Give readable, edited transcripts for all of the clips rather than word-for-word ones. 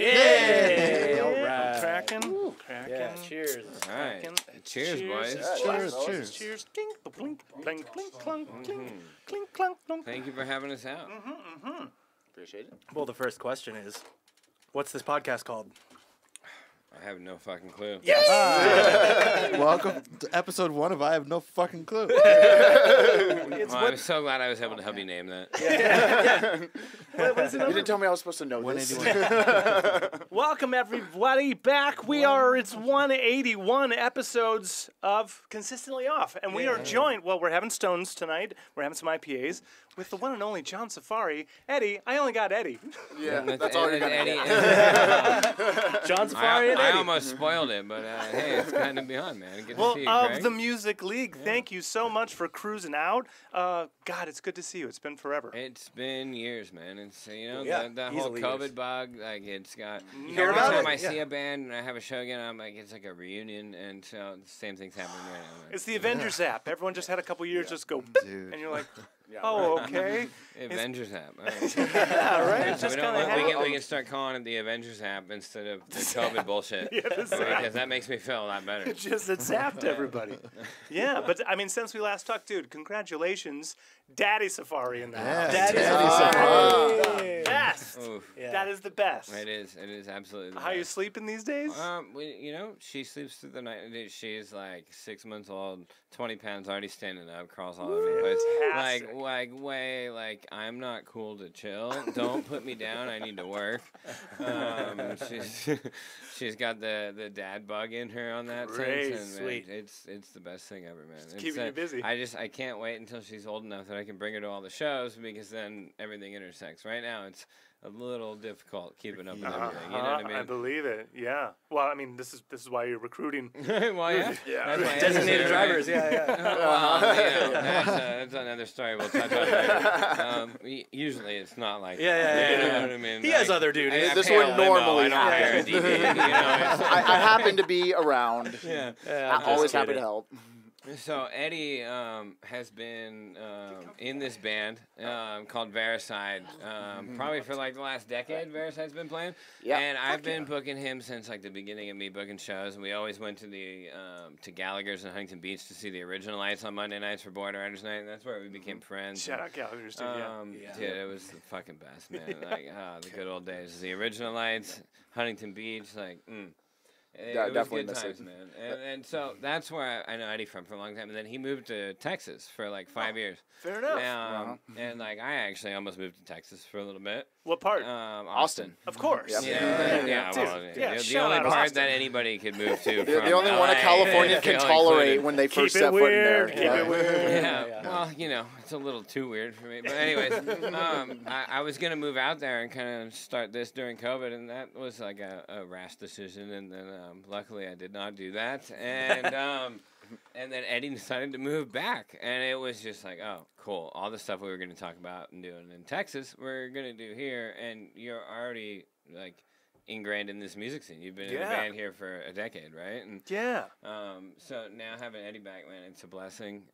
Yay! Yeah. All right. Cracking. Yeah, cheers. All right. Cracking. Cheers, boys. Cheers. Cheers. Clink, blink, blink, blink, clunk, clink, clink, clunk, clunk. Thank you for having us out. Appreciate it. Well, the first question is, what's this podcast called? I have no fucking clue. Welcome to episode 1 of I Have No Fucking Clue. Well, I'm so glad I was able to help you name that. What is the You number? didn't tell me I was supposed to know this. 181. Welcome everybody back. It's 181 episodes of Consistently Off, and we are joined. Well, we're having Stones tonight. We're having some IPAs with the one and only John Safari. Eddie, I only got Eddie. Yeah, that's all you're gonna Eddie. get. John Safari and I Eddie. almost spoiled it, but hey, it's kind of beyond, man. Good Well, to see you, of Craig. the Music League, thank you so much for cruising out. God, it's good to see you. It's been forever. It's been years, man. It's Yeah, the whole easily COVID years. bug. Like it's got hear every about time it? I Yeah. see a band and I have a show again, I'm like it's like a reunion, and so the same thing's happening right now. Man. It's the Avengers app. Everyone just had a couple years just go, Dude. and you're like, Yeah, oh, okay. Avengers app. All right. Yeah, right. It's So just we, kind of we can start calling it the Avengers app instead of the COVID bullshit. Yeah, the zap. Because that makes me feel a lot better. It zapped everybody. Yeah, but I mean, since we last talked, dude, congratulations, Daddy Safari in the house. Yeah, Daddy Safari. Best. Oof. That is the best. It is absolutely. The How you best. sleeping these days? She sleeps through the night. She's like 6 months old, 20 pounds, already standing up, crawls all over the place. Fantastic. Like I'm not cool to chill. Don't put me down. I need to work. She's got the dad bug in her on that Great, sense, and sweet. Man, it's the best thing ever, man. It's keeping you busy. I can't wait until she's old enough that I can bring her to all the shows because then everything intersects. Right now, it's a little difficult keeping up with everything. You know what I mean? I believe it. Yeah. Well, I mean, this is why you're recruiting Well, yeah. That's my designated answer, drivers. right? Yeah. That's another story we'll touch on later. Usually it's not like Yeah. that. You know what I mean? He has other duties. This pay a would limo, normally I don't hire a happen. DD, you know, I happen to be around. yeah. I'm always happy to help. So Eddie has been in this band called Vericide probably for like the last decade. Vericide's been playing, and I've been booking him since like the beginning of me booking shows. And we always went to the to Gallaghers in Huntington Beach to see the Original Lights on Monday nights for Border Riders Night. And that's where we became friends. Shout out Gallaghers, dude. Dude, it was the fucking best, man. Like the good old days. The Original Lights, Huntington Beach, like. It was definitely good miss times, it. man. And so that's where I know Eddie from for a long time. And then he moved to Texas for like 5 years. Fair enough. And like I actually almost moved to Texas for a little bit. What part? Austin. Of course. Yep. The shout only out part Austin. that anybody could move to. The only one LA, that California if can you'll tolerate include when they Keep first it set foot in there. weird. Keep it weird. Yeah. Well, it's a little too weird for me. But anyways, I was gonna move out there and kind of start this during COVID, and that was like a rash decision. And then luckily I did not do that. And then Eddie decided to move back, and it was just like, oh, cool. All the stuff we were going to talk about and doing in Texas, we're going to do here, and you're already like ingrained in this music scene. You've been in the band here for a decade, right? And so now having Eddie back, man, it's a blessing.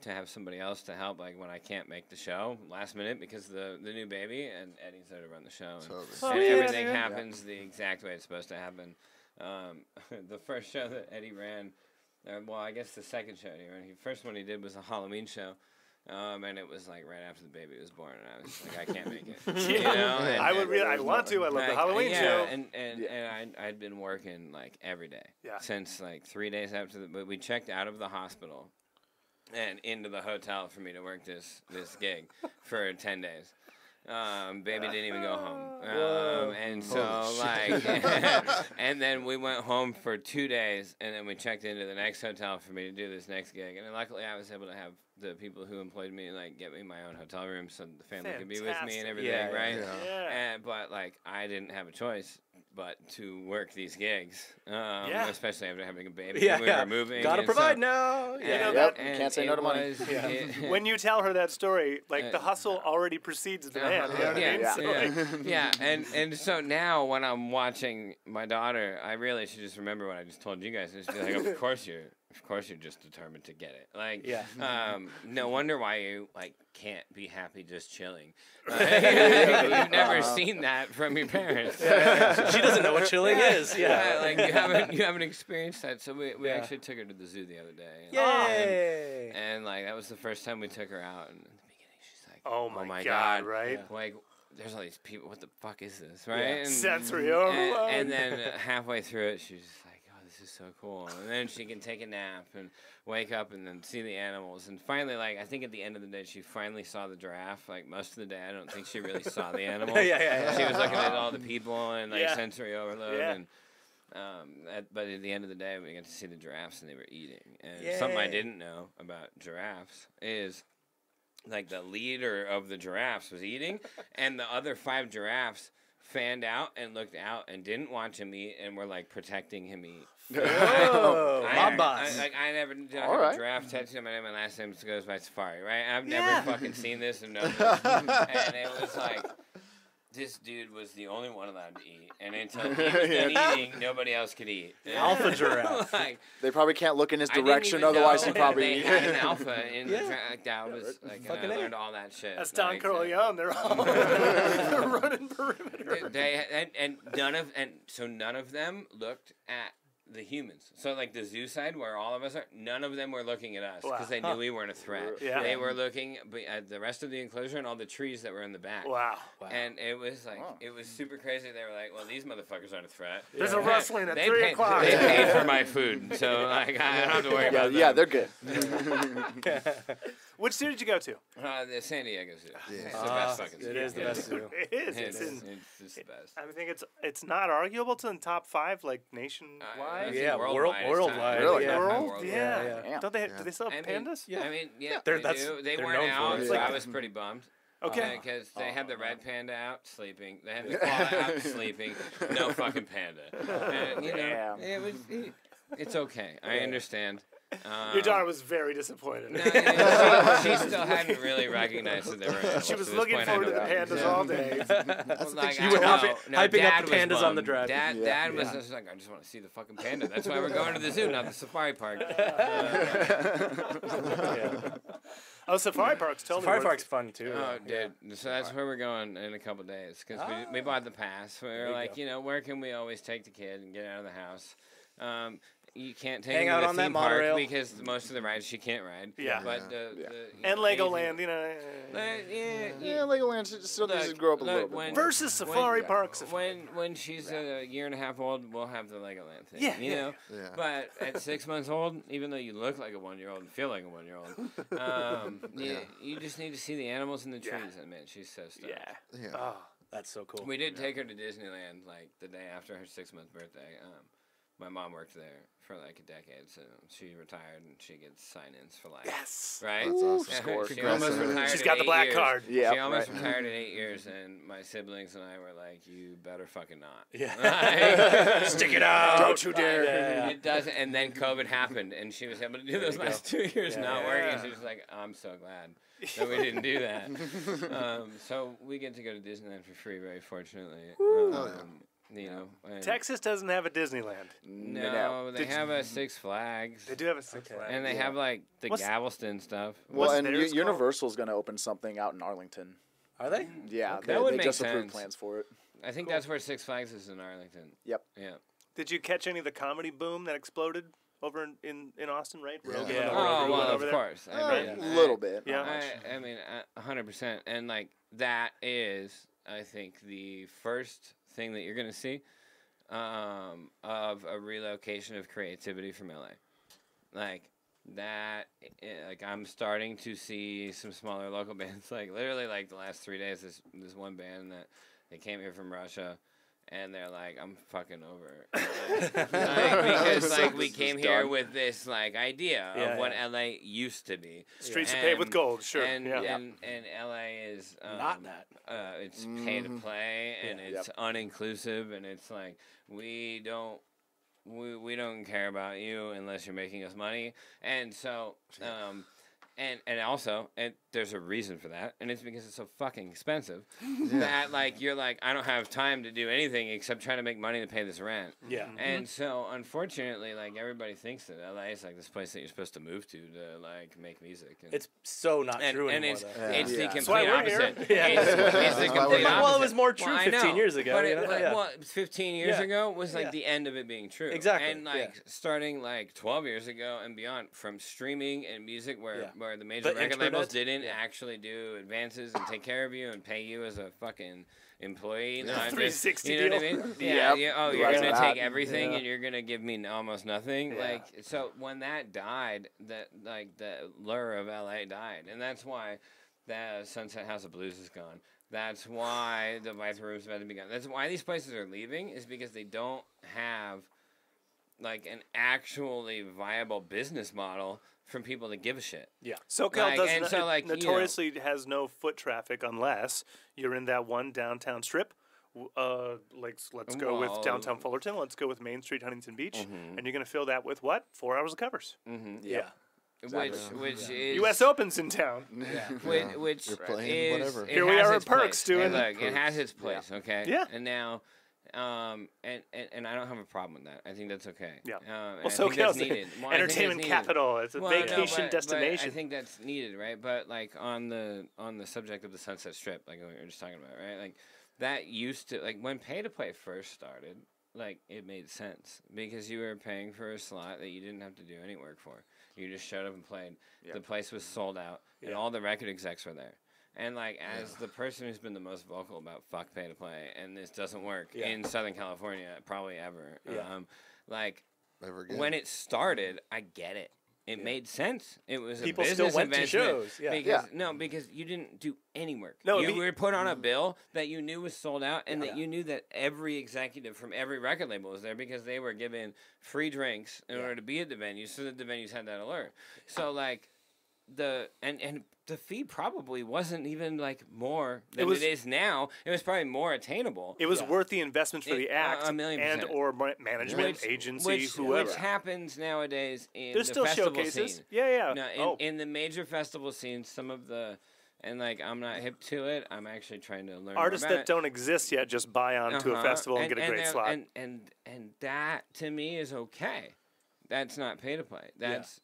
To have somebody else to help, like when I can't make the show last minute because of the new baby, and Eddie's there to run the show. And everything happens the exact way it's supposed to happen. The first show that Eddie ran, well, I guess the second show he ran. The first one he did was a Halloween show, and it was like right after the baby was born, and I was just like, I can't make it. You know? I want to. I love the Halloween show. And I'd been working like every day since like 3 days after but we checked out of the hospital and into the hotel for me to work this gig for 10 days. Baby didn't even go home. And so and then we went home for 2 days, and then we checked into the next hotel for me to do this next gig. And then luckily I was able to have the people who employed me like get me my own hotel room so the family could be with me and everything, right? But like I didn't have a choice but to work these gigs, especially after having a baby. We were moving. Gotta provide now. Can't say no to money. When you tell her that story, like the hustle already precedes the man. You know what I mean? And so now when I'm watching my daughter, I really should just remember what I just told you guys. And just be like, of course you're of course you're just determined to get it. Like, Yeah. No wonder why you like can't be happy just chilling. You've never seen that from your parents. She doesn't know what chilling is. Yeah. Like you haven't experienced that. So we actually took her to the zoo the other day. Yay! And like that was the first time we took her out. And in the beginning, she's like, Oh my God, right? Like, there's all these people. What the fuck is this, right? Yeah. And, Sensory overload. and then halfway through it, she's just like, "Oh, this is so cool." And then she can take a nap and wake up and then see the animals. And finally, like I think at the end of the day, she finally saw the giraffe. Like most of the day, I don't think she really saw the animals. Yeah. She was looking at all the people and like Yeah. sensory overload. Yeah. And but at the end of the day, we got to see the giraffes and they were eating. And something I Yay. didn't know about giraffes is, like, the leader of the giraffes was eating, and the other 5 giraffes fanned out and looked out and didn't watch him eat and were like protecting him eat. Oh, I my boss. I never did All have right. a giraffe tattoo. My name and last name goes by Safari, right? I've Yeah. never fucking seen this and known this. And it was like, this dude was the only one allowed to eat, and until he was done eating, nobody else could eat. Alpha giraffe. Like, They probably can't look in his I didn't direction, even otherwise know he probably. they had an alpha in the Yeah. like that was like, and Fucking I A. learned all that shit. That's Don like, Corleone. They're all they're running perimeter. None of them looked at the humans. So like the zoo side where all of us are, none of them were looking at us because Wow. they knew we weren't a threat. Yeah. They were looking at the rest of the enclosure and all the trees that were in the back. Wow. And it was like, it was super crazy. They were like, well, these motherfuckers aren't a threat. There's a rustling at They 3 paid- o'clock. They paid for my food, so like I don't have to worry about Yeah, them. they're good. Which zoo did you go to? The San Diego Zoo. Yeah. It's the best fucking zoo. It is the best zoo. It is. It's It's the best. I think it's not arguable. It's in the top 5, like nationwide. I think Yeah, worldwide. worldwide. Really? Yeah. World, yeah. Yeah. Don't they? Yeah. Do they still have pandas? Yeah. I mean, yeah, They're- they that's- do. They they're weren't known for out, it. so Like- I was pretty bummed. Okay. Because they had the red panda out sleeping. They had the koala out sleeping. No fucking panda. And, you know, Damn. it's okay. I understand. Your daughter was very disappointed. No, she still hadn't really recognized that they were animals. She was At this looking point, I forward to the know. pandas all day. Like, You were I- hyping no, up Dad the was pandas on the bummed. drive. Dad was just like, I just want to see the fucking panda. That's why we're going to the zoo, not the safari park. Oh, safari parks. Tell Safari me. Park's fun too. Oh, dude. So that's where we're going in a couple days because we bought the pass. We were you like, go. you know, where can we always take the kid and get out of the house? You can't take Hang him out to the on that theme park monorail. because most of the rides she can't ride. Yeah. But And Legoland, you know. Yeah, Legoland still needs to Look, grow up a look, little bit. when- more. Versus safari parks. When she's a year and a half old, we'll have the Legoland thing. Yeah, you yeah. know. Yeah. But at 6 months old, even though you look like a 1-year-old and feel like a 1-year-old, you just need to see the animals in the trees. And man, she's so stoked. Yeah. Yeah. Oh, that's so cool. We did take her to Disneyland like the day after her 6-month birthday. My mom worked there for like a decade, so she retired and she gets sign-ins for life. Yes. Right? That's awesome. Score. She Congrats almost on her. retired She's at got the 8 black years. card. Yeah, She almost right. retired at 8 years, and my siblings and I were like, "You better fucking not." Yeah. Stick it out. Don't you dare. Yeah. It doesn't. And then COVID happened, and she was able to do those you last 2 years not Yeah. working. She was like, "I'm so glad that we didn't do that." So we get to go to Disneyland for free, very fortunately. You know, and Texas doesn't have a Disneyland. No, they Did you- have a Six Flags. They do have a Six Flags. And they have like the What's- Galveston stuff. Well, What's and theirs called? Universal's going to open something out in Arlington. Are they? Yeah, Okay. That would they make just approved sense. plans for it. I think that's where Six Flags is in Arlington. Yep. Yeah. Did you catch any of the comedy boom that exploded over in Austin, right? Yeah. Rogan Yeah. and Oh, Rogan well, over of there? course. A little bit. Yeah. not much. I mean, 100%. And like that is, I think, the first thing that you're going to see of a relocation of creativity from LA. Like that, like I'm starting to see some smaller local bands. Like literally, like the last 3 days, this one band that they came here from Russia. And they're like, I'm fucking over it. Because like we This came is here done. with this like idea Yeah, of what yeah. LA used to be. Streets are paved with gold, sure. And, yeah. and LA is Not that. It's pay to play and Yeah. it's uninclusive and it's like we don't care about you unless you're making us money. And so and also there's a reason for that, and it's because it's so fucking expensive that like you're like, I don't have time to do anything except try to make money to pay this rent. Yeah. And so unfortunately, like everybody thinks that LA is like this place that you're supposed to move to like make music. And It's so not true and anymore. it's the Yeah. complete why we're here. opposite. Yeah. It's the complete opposite. Well, it was more true Well, I 15 know, years ago. But you know? Yeah. well, 15 years Yeah. ago was like Yeah. the end of it being true. Exactly, And like starting like 12 years ago and beyond, from streaming and music where the major The record labels internet, didn't actually do advances and take care of you and pay you as a fucking employee. Yeah. Not just, 360 you know what I deal. mean? Yep. Yeah. Oh, you're Right gonna to take that. everything Yeah. and you're gonna give me almost nothing. Yeah. Like so, when that died, that like the lure of LA died, and that's why the Sunset House of Blues is gone. That's why the Vice Rooms have had to be gone. That's why these places are leaving, is because they don't have like an actually viable business model from people that give a shit. SoCal Like, does and so, like, you know- notoriously has no foot traffic unless you're in that one downtown strip. Let's go with Well- downtown Fullerton. Let's go with Main Street, Huntington Beach, Mhm. and you're gonna fill that with what? 4 hours of covers. Mm-hmm. Yeah. Which is U.S. Opens in town. which You're playing is whatever. it Here we has are at its Perks place. doing And the look, it has its place, okay? Yeah. And now, and I don't have a problem with that. I think that's okay. Yeah. And Well, I think that's SoCal's needed. Well, I think that's entertainment needed. capital. It's a Well, no, vacation but destination. I think that's needed, right? But like on the subject of the Sunset Strip, like we were just talking about, right? Like that used to, like when pay to play first started, like it made sense because you were paying for a slot that you didn't have to do any work for. You just showed up and played. Yeah. The place was sold out, and Yeah. all the record execs were there. And like as the person who's been the most vocal about fuck pay to play, and this doesn't work Yeah. in Southern California probably ever. Yeah. Like Ever again. when it started, I get it. It made sense. It was People a still business went to investment shows, yeah. Because no, because you didn't do any work. No, you the- were put on a bill that you knew was sold out, and that Yeah. you knew that every executive from every record label was there because they were given free drinks in order to be at the venue, so that the venues had that alert. So like and the fee probably wasn't even like more than it is now. It was probably more attainable. It was worth the investment for the act a million and percent. or management agency, whoever. Which happens nowadays in There's the still festival showcases. scene. Yeah. No, in the major festival scene, some of the, and like I'm not hip to it. I'm actually trying to learn. Artists more about that don't exist yet just buy on to a festival and get a great they're- slot. And that to me is okay. That's not pay to play. That's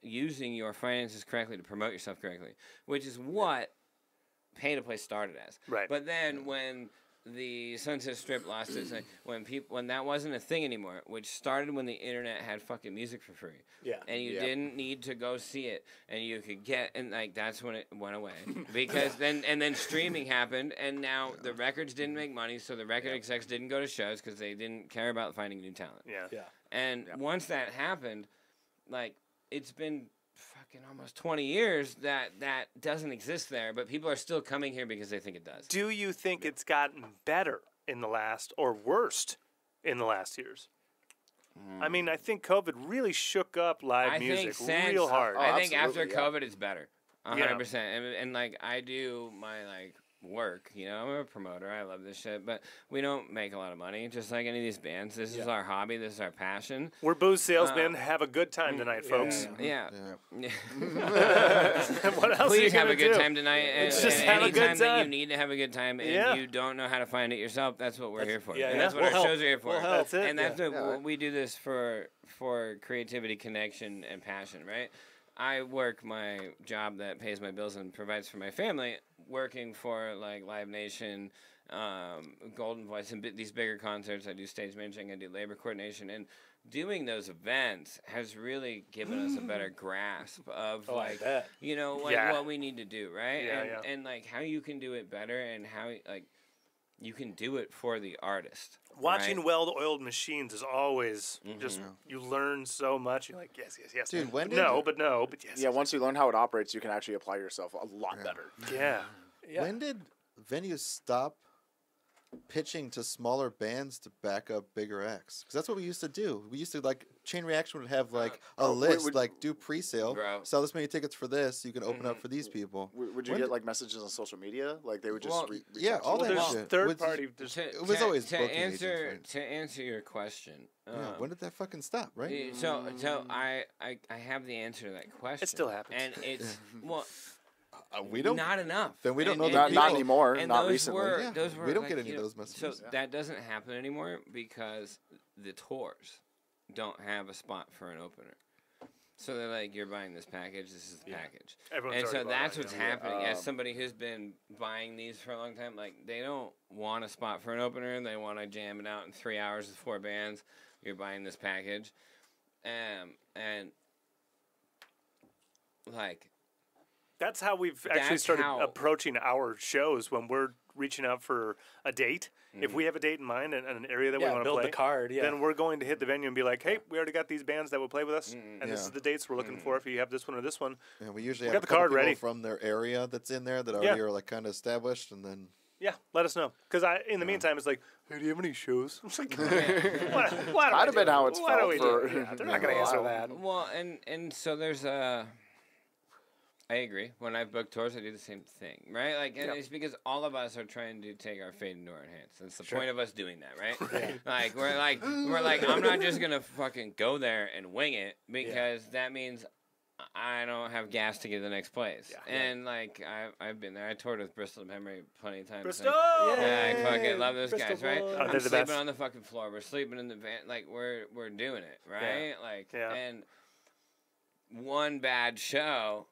using your finances correctly to promote yourself correctly, which is what pay to play started as. Right. But then when the Sunset Strip lost its, when that wasn't a thing anymore, which started when the internet had fucking music for free. Yeah. And you Yeah. didn't need to go see it, and you could get, and like that's when it went away because then streaming happened, and now the records didn't make money, so the record execs didn't go to shows because they didn't care about finding new talent. Yeah. Yeah. And once that happened, like it's been fucking almost 20 years that doesn't exist there, but people are still coming here because they think it does. Do you think it's gotten better in the last, or worst in the last years? I mean, I think COVID really shook up live I music think real hard. I think after absolutely, COVID, it's better. 100%. And like I do my like work, you know, I'm a promoter. I love this shit, but we don't make a lot of money. Just like any of these bands, this is our hobby. This is our passion. We're booze salesmen. Have a good time tonight, folks. Yeah. What else are you Please have gonna a good do? time tonight. And, Just and have a good anytime that you time. need to have a good time and Yeah. you don't know how to find it yourself, that's what we're here for. yeah, and yeah. that's what We'll our help. shows are here for. We'll help. That's it. And that's Yeah. what we do this for creativity, connection, and passion, right? I work my job that pays my bills and provides for my family, working for like Live Nation, Golden Voice, and these bigger concerts. I do stage managing, I do labor coordination, and doing those events has really given us a better grasp of Oh, I like bet. you know like Yeah. what we need to do, right? Yeah, and, yeah. and like how you can do it better and how like you can do it for the artist. Watching right? well-oiled machines is always just, you learn so much. You're like, yes, Dude, when did no, you- but no, but yes. Yeah, once you learn how it operates, you can actually apply yourself a lot better. Yeah. Yeah. When did venues stop pitching to smaller bands to back up bigger acts? Because that's what we used to do. We used to, like, Chain Reaction would have, like, a list, like, do pre-sale, Bro. sell this many tickets for this, you can open up for these people. Would you When get did- like messages on social media? Like they would just Well, reach yeah, out to all you? that There's shit. third With- party. There's, It was always to booking agents, answer right? to answer your question. Yeah, when did that fucking stop, right? So I have the answer to that question. It still happens. and it's well. We don't. Not enough. Then we don't know the Not people. anymore. And not those recently. were, Yeah, those were we don't like, get any you of know, those messages. So that doesn't happen anymore because the tours don't have a spot for an opener. So they're like, you're buying this package, this is the package. Everyone's And so already bought that's it, what's yeah. happening. As somebody who's been buying these for a long time, like, they don't want a spot for an opener. They want to jam it out in 3 hours with 4 bands. You're buying this package. And, like... That's how we've actually started approaching our shows when we're reaching out for a date. If we have a date in mind and an area that we want to build play, the card. Yeah, then we're going to hit the venue and be like, hey, we already got these bands that will play with us, and this is the dates we're looking for if you have this one or this one. Yeah, we usually We have got a the couple card people ready. from their area that's in there that already are like kind of established, and then Yeah, let us know. Because in the meantime, it's like, hey, do you have any shows? I'm just like, why Might have been how it's Why do felt we for. do it? Yeah, they're not going to answer that. Well, and so there's I agree. When I book tours, I do the same thing, right? Like, and it's because all of us are trying to take our fate into our hands. That's the point of us doing that, right? Like, we're like, I'm not just gonna fucking go there and wing it because that means I don't have gas to get to the next place. Yeah. And like, I've been there. I toured with Bristol Memory plenty of times. Bristol! Like, yeah, I fucking love those Bristol guys, right? boys. Oh, I'm they're the sleeping best. on the fucking floor. We're sleeping in the van. Like, we're doing it, right? Like, and one bad show.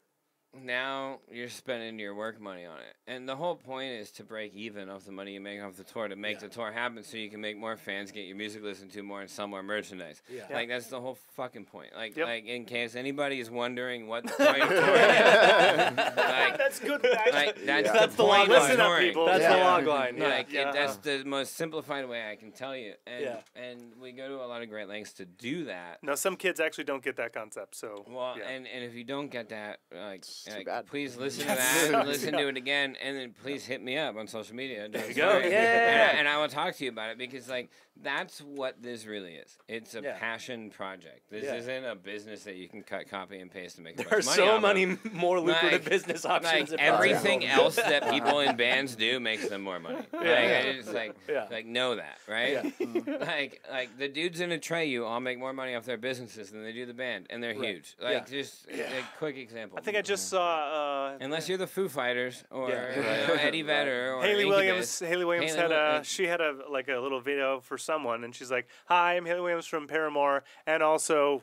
Now you're spending your work money on it. And the whole point is to break even off the money you make off the tour, to make the tour happen so you can make more fans, get your music listened to more, and sell more merchandise. Yeah. Like, that's the whole fucking point. Like, Yep. like in case anybody is wondering what the point of touring is. Like, That's good. that's the log point of line. Listen up, touring. people. That's the log line. Yeah. Like, that's the most simplified way I can tell you. And we go to a lot of great lengths to do that. No, some kids actually don't get that concept. So Well, and if you don't get that, like bad. please listen to that, and listen to it again, and then please hit me up on social media. There you go. Yeah. And I will talk to you about it because, like, that's what this really is. It's a passion project. This isn't a business that you can cut, copy, and paste and make a bunch There's of money so off many of. more lucrative Like- business options. Like, if possible. everything else that people in bands do makes them more money. It's like know that, right? Like the dudes in Atreyu all make more money off their businesses than they do the band, and they're huge. Like, just a quick example. I think I just saw Unless you're the Foo Fighters or you know, Eddie Vedder or Haley Incubus. Williams. Haley Williams Haley had a little video for someone, and she's like, "Hi, I'm Haley Williams from Paramore, and also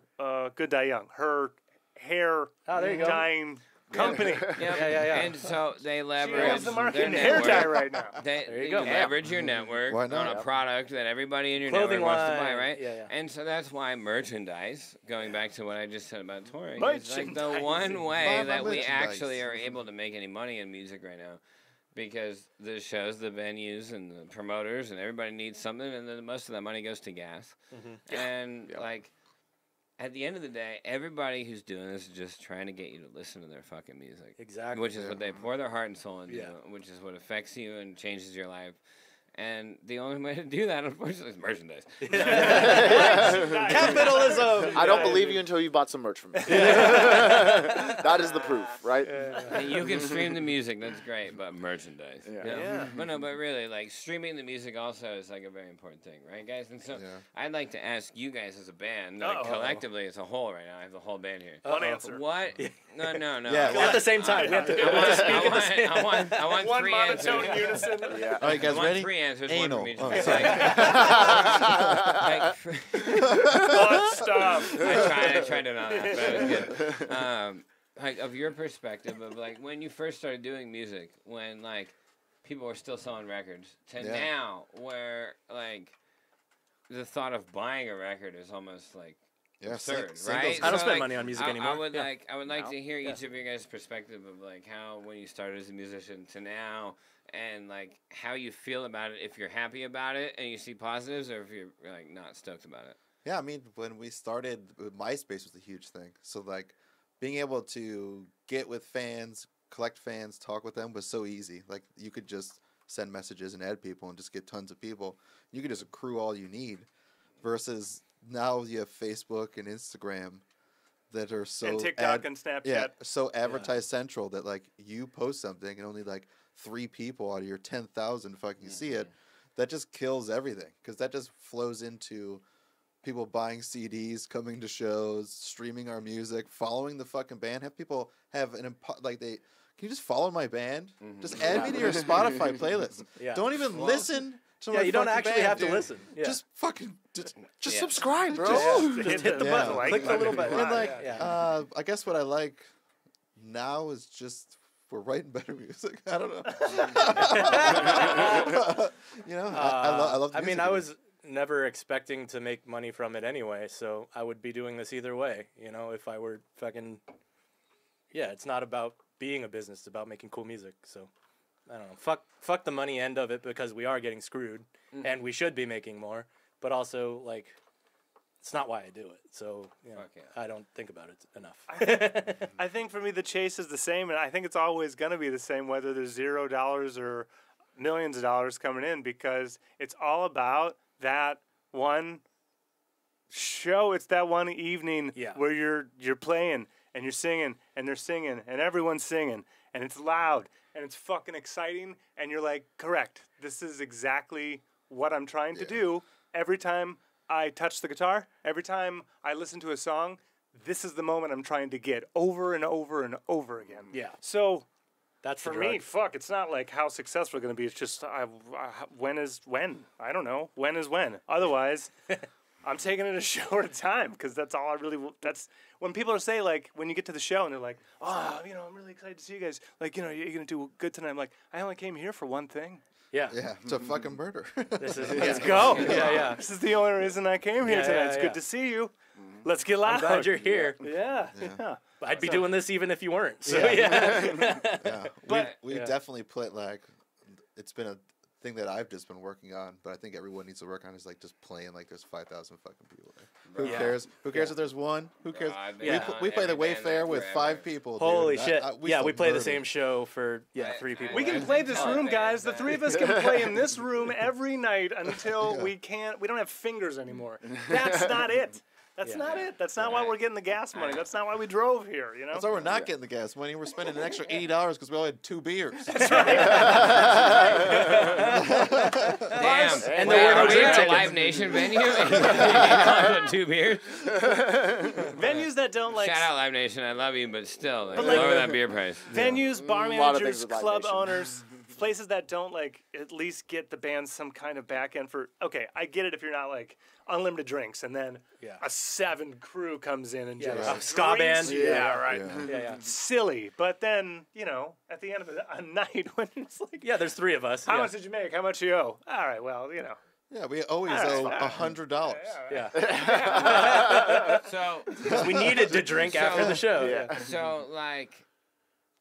Good Die Young." Her hair there you go. dyeing company. Yeah. And so they She leverage owns the their market in hair network. dye right now. There you go. Leverage your network Why on not? a product that everybody in your Clothing network wants to buy, line. right? Yeah. And so that's why merchandise, going back to what I just said about touring, is like the Merchandising. one way Buy my that we merchandise. actually are able to make any money in music right now. Because the shows, the venues, and the promoters, and everybody needs something, and then most of that money goes to gas. And, like, at the end of the day, everybody who's doing this is just trying to get you to listen to their fucking music. Exactly. Which is what they pour their heart and soul into, Yeah. which is what affects you and changes your life. And the only way to do that, unfortunately, is merchandise. Capitalism. I don't believe you until you bought some merch from me. That is the proof, right? And you can stream the music, that's great, but merchandise. Yeah. But no, but really, like, streaming the music also is, like, a very important thing, right, guys? And so I'd like to ask you guys as a band, like, collectively as a whole right now, I have the whole band here. One answer. What? No. Yeah, At the same time. We have to speak at the same I want One three monotone answers. unison. Yeah. All right, I guys, want ready? three answers, Anal. one from each. Oh, It's sorry. Butt stuff. I tried to not laugh, but it was good. Like, of your perspective of, like, when you first started doing music, when, like, people were still selling records, to now, where, like, the thought of buying a record is almost, like, absurd, right? I don't So, spend like, money on music anymore. I would Yeah. like to hear each of your guys' perspective of, like, how when you started as a musician to now, and, like, how you feel about it, if you're happy about it and you see positives, or if you're, like, not stoked about it. Yeah, I mean, when we started, MySpace was a huge thing. So, like, being able to get with fans, collect fans, talk with them was so easy. Like, you could just send messages and add people and just get tons of people. You could just accrue all you need. Versus now you have Facebook and Instagram that are so... And TikTok and Snapchat. Yeah, so advertise central that, like, you post something and only, like, 3 people out of your 10,000 fucking see it. That just kills everything. Because that just flows into people buying CDs, coming to shows, streaming our music, following the fucking band. Have people have they you just follow my band? Just add me to your Spotify playlist. Yeah. Don't even listen to my Yeah, you don't fucking actually band, have to dude. listen. Yeah. Just fucking just Yeah. subscribe, bro. Just hit the Yeah. button. Like, Click the little button. And like, Yeah. I guess what I like now is just we're writing better music. I don't know. You know, I love. The I mean, music I video. was never expecting to make money from it anyway, so I would be doing this either way. You know, if I were fucking. Yeah, it's not about being a business; it's about making cool music. So, I don't know. Fuck the money end of it because we are getting screwed, and we should be making more. But also, like, it's not why I do it. So, you know, Fuck yeah. I don't think about it enough. I think for me the chase is the same, and I think it's always going to be the same whether there's $0 or millions of dollars coming in, because it's all about that one show. It's that one evening where you're playing and you're singing and they're singing and everyone's singing and it's loud and it's fucking exciting and you're like, correct, this is exactly what I'm trying to do every time I touch the guitar, every time I listen to a song. This is the moment I'm trying to get over and over and over again. Yeah. So That's for the me, drug. fuck, it's not like how successful it's going to be. It's just when is when. I don't know. When is when. Otherwise, I'm taking it a show at a time because that's all I really. That's when people say, like, when you get to the show and they're like, oh, you know, I'm really excited to see you guys. Like, you know, you're going to do good tonight. I'm like, I only came here for one thing. Yeah. Yeah, it's a fucking murder. This is, Let's go. Yeah. This is the only reason I came here Yeah, tonight. yeah, It's yeah. good to see you. Let's get loud. I'm glad you're here. Yeah. I'd be doing this even if you weren't. So, Yeah. Yeah, But- we definitely put like it's been a thing that I've just been working on, but I think everyone needs to work on is like just playing like there's 5,000 fucking people there. Who Yeah. cares? Who cares if there's one? Who cares? I've been Yeah. on We play the every band Wayfair there with forever. 5 people. Holy dude. shit. We Yeah, still we play the murder. same show for I- 3 people. We can I- play this I- room, I- guys. The I- three of us can play in this room every night until we don't have fingers anymore. That's not it. That's not it. That's not why we're getting the gas money. That's not why we drove here, you know? That's why we're not getting the gas money. We're spending an extra $80 because we only had 2 beers. Damn. And Wait, there were no are we drink at a tickets. Live Nation venue? And 2 beers? Venues that don't like Shout out Live Nation. I love you, but still, like, like- lower that beer price. venues, bar A lot of managers, things with Live club Nation. owners, places that don't like at least get the band some kind of back end for. Okay, I get it if you're not like unlimited drinks and then a 7 crew comes in and just right. Ska drinks. band. Yeah, right. Yeah. Silly, but then you know at the end of a night when it's like, Yeah, there's 3 of us. how yeah. much did you make? How much you owe? All right, well, you know. Yeah, we always That's owe fine. $100. Yeah. So, We needed to drink after the show. Yeah. so like,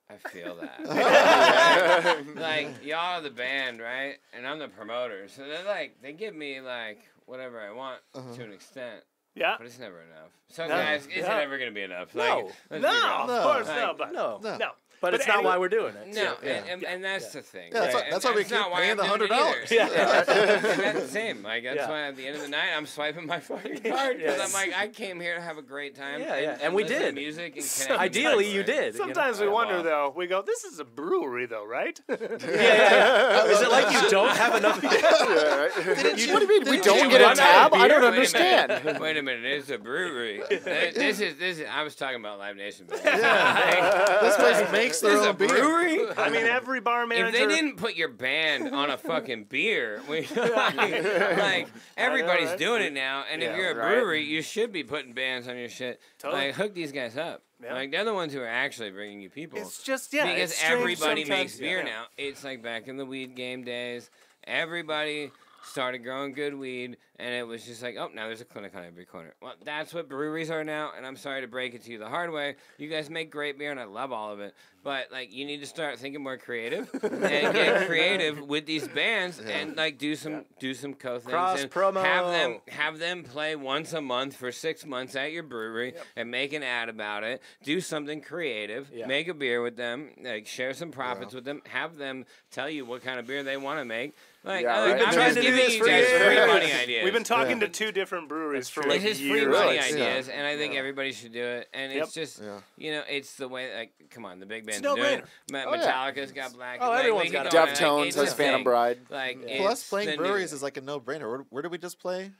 I feel that. Like, y'all are the band, right? And I'm the promoter. So they're like, they give me like whatever I want to an extent. Yeah. But it's never enough. So No. guys, is it Yeah. ever gonna be enough? No. Like, let's be No, real. of No. course Like, no, but No. no. But it's not any- why we're doing it. No, Yeah. and that's the thing. Yeah, that's why we That's not keep why paying I'm the doing it $100. either. Yeah. And that's the same. Like, that's Yeah. why at the end of the night, I'm swiping my fucking card. Because Yes. I'm like, I came here to have a great time. Yeah, yeah. And we listen to did. music and So- connect with Ideally, people, you right? did. Sometimes we Oh, wonder wow. though. We go, this is a brewery though, right? Yeah. Is it like you don't have enough people? What do you mean? We Didn't don't you get a want tab? beer? I don't Wait a understand. minute. Wait a minute, it's a brewery. This is. I was talking about Live Nation. But This place makes their This is a own beer. brewery. I mean, every bar manager. If they didn't put your band on a fucking beer, like everybody's right? doing it now. And if Yeah, you're a right. brewery, you should be putting bands on your shit. Totally. Like hook these guys up. Yeah. Like they're the ones who are actually bringing you people. It's just because it's strange everybody sometimes. makes beer Yeah. now. It's like back in the weed game days. Everybody started growing good weed, and it was just like, oh, now there's a clinic on every corner. Well, that's what breweries are now, and I'm sorry to break it to you the hard way. You guys make great beer, and I love all of it. But, like, you need to start thinking more creative and get creative with these bands and, like, do some co-things. Cross and promo. Have them play once a month for 6 months at your brewery and make an ad about it. Do something creative. Yeah. Make a beer with them. Like, share some profits with them. Have them tell you what kind of beer they want to make. Like, Yeah, I'm right. We've been just trying to do giving this you for guys free years. money ideas. We've been talking to 2 different breweries for like This is free years. money Really? ideas, and I think everybody should do it. And it's just, Yeah. you know, it's the way. Like, come on, the big bands no are doing it. brainer. Oh, yeah. Metallica's got Black. Oh, like, everyone's we got could go it. on, Deftones it's has a Phantom thing. Bride. Like, Plus, it's playing the new- breweries is like a no-brainer. Where do we just play?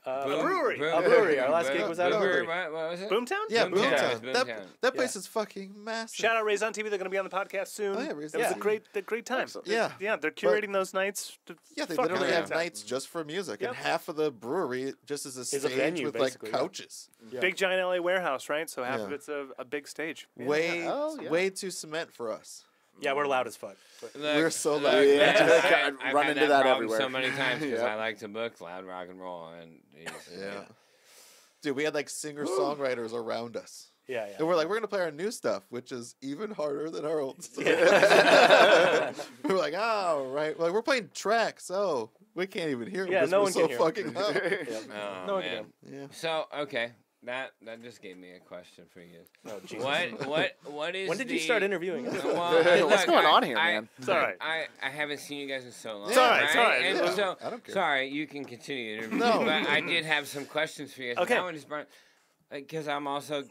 A brewery. A brewery. Our last gig was at a brewery. What was it? Boomtown? Yeah, Boomtown. Boomtown. Boomtown. That place is fucking massive. Shout out Raise on TV. They're going to be on the podcast soon. Oh, yeah, Raise It on was TV. a great time. Excellent. Yeah. Yeah, they're curating those nights. Yeah, they fucking literally great have time. nights just for music, Yep. and half of the brewery just is a stage venue, with basically, like yeah. couches. Yeah. Big giant LA warehouse, right? So half Yeah. of it's a big stage. Yeah. Way too cement for us. Yeah, we're loud as fuck. But Look, We're so look, loud. Yeah. man, I I've run had into that problem everywhere. so many times because Yeah. I like to book loud rock and roll, and Yeah. Dude, we had like singer-songwriters around us. yeah. And we're like, we're going to play our new stuff, which is even harder than our old stuff. We're like, oh, right. Like, we're playing tracks, so we can't even hear them. Yeah, 'cause no we're one so can hear 'em. fucking loud. Oh, No, man. Yeah. So okay, that just gave me a question for you. Oh, Jesus. What is? When did you the- start interviewing? Well, What's look, going on here, man? It's all right. I haven't seen you guys in so long. It's all right, it's all right. And Yeah, so, I don't care. sorry, you can continue to interview. No. But I did have some questions for you guys. Okay. That one just brought, because I'm also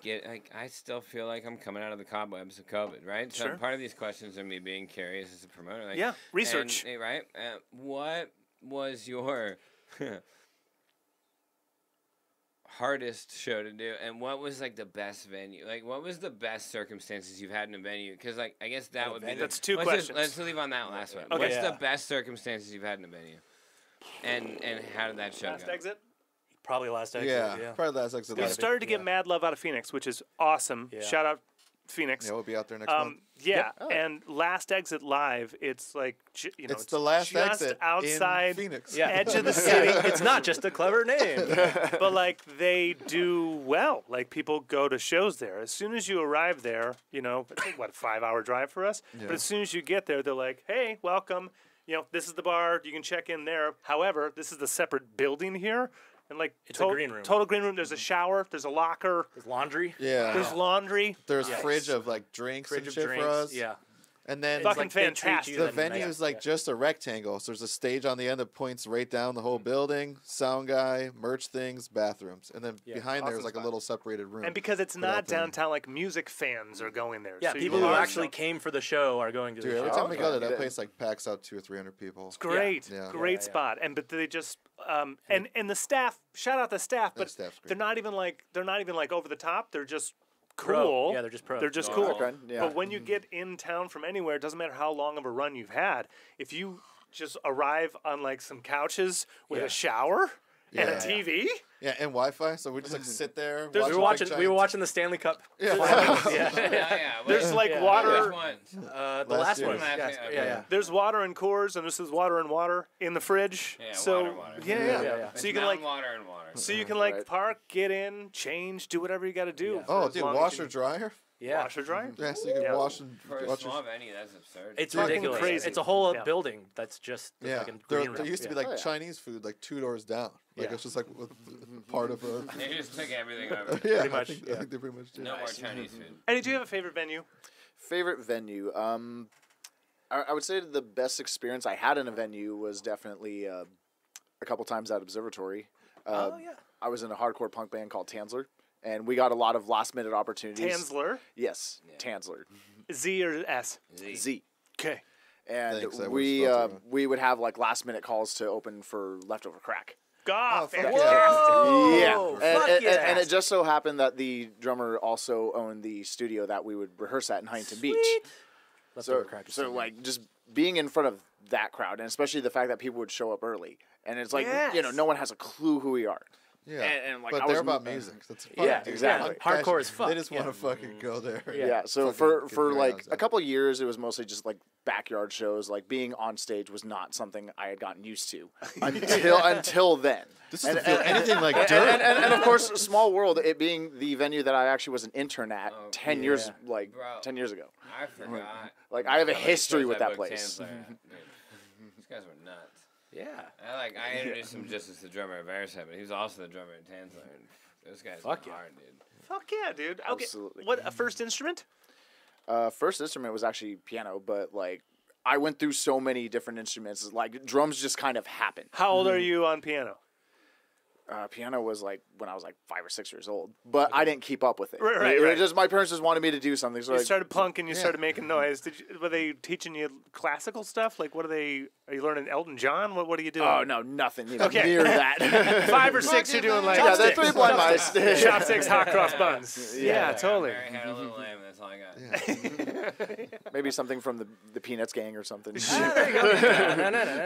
I still feel like I'm coming out of the cobwebs of COVID, right? So Sure. part of these questions are me being curious as a promoter. Like, Yeah, research. and, right? What was your hardest show to do, and what was like the best venue? Like, what was the best circumstances you've had in a venue? Because like I guess that would be the, That's two let's questions. let's leave on that last one. Okay. What's Yeah. the best circumstances you've had in a venue, and how did that show Last go? exit. Probably last exit. Yeah, probably last exit. We live. started to get Yeah. mad love out of Phoenix, which is awesome. Yeah. Shout out Phoenix. Yeah, we'll be out there next month. Yeah, Oh. and Last Exit Live, it's like It's the last just exit outside in Phoenix. Yeah. edge of the city. It's not just a clever name. But like they do well. Like people go to shows there. As soon as you arrive there, it's like, what, a 5-hour drive for us? Yeah. But as soon as you get there, they're like, hey, welcome. This is the bar. You can check in there. However, this is the separate building here. And like It's a green room. Total green room. There's a shower. There's a locker. There's laundry. Yeah. There's laundry. There's Yeah. fridge of like drinks Fridge and of shit drinks. for us. Yeah. And then Fucking like they treat fantastic. you the then venue nice. is like just a rectangle. So there's a stage on the end that points right down the whole building, sound guy, merch things, bathrooms. And then Yeah. behind there is Awesome like a spot. little separated room. And because it's for not that thing. downtown, like music fans are going there. Yeah, So people you who are actually so- came for the show are going to Dude, the every show. time we go there, that Okay. place like packs out 200 or 300 people. It's great, Yeah. great Yeah, yeah. spot. But they just and the staff. Shout out the staff, but staff's great. they're not even like over the top. They're just Pro. cool. Yeah, they're just pro. They're just Oh, cool. okay, yeah. But when you get in town from anywhere, it doesn't matter how long of a run you've had. If you just arrive on like some couches with Yeah. a shower and a Yeah. TV, Yeah, and Wi-Fi. So we just like sit there. There's- we watch were big watching. We were giant- watching the Stanley Cup. Yeah. Yeah. there's like Yeah. water. Which one? The Last last year. one. Last Yeah, year, yeah, okay. yeah. There's water in Coors, and this is water and water in the fridge. Yeah, so water. yeah, Yeah. Yeah. It's So you can mountain like water and water. So you can like Right. park, get in, change, do whatever you got to do. Yeah. for Oh, as dude, long as washer you- dryer. Yeah. washer dryer. Yeah, so you can Yeah. wash and For a watch small your... venue, that's absurd. It's Fucking ridiculous. crazy. It's a whole Yeah. building that's just the Yeah, fucking there green room. used to be Yeah. like Oh, yeah. Chinese food like 2 doors down. Like Yeah. it's just like part of a. They just took everything over. Yeah, Pretty much, I think yeah. they pretty much did. No more Chinese food. Eddie, do you have a favorite venue? Favorite venue? I would say the best experience I had in a venue was definitely a couple times at Observatory. Oh yeah. I was in a hardcore punk band called Tansler, and we got a lot of last minute opportunities. Tansler, Yes, Yeah. Tansler. Z or S? Z. Okay. And Thanks, that we was spelled wrong. we would have like last minute calls to open for leftover crack. God, fuck fantastic. Yeah, Whoa, and, fuck and, yeah. and it just so happened that the drummer also owned the studio that we would rehearse at in Huntington Beach. Leftover So, crack is so good. like just being in front of that crowd, and especially the fact that people would show up early, and it's like Yes. no one has a clue who we are. Yeah, and, like, but I they're was- about music. That's Yeah, dude. exactly. Punk Hardcore passion. as fuck. They just want Yeah. to fucking go there. Yeah. So Fucking get for your like eyes a out. couple of years, it was mostly just like backyard shows. Like being on stage was not something I had gotten used to until then. This doesn't feel anything like dirt. And of course, Small World, it being the venue that I actually was an intern at Oh, 10 yeah. years, like Bro. 10 years ago. I forgot. Like I have a how many history shows with I that booked place. Tansler at. Dude, these guys were nuts. yeah. I introduced him just as the drummer of Airset, but he was also the drummer at Tansler. And those guys Fuck were yeah. hard, dude. Fuck yeah, dude. Okay. Absolutely. What, a first instrument? First instrument was actually piano, but like I went through so many different instruments. Like drums just kind of happened. How old are you on piano? Piano was like when I was like 5 or 6 years old, but I didn't keep up with it. Right, It right. was just my parents just wanted me to do something. So You I, started punk and you started making noise. Were they teaching you classical stuff? Like, are you learning Elton John? What are you doing? oh no, nothing even Okay. near that. 5 or 6, you're doing like yeah, the Three Blind Mice. chopsticks, hot cross buns. Yeah, Yeah. totally. Mary had a little lamb. That's all I got. Maybe something from the Peanuts gang or something. No.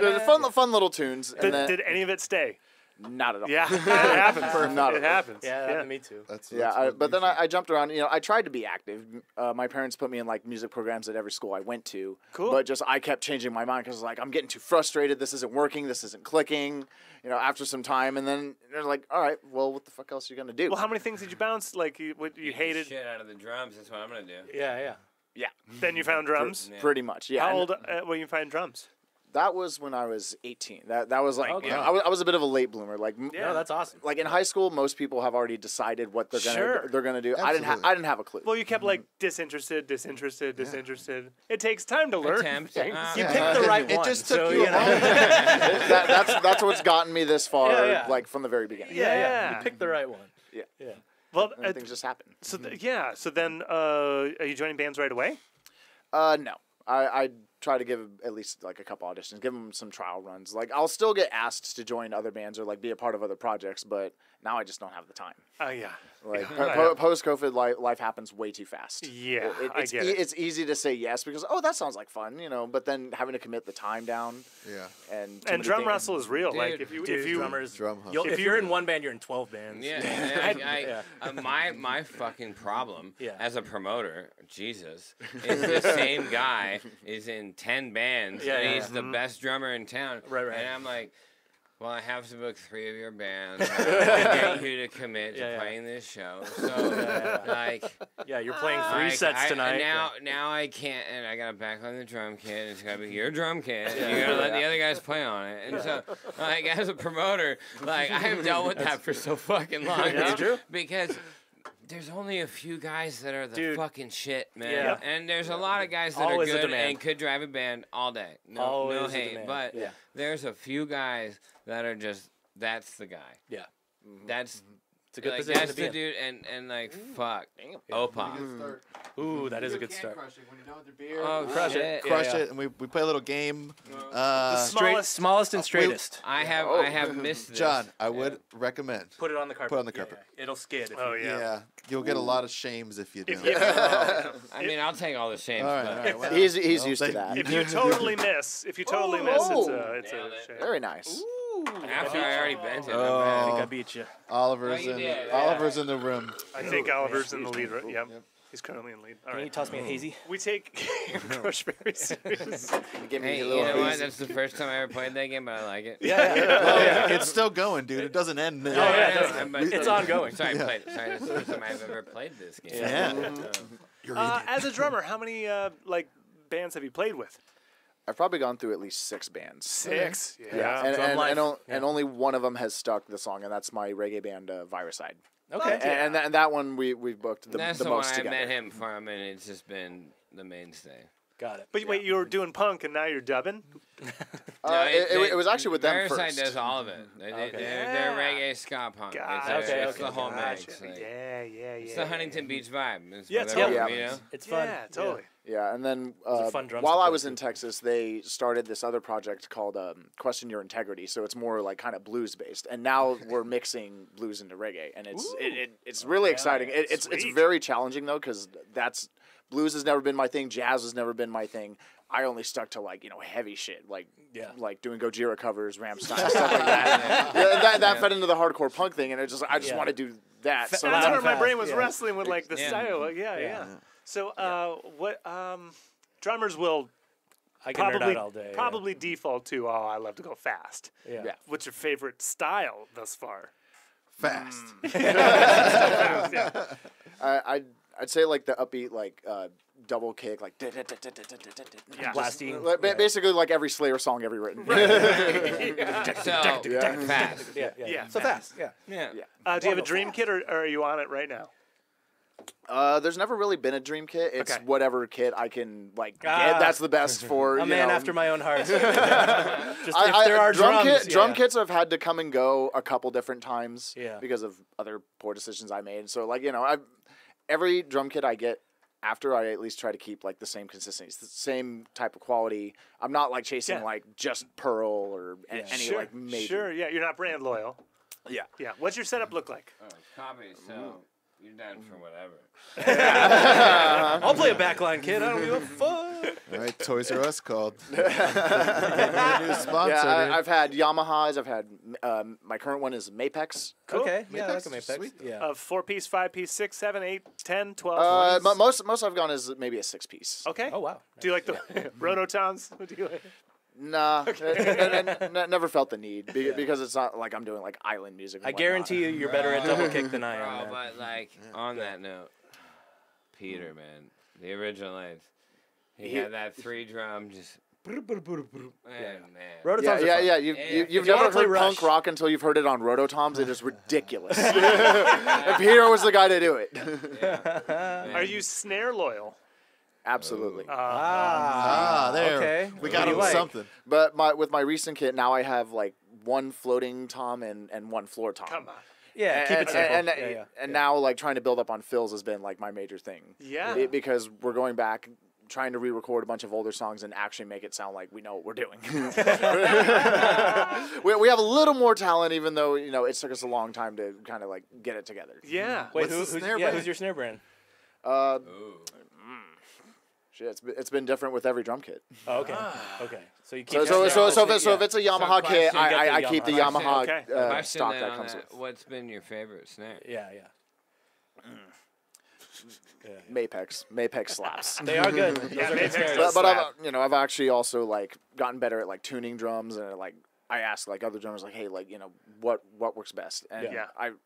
There's fun little tunes. And then, Did any of it stay? not at all. Yeah, it happens. Not It at all. happens. Yeah, that happened to me too. But then I jumped around. You know, I tried to be active. My parents put me in like music programs at every school I went to. Cool. But just I kept changing my mind because like I'm getting too frustrated. This isn't working. This isn't clicking. You know, after some time, and then they're like, all right, well, what the fuck else are you gonna do? Well, how many things did you bounce? Like, what you hated? Shit out of the drums. That's what I'm gonna do. Yeah. Yeah, Then you found drums. Yeah. pretty much. Yeah. How And old were you find drums? That was when I was 18. That was like Okay. you know, I was a bit of a late bloomer. Like Yeah. No, that's awesome. like in high school, most people have already decided what Sure. they're gonna do. Absolutely. I didn't have a clue. Well, you kept like disinterested. It takes time to learn Attempt. things. You picked the right It one. just took so, you a know. moment. That's what's gotten me this far. Yeah. Like from the very beginning. Yeah. You picked the right one. Yeah. Well, And things just happen. so so then, are you joining bands right away? No. I try to give at least like a couple auditions, give them some trial runs. Like I'll still get asked to join other bands or like be a part of other projects, but now I just don't have the time. Yeah. Like Yeah. post COVID, life happens way too fast. Yeah, it's I get it. it's easy to say yes because that sounds like fun, you know, but then having to commit the time down Yeah. and too And many drum things. wrestle is real. Dude, like if you drummers, Drum hustle. if you're in one band, you're in 12 bands. Yeah, and my fucking problem Yeah. as a promoter, Jesus, is the same guy is in 10 bands. Yeah, and yeah, he's the best drummer in town. Right. And I'm like, well, I have to book 3 of your bands. I have to get you to commit to Yeah. playing this show. So, like, Yeah, you're playing 3 like, sets tonight. Now I can't, and I gotta back on the drum kit. It's gotta be your drum kit. Yeah. You gotta let the other guys play on it. And so, like, as a promoter, like, I have dealt with that for so fucking long. Yeah. dude, True. Because there's only a few guys that are the Dude. fucking shit, man. Yeah. And there's a lot of guys that Always a are good demand. and could drive a band all day. No Always a hate. demand. But Yeah. there's a few guys that are just, that's the guy. Yeah. That's It's a good like, position that's to be the in. dude, and like, fuck. Opa. Ooh, that is a good start. Oh, Crush shit. it. Crush Yeah. it, and we play a little game. Smallest and straightest. I have missed this. John, I would recommend. Put it on the carpet. Put it on the carpet. Yeah. It'll skid. If Oh, you, yeah. You'll get a lot of shames if you do. I mean, I'll take all the shame. All right, but all right. Well, He's well, used to thank that. If you totally miss, it's a Nailed shame. Very nice. after I already bent it. Oh. I think I beat you. Oliver's Oh, you in. did, Oliver's in the room. I think Oliver's in the lead. Right? Yep. He's currently in lead. All Can you right. toss me a hazy? We take Crush very serious. Give me Hey, a you little know what? hazy. That's the first time I ever played that game, but I like it. Yeah. It's still going, dude. It doesn't end. It's ongoing. Sorry, I played it. Sorry, that's the first time I've ever played this game. Yeah. You're in it. As a drummer, how many bands have you played with? I've probably gone through at least 6 bands. 6. Yeah, and, Drum and, life. and, on- Yeah. and only one of them has stuck the song, and that's my reggae band, Viruside. Okay. And that one we've booked the That's the the one most I together. met him from, and it's just been the mainstay. Got it. But wait, you were doing punk and now you're dubbing? No, It was actually with them Riverside first. does all of it. They're Yeah. reggae ska punk. Gotcha. It's the whole Gotcha. mix. Like, Yeah. it's the Huntington Beach vibe. It's Yeah, whatever, totally. you know? It's fun. Yeah, totally. Yeah, and then a fun drums while to I play was too. in Texas, they started this other project called Question Your Integrity. So it's more like kind of blues based, and now we're mixing blues into reggae, and it's really exciting. It's Sweet. very challenging though, because blues has never been my thing, jazz has never been my thing. I only stuck to heavy shit, like doing Gojira covers, Rammstein, stuff like that. That fed into the hardcore punk thing, and I just want to do that. So That's loud where and my fast. brain was Yeah. wrestling with the Yeah. style. Like, yeah. So what drummers will I can nerd probably out all day. probably default to I love to go fast. Yeah. Yeah. What's your favorite style thus far? Fast. Yeah. I'd say like the upbeat double kick Blasty. basically like every Slayer song ever written. So, fast. Yeah. Yeah. So fast. Yeah. Yeah. Do you have a dream kit or are you on it right now? There's never really been a dream kit. It's Okay. whatever kit I can get. That's the best for A man after my own heart. Just if there are drums. Drum kits have had to come and go a couple different times Yeah. because of other poor decisions I made. So every drum kit I get after, I at least try to keep like the same consistency, the same type of quality. I'm not like chasing like just pearl or any like major. Sure, yeah, you're not brand loyal. Yeah. Yeah. What's your setup look like? Oh, copy. So you're down for whatever. I'll play a backline kid. I don't give a fuck. All right, Toys R Us called. New sponsor. Yeah, I've had Yamahas. I've had my current one is Mapex. Cool. Okay, yeah, I like Mapex a is Mapex. sweet. Yeah. 4-piece, 5-piece, 6, 7, 8, 10, 12. Most I've gone is maybe a 6-piece. Okay. Oh wow. Do you like the rototoms? What do you like? Nah, never felt the need because it's not like I'm doing like island music. I guarantee you, you're better at double kick than I am. Bro, man. but like on that note, Peter, man, the original Lights, he had that 3-drum just. Man. Rototoms are fun. You've you wanna never play heard Rush- punk rock until you've heard it on Rototoms. It is ridiculous. And Peter was the guy to do it. Are you snare loyal? Absolutely. There. Okay. We What got do you him like? something. But with my recent kit, now I have like one floating tom and one floor tom. Come on. Yeah, keep it simple. And now like trying to build up on fills has been like my major thing. Yeah. Because we're going back, trying to re-record a bunch of older songs and actually make it sound like we know what we're doing. we have a little more talent, even though it took us a long time to kind of like get it together. Yeah. Wait, What's the snare brand? who's your snare brand? Shit, it's been different with every drum kit. Oh, okay. Okay. So you keep So if it's a Yamaha kit, question, I keep the Yamaha Okay. Question stock then that on comes that, with. what's been your favorite snare? Yeah. Mapex slaps. They are good. Those are good snares. But I've actually also like gotten better at like tuning drums and like I ask like other drummers like, hey, like what works best, and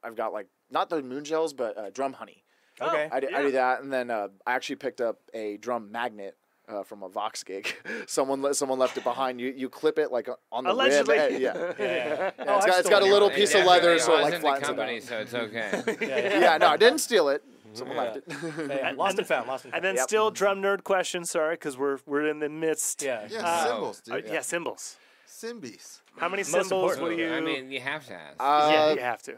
I've got like not the moon gels but drum honey. Okay. I do that, and then I actually picked up a drum magnet from a Vox gig. Someone left it behind. You clip it like on the Allegedly. rib. Yeah. It's got a little piece of leather, so it like wasn't the flattens it company, out. so it's okay. Yeah, no, I didn't steal it. Someone left it. Yeah, lost and found. And then still drum nerd question. Sorry, because we're in the midst. Yeah. Yeah, symbols, dude. Yeah, cymbals. Symbies. How many Most cymbals important. will you? I mean, you have to ask. yeah, you have to.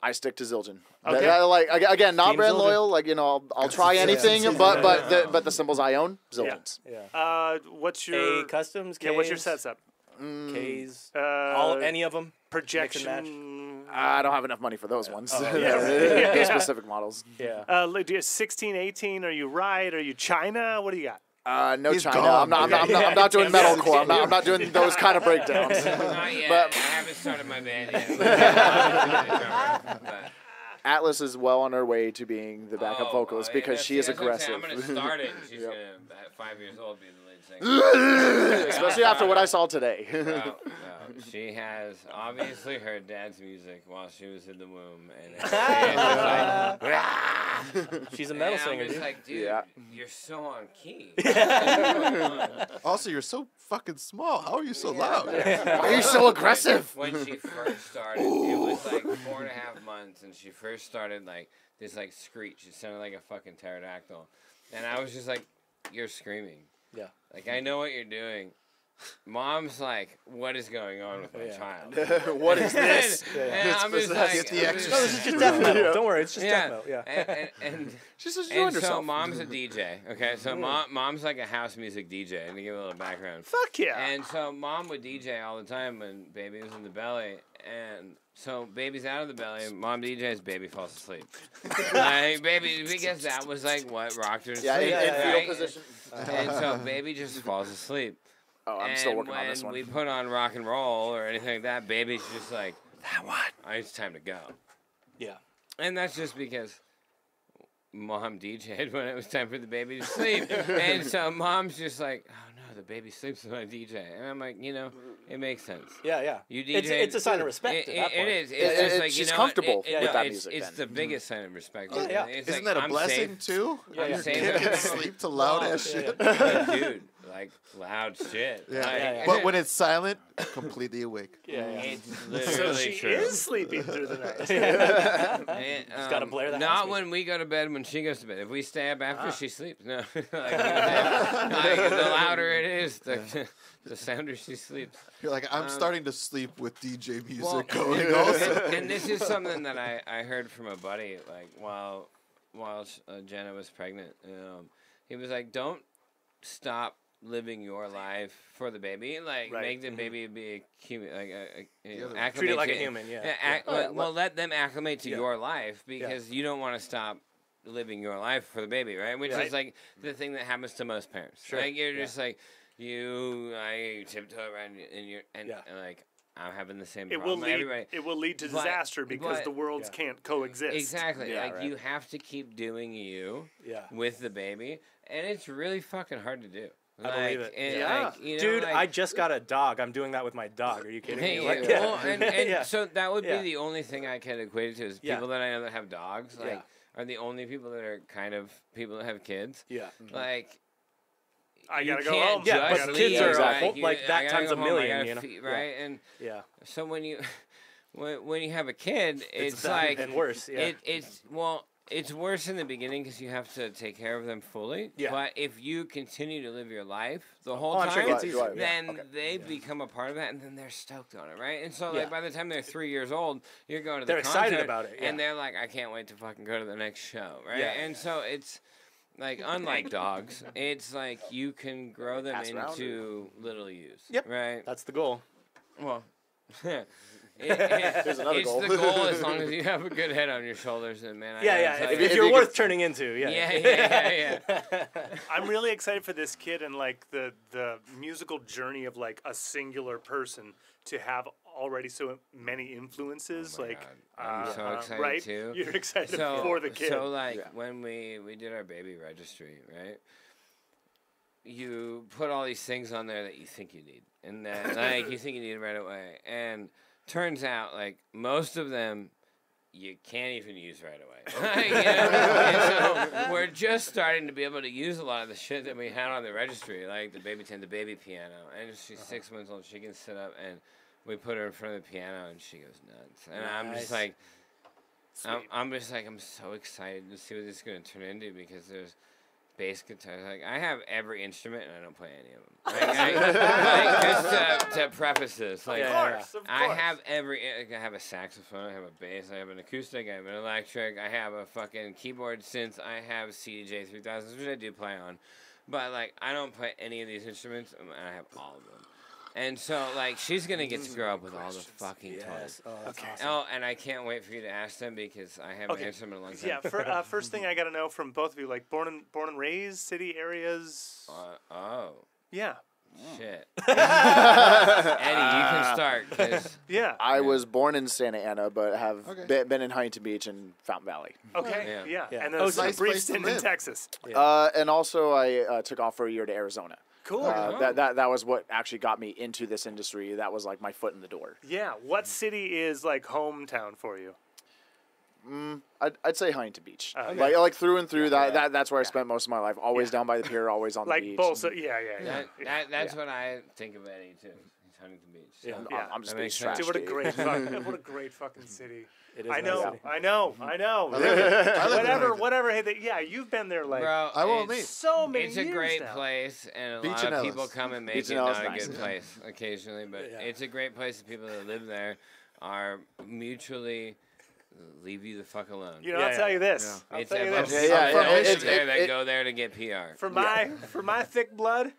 I stick to Zildjian. Okay. Again, not Team brand Zildjian. loyal. I'll try anything, but the cymbals I own, Zildjians. Yeah. What's your A customs. K's, Yeah, what's your setup? K's. Uh, Any of them. projection? I don't have enough money for those ones. yeah. The specific models. Yeah. Do you 16, 18? Are you Ride? Are you China? What do you got? No He's China. gone. I'm not doing metalcore. I'm not doing those kind of breakdowns. Not yet. But- I haven't started my band yet. But- Atlas is well on her way to being the backup vocalist yeah, because she is that's what I'm saying. aggressive. I'm gonna start it, and she's gonna, at 5 years old, be the lead singer. Especially after what I saw today. No, she has obviously heard Dad's music while she was in the womb, and She's a metal singer, I'm just dude. like, dude, Yeah. you're so on key. Also, you're so fucking small. How are you so loud? Why are you so aggressive? When she first started, it was like 4.5 months, and she first started like this like screech. It sounded like a fucking pterodactyl, and I was just like, "You're screaming." Yeah. Like I know what you're doing. Mom's like, "What is going on with my child?" What is this? And I'm just like, Get the I'm extra- just- No, this is just death metal. Don't worry, it's just yeah. death metal. Yeah. And She says you and enjoyed so yourself. Mom's a DJ. Okay, so mom's like a house music DJ. And to give a little background. Fuck yeah. And so Mom would DJ all the time when baby was in the belly, and so baby's out of the belly. Mom DJs, baby falls asleep. Like baby, because that was like what rocked her to Yeah, sleep. in fetal right? position. And so baby just falls asleep. Oh, I'm still working on this when one. we put on rock and roll or anything like that, baby's just like, what? it's time to go. Yeah. And that's just because Mom DJ'd when it was time for the baby to sleep. And so Mom's just like, oh no, the baby sleeps when I DJ. And I'm like, it makes sense. Yeah. You DJ. It's a sign of respect at that point. It is. It's just like, she's know, comfortable with that it's, music It's then. the biggest sign of respect. Oh, yeah. It's Isn't like, that a I'm blessing safe. too? Yeah, I'm yeah. safe. Can't sleep to loud ass shit. But dude, like loud shit. Yeah. Like, But when it's silent, completely awake. it's So literally she true. is sleeping through the night. And, Just gotta blare the Not house when we go to bed, when she goes to bed. If we stay up after, she sleeps. No, like, the louder it is, the sounder she sleeps. You're like, I'm starting to sleep with DJ music Well, going also. and this is something that I heard from a buddy, like while Jenna was pregnant. He was like, don't stop living your life for the baby. Like, make the baby be a human. Like, Treat it like a human. Well, let them acclimate to your life because you don't want to stop living your life for the baby, right? Which is like the thing that happens to most parents. Sure. Like, you're just like I tiptoe around and like. I'm having the same problem. It will lead to disaster because the worlds can't coexist. Exactly. Yeah, like you have to keep doing you with the baby, and it's really fucking hard to do. I believe it. Like, you know, Dude, like, I just got a dog. I'm doing that with my dog. Are you kidding me? Like, well, and so that would be the only thing I can equate it to is people that I know that have dogs. Like, are the only people that are kind of people that have kids. Yeah. Like. I you gotta go can't home. Yeah, just but leave, kids are right? like I that gotta times go a home, I million, gotta you know? feed, right? And Yeah. so when you have a kid, it's that like and worse. Yeah. It's worse in the beginning because you have to take care of them fully. Yeah. But if you continue to live your life the whole I'm sure time, it's easier. then they become a part of that, and then they're stoked on it, right? And so, like by the time they're 3 years old, you're going to the They're excited concert, about it, and they're like, I can't wait to fucking go to the next show, right? Yeah. And so it's. Like, unlike dogs, it's like you can grow them Pass around into little ewes. Yep. Right? That's the goal. Well, another it's goal. the goal as long as you have a good head on your shoulders. And, man, I Yeah, gotta tell If, you- you're worth turning into, yeah. I'm really excited for this kid and like the musical journey of like a singular person to have already so many influences. Oh my like, God. I'm so excited right? too. You're excited So, for the kid. So, like, when we did our baby registry, right? You put all these things on there that you think you need, and that like you think you need right away, and turns out like most of them you can't even use right away. Like, you know? And so we're just starting to be able to use a lot of the shit that we had on the registry, like the baby tent, the baby piano, and she's 6 months old. She can sit up, and we put her in front of the piano, and she goes nuts. And I'm just like, I'm so excited to see what this is going to turn into because there's bass guitars. Like, I have every instrument, and I don't play any of them. Like, just to preface this, like, of course. I have I have a saxophone, I have a bass, I have an acoustic, I have an electric, I have a fucking keyboard synth, I have CDJ 3000, which I do play on. But, like, I don't play any of these instruments, and I have all of them. And so, like, she's going to get to grow up with all the fucking toys. Okay. Oh, and I can't wait for you to ask them because I haven't answered them in a long time. Yeah, first thing I got to know from both of you, like born and raised, city areas. Yeah. Shit. Eddie, you can start. 'Cause Yeah. I was born in Santa Ana, but have been in Huntington Beach and Fountain Valley. Okay. Yeah. Yeah. And then Nice a brief place to stint in live. Texas. And also, I took off for a year to Arizona. Cool. That was what actually got me into this industry. That was like my foot in the door. Yeah. What city is like hometown for you? I'd say Huntington Beach. Okay. Like through and through. That's where I spent most of my life. Always down by the pier. Always on the Like beach. both. Yeah. That's what I think of Eddie, too. He's Huntington Beach. So. Yeah. I'm just That being makes sense. Dude, what a great fucking city. It is I a know. nice city. I know. I live in Huntington. Whatever. Hey, yeah, you've been there like Bro, I won't it's- leave. so many It's years a great now. place, and a Beach lot and of Ellis. people come and make Beach it and Ellis not a nice. good place occasionally, but Yeah. it's a great place. The people that live there are mutually leave you the fuck alone. You know, Yeah, I'll tell yeah. you this. I'll It's tell you a bunch this. of Yeah, millennials it- there that it- go there to get PR. For my thick blood,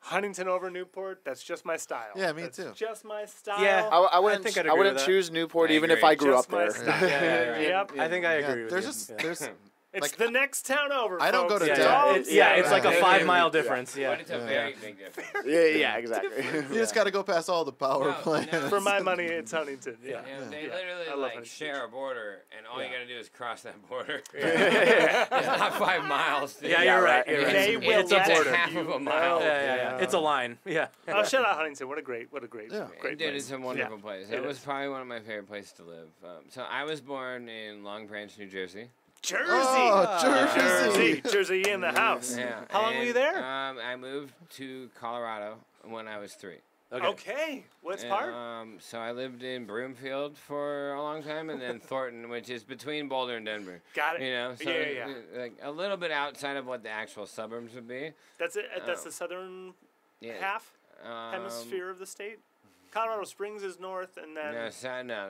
Huntington over Newport. That's just my style. Yeah, me That's too. Just my style. Yeah. I wouldn't. think I'd I agree wouldn't with that. choose Newport I even if agree. I grew Just up my there. style. Yep. I think I agree with There's you. just there's It's like- the next town over. I don't go folks. to yeah, town. it's like a Yeah. 5 mile difference. Yeah. But it's a very big difference. yeah, exactly. you just got to go past all the power No, plants. no. For my money, it's Huntington. Yeah. Yeah, they Yeah. literally I love like Huntington share a border, and all you Yeah. gotta do is cross that border. It's not 5 miles. Dude. Yeah, you're right. right. You're right. They will It's let a half you of a know. mile. Yeah. It's a line. Yeah. Oh, shout out Huntington. What a great Yeah. great Dude, place. it's a wonderful place. it It was is. probably one of my favorite places to live. So I was born in Long Branch, New Jersey. Jersey. Oh, Jersey. Jersey in the house. Yeah. How long were you there? I moved to Colorado when I was 3. Okay. What part? So I lived in Broomfield for a long time, and then Thornton, which is between Boulder and Denver. Got it. You know, so Yeah. like a little bit outside of what the actual suburbs would be. That's it. That's the southern half hemisphere of the state. Colorado Springs is north, and then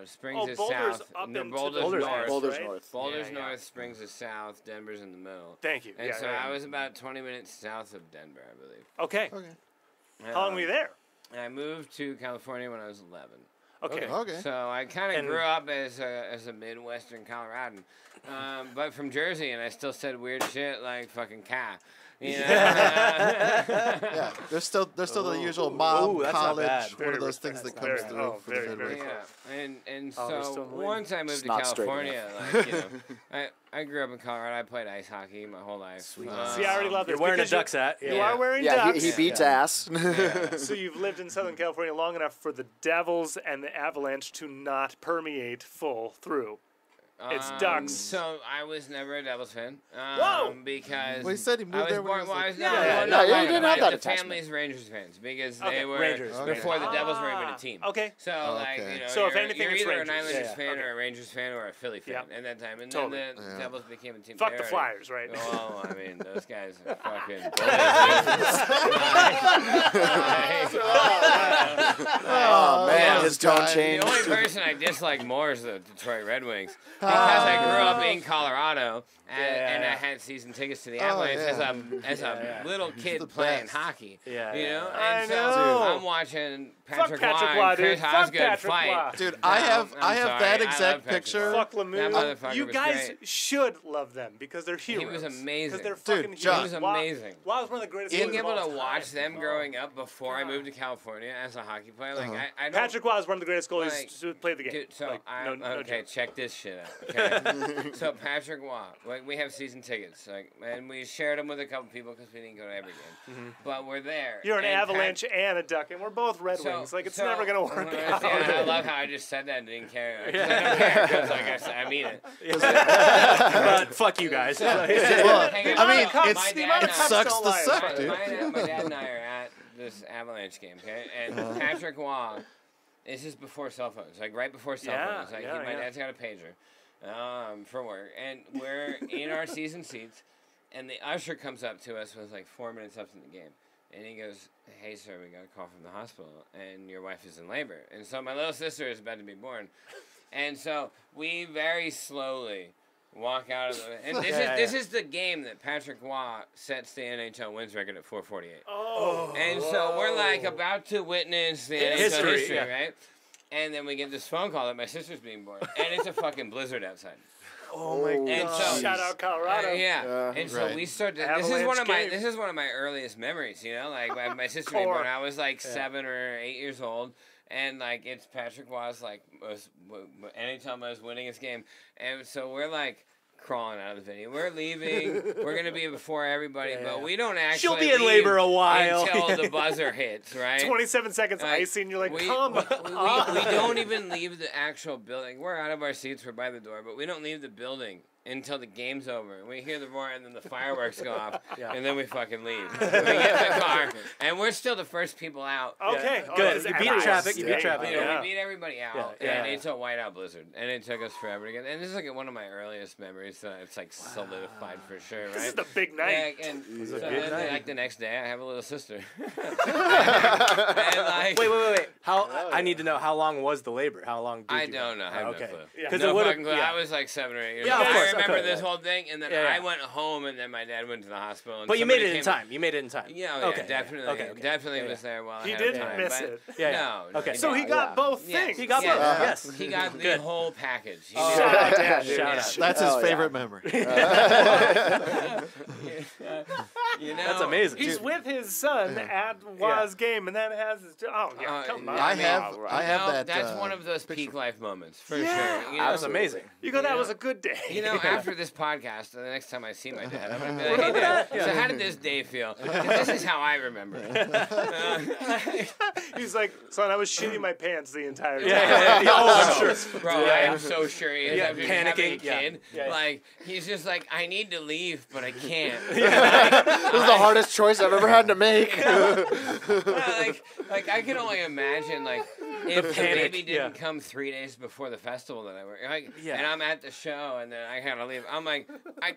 Springs is Boulder's south. up No, into Boulder's the north. Boulder's right? north. Boulder's north, Springs is south, Denver's in the middle. Thank you. And I was about 20 minutes south of Denver, I believe. Okay. How long were you there? I moved to California when I was 11. Okay. So I kind of grew up as a Midwestern Coloradan, but from Jersey, and I still said weird shit like fucking "ca." You know? Yeah, there's still the usual mom, that's not college, bad. one of those things that comes through for the Midwest. Yeah, and they're so still in the league. once I moved It's to not straight California, like you know, I grew up in Colorado. I played ice hockey my whole life. See, I already love this. You're wearing a because Ducks hat. You are wearing Yeah, Ducks. he beats ass. So you've lived in Southern California long enough for the Devils and the Avalanche to not permeate full through. It's Ducks. So I was never a Devils fan. Whoa! Because Well, he said he moved I was there when born. he was Well, I like- was Yeah, never. yeah, no, no, you no, didn't no, have that the attachment. family's Rangers fans because Okay, they were Rangers. before the Devils were even a team. Okay. So like okay. you know, So if you're, anything, you're it's either Rangers. an Islanders Yeah, fan okay. or a Rangers fan or a Philly fan Yeah. at that time, and Totally. then the Devils became a team. Fuck They the already- Flyers, right? Well, I mean, those guys are fucking. Oh man, his tone guy. changed. The only person I dislike more is the Detroit Red Wings because I grew up in Colorado and I had season tickets to the Avalanche as a little kid the playing best. hockey. Yeah, you know. I And know. so I'm watching Patrick Waugh and Chris dude. Fuck Osgood Patrick fight. Waugh. Dude, No, I have I'm that sorry. I love exact Patrick picture. Waugh. Fuck That Lemieux. motherfucker You was guys great. should love them because they're heroes. was amazing. Because they're Dude, fucking John. heroes. He was Waugh- amazing. Waugh was one of the greatest Being players able of to all watch time. them growing up before I moved to California as a hockey player, like I don't. Patrick Waugh is one of the greatest goalies Like, to play the game. Dude, so Like, I no okay, joke. check this shit out. Okay, so Patrick Waugh, like we have season tickets, like, and we shared them with a couple people because we didn't go to every game, but we're there. You're an and Avalanche and a Duck, and we're both Red Wings. Like, it's never going to work out. I love how I just said that and didn't care. 'Cause I don't care 'cause, like I said, I mean it. But fuck you guys. Well, Hang on. I mean, cups- it's, the amount of it cups sucks don't to lie. suck, dude. My dad and I are at this Avalanche game, okay? And Patrick Waugh, this is before cell phones, like right before cell Yeah, phones. Like yeah, my yeah. dad's got a pager for work, and we're in our season seats, and the usher comes up to us with like 4 minutes left in the game, and he goes, "Hey, sir, we got a call from the hospital, and your wife is in labor." And so my little sister is about to be born, and so we very slowly walk out of the. And this is the game that Patrick Waugh sets the NHL wins record at 448. Oh. And so we're like about to witness the NHL history, right? And then we get this phone call that my sister's being born, and it's a fucking blizzard outside. Oh my And God. so- Shout out Colorado. Yeah, and so Right. we started. This Avalanche is one of my earliest memories. You know, like my sister being born. I was like 7 or 8 years old, and like it's Patrick Waugh's like anytime I was winning his game, and so we're like crawling out of the video. We're leaving. We're gonna be before everybody, but we don't actually. She'll be in leave labor a while. until the buzzer hits, right? 27 seconds Like, icy, and you're like, we come on. don't even leave the actual building. We're out of our seats. We're by the door, but we don't leave the building until the game's over. We hear the roar, and then the fireworks go off, and then we fucking leave. We get in the car, and we're still the first people out. Okay. Oh, Good. this You is beat Avalanche. traffic. You beat Yeah. traffic. You know, Yeah. we beat everybody out, Yeah, and yeah. it's a whiteout blizzard, and it took us forever to get. And this is like one of my earliest memories. It's like solidified for sure, right? This is the big night. Yeah, and a so big then, night. like the next day, I have a little sister. And, like, Wait. How? I need to know how long was the labor? How long? Did I you don't know. I have okay. no clue. Yeah. 'Cause No it would've- fucking clue. yeah. I was like 7 or 8 years Yeah, old. of course, I remember okay. this whole thing, and then Yeah, yeah. I went home, and then my dad went to the hospital. And But you made somebody it in came- time. You made it in time. Yeah, oh, Okay, yeah, definitely. Okay. Definitely Yeah, was there while He ahead of didn't time, miss but it. Yeah. No. Okay. So he got both Yes. things. He got Yes. both. Yes. He got the Good. whole package. He Oh, did Shout out, it. Dad. Shout out. That's his Oh, yeah. favorite memory. You know, That's amazing. He's with his son at Waz game, and then has his. Oh yeah, come on. I have that. That's one of those peak life moments for sure. Yeah. You know? That's amazing. You go. That was a good day. You know, after this podcast, the next time I see my dad, I'm gonna be like, "Hey, Dad, so how did this day feel?" 'Cause this is how I remember it. He's like, son, I was shitting my pants the entire time. Yeah. Oh, I'm sure. Bro, I am so sure he is. Yeah, After having a panicking. kid, Yeah. like he's just like, I need to leave, but I can't. This is the hardest choice I've ever had to make. like I can only imagine like if the panic, baby didn't come 3 days before the festival that I work, and I'm at the show and then I gotta leave. I'm like, I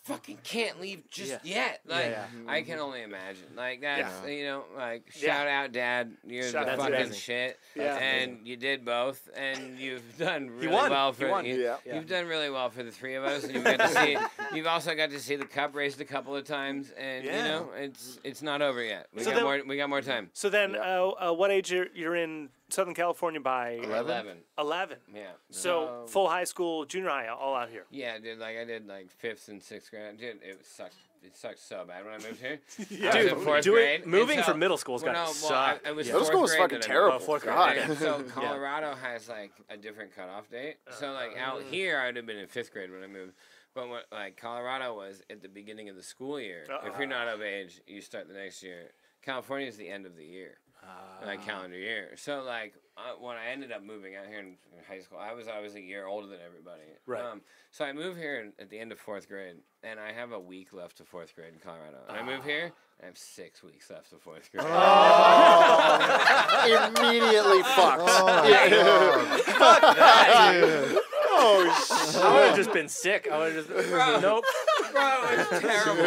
fucking can't leave just yet. Like I can only imagine. Like that's you know, like shout out, Dad, you're Shout the out, fucking amazing. shit. Yeah. And you did both, and you've done really won. well He for won. You've done really well for the three of us. And you've also got to see the cup raced a couple of times, and you know it's not over yet. We got more time. So then, what age you're in Southern California by? 11. 11. Yeah. So full high school, junior high, all out here. Yeah, dude. Like I did like 5th and 6th grade. Dude, it sucked. It sucked so bad when I moved here. Yeah. I was in Dude, 4th grade. moving and so- from middle school's got to suck. I was Middle 4th school was grade fucking that I terrible. moved. 4th grade. God. And so Colorado has like a different cutoff date. So like out here, I would have been in 5th grade when I moved. But what like Colorado was at the beginning of the school year. If you're not of age, you start the next year. California is the end of the year, like calendar year. So like when I ended up moving out here in high school, I was a year older than everybody. Right. So I moved here at the end of 4th grade, and I have a week left of 4th grade in Colorado. And I moved here, and I have 6 weeks left of 4th grade. Immediately fucked. I would have just been sick. I would have just nope. Bro, it's terrible.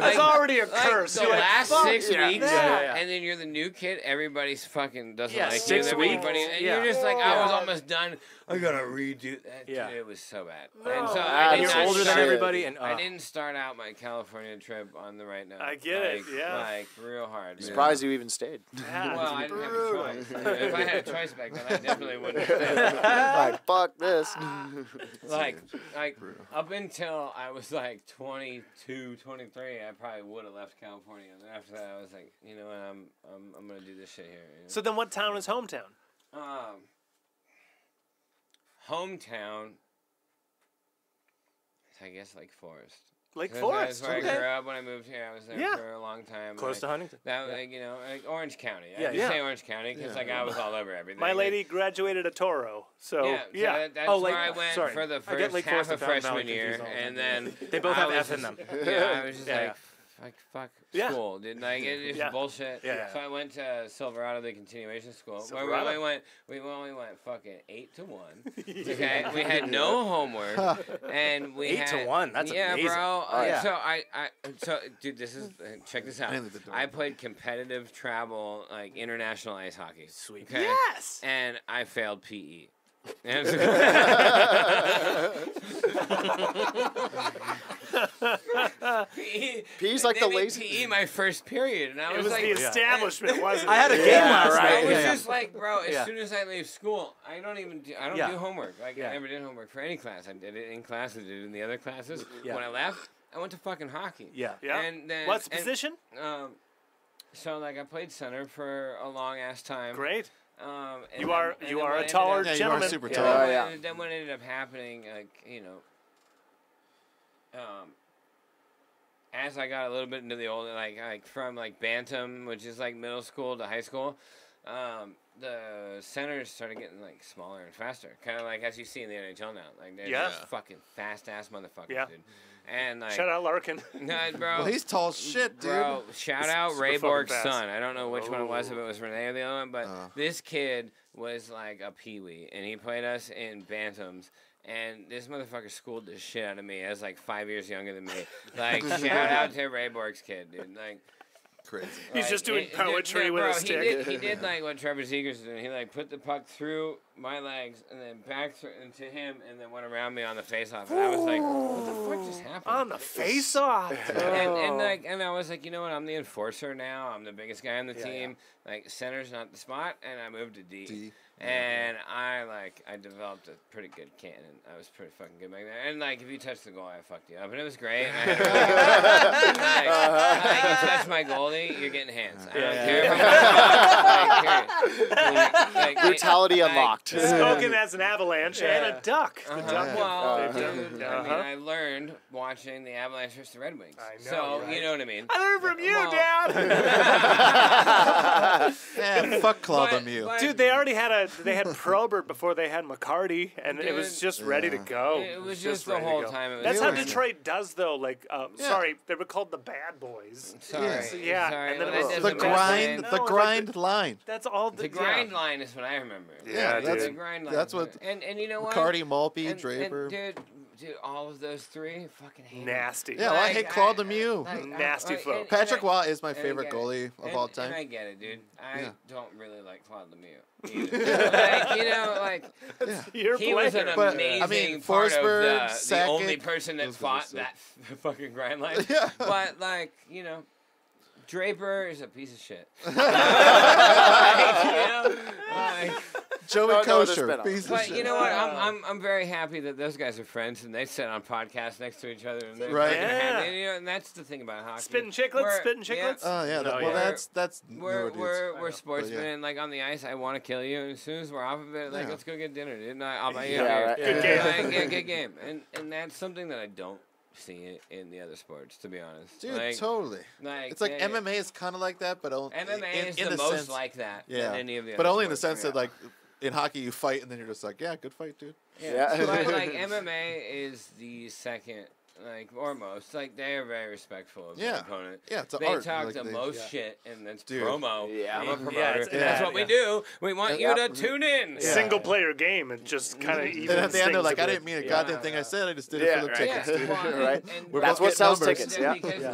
That's already a curse. The You're like, last fuck 6 weeks, Yeah. and then you're the new kid. Everybody's fucking doesn't Yeah, like 6 you. weeks. Everybody, and Yeah. you're just like, I was almost done. I gotta redo that. Yeah. Dude, it was so bad. And so And did you're not older than start- everybody, and I didn't start out my California trip on the right note. I get it, Like, yeah. Like real hard. man. Surprised you even stayed. Yeah. Well, I didn't have a choice. If I had a choice back then, I definitely wouldn't have stayed. Like, fuck this. Like up until I was like 22, 23, I probably would have left California. And then after that, I was like, you know what, I'm gonna do this shit here. You know? So then, what town is hometown? Hometown, I guess Lake Forest. Lake 'Cause Forest. That's where I Okay. grew up when I moved here. I was there Yeah. for a long time. close like, to Huntington. that, like, you know, like Orange County. I Yeah, just yeah. say Orange County because like I was all over everything. My Like, lady graduated at Toro, so yeah, yeah. so that's Oh, where like- I went sorry. for the I get first Lake half Forest of and Fountain freshman Valley year, confused all the and time. then They both I have was F in just- them. Yeah, I was just Yeah, like, fuck Yeah. school, dude. Like it's Yeah. bullshit. Yeah. So I went to Silverado, the continuation school, where Silverado. we only went fucking 8 to 1. Okay, we had no homework, and we 8 had to 1, that's yeah, amazing. bro. Yeah. So dude, this is check this out. I leave the door. I played competitive travel, like international ice hockey. Sweet. Okay? Yes. And I failed PE. P's like the They made lazy. PE my first period, and I It was was like, the establishment, wasn't it? I had a game last right. I night. was Yeah. just like, bro. As Yeah. soon as I leave school, I don't Yeah. do homework. Like Yeah. I never did homework for any class. I did it in class. I did it in the other classes. Yeah. When I left, I went to fucking hockey. Yeah. Yeah. And then What's the position? So like I played center for a long ass time. Great. And You then- are and you then are what a ended taller up- Yeah, you are gentleman. super Yeah, tall. Oh, yeah. Then what ended up happening, like, you know, as I got a little bit into the older, like from like Bantam, which is like middle school to high school, the centers started getting like smaller and faster, kind of like as you see in the NHL now. Like they're Yeah. just fucking fast ass motherfuckers, Yeah. dude. And like, Shout out Larkin. no, bro. Well, he's tall as shit, dude. Bro, shout out super Ray fucking Borg's fast. son. I don't know which one it was, if it was Renee or the other one, but Oh. this kid was like a peewee, and he played us in Bantams. And this motherfucker schooled the shit out of me as like 5 years younger than me. Like, shout out to Ray Borg's kid, dude. Like, Crazy. He's just doing poetry with a stick. He did like what Trevor Zegers did. He like put the puck through my legs and then back into him and then went around me on the face-off. And I was like, what the fuck just happened? On the face off. And I was like, you know what? I'm the enforcer now. I'm the biggest guy on the team. like center's not the spot, and I moved to D. D. And I developed a pretty good cannon. I was pretty fucking good back there. And like if you touched the goal, I fucked you up, and it was great. And I had a really good you touch my goalie, you're getting hands. I don't care. Brutality unlocked. Spoken as an Avalanche and a Duck. The Duck. Well, dude, I mean, I learned watching the Avalanche versus the Red Wings. I know, So right? you know what I mean. I learned from you, Dad. Man, fuck Claude Lemieux. Dude, they already had Probert before they had McCarty, and it was just ready to go. It was just the whole time. It was That's how really- Detroit does, though. Like, sorry, they were called the Bad Boys. Sorry. Yeah, Sorry. and then Well, it was that The doesn't grind, make the No, grind line. That's all The grind line is what I remember. Yeah, that's The grind line. that's what And you know what? McCarty, Maltby, And- Draper. and dude, all of those three, fucking hate them. nasty. Yeah, well, I hate Claude Lemieux. Nasty folk. Patrick Waugh is my and I favorite get it. goalie of all time. And I get it, dude. I Yeah. don't really like Claude Lemieux. Like, you know, like You're he was an But, amazing I mean, part of Forsberg, the Sakic, only person that those guys fought are that fucking grind line. Yeah. But like, you know, Draper is a piece of shit. Like, you know, like, Joey No, no, Kosher, there's been piece of but shit. you know what? I'm very happy that those guys are friends and they sit on podcasts next to each other and they're Right. fucking happy. Yeah. And, you know, and that's the thing about hockey. Spitting chiclets, We're- spitting chiclets. Oh yeah, No, well yeah. that's newer dudes. We're sportsmen But, yeah. and like on the ice I want to kill you and as soon as we're off of it like Yeah. let's go get dinner, dude. And I'll buy you Yeah, a beer. right. Good game. Like, yeah, good game. And that's something that I don't see in the other sports, to be honest. Dude, like, totally. like, It's like yeah, MMA is kind of like that, but only MMA is in the the most sense, like that yeah, than any of the but other only in the sports. sense that like in hockey you fight and then you're just like, yeah, good fight, dude. Yeah. Yeah. But like MMA is the second, like or most, like they are very respectful of Yeah. their opponent. Yeah, it's an They art. talk like the they- most shit, and that's Dude. promo. Yeah. I'm a promoter. Yeah, it's- That's yeah, what we yeah. do. We want you Yeah. to tune in. Single player game and just kind of even. Then at the end they're stings like, a I bit. didn't mean a Yeah. goddamn thing I said. I just did it Yeah, for the right. tickets, Yeah, dude. well, Right. and We're That's both what getting sells numbers. tickets. then Yeah. because Yeah.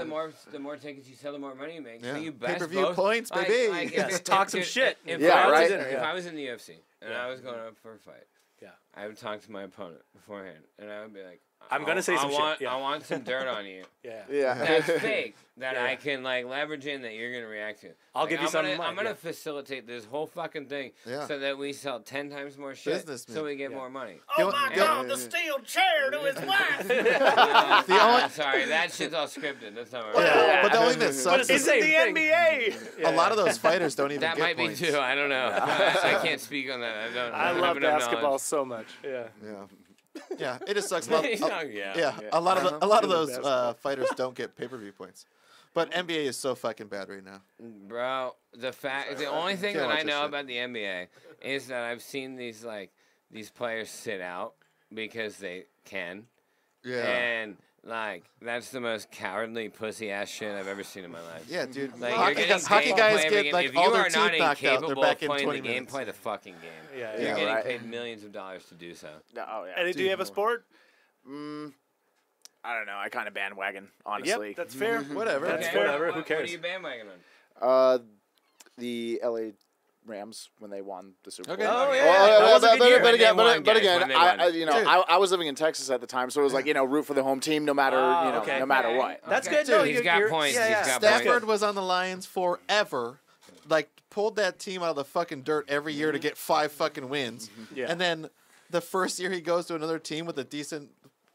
the more tickets you sell, the more money you make. So Yeah. you best Pay-per-view both, points, like, baby. Like, Yes, if talk some dude, shit. If Yeah, I was right. in- If Yeah. I was in the UFC and Yeah. I was going up for a fight, Yeah. I would talk to my opponent beforehand, and I would be like, I'm gonna say some shit, yeah. I want some dirt on you. Yeah. Yeah. That's fake. That Yeah. I can like leverage in that you're gonna react to. I'll Like, give you I'm some gonna, of mine, I'm gonna yeah. facilitate this whole fucking thing Yeah. so that we sell 10 times more shit, Businessman. so we get Yeah. more money. Oh my The- God! The steel chair to his wife. The only- Sorry, that shit's all scripted. That's not Yeah, right. but the only thing that But sucks it's the is It's in the same thing. NBA. a lot of those fighters don't even That get might points. be too. I don't know. I can't speak on that. I don't. I don't love have enough basketball knowledge. so much. Yeah. Yeah, yeah, it just sucks. A lot, Yeah. yeah, a lot of Really those basketball. fighters don't get pay-per-view points. But NBA is so fucking bad right now. Bro, the only thing Can't that watch I this know shit. about the NBA is that I've seen these players sit out because they can, Yeah, and like that's the most cowardly pussy ass shit I've ever seen in my life. yeah, dude. Like, Hockey, you're getting hockey paid to guys play every get game. like if you all their are not teeth knocked out. They're incapable back of in playing 20 the game, minutes. play the fucking game. Yeah. You're Yeah. getting right. paid millions of dollars to do so. No, oh yeah. Eddie, do you have a sport? I don't know. I kind of bandwagon, honestly. Yep, that's fair. Whatever. That's Okay, fair. Whatever, who What cares? are you bandwagoning on? The LA Rams when they won the Super Okay. Bowl. Oh, yeah. Well, That was a good year. but When again, they won, but guys, again, when they won. Dude. I was living in Texas at the time, so it was like root for the home team no matter okay. no matter Okay. what. That's Okay. good. No, He's got points. Yeah, yeah. He's got That's Stafford good. was on the Lions forever. Like pulled that team out of the fucking dirt every year to get 5 fucking wins. Yeah. And then the first year he goes to another team with a decent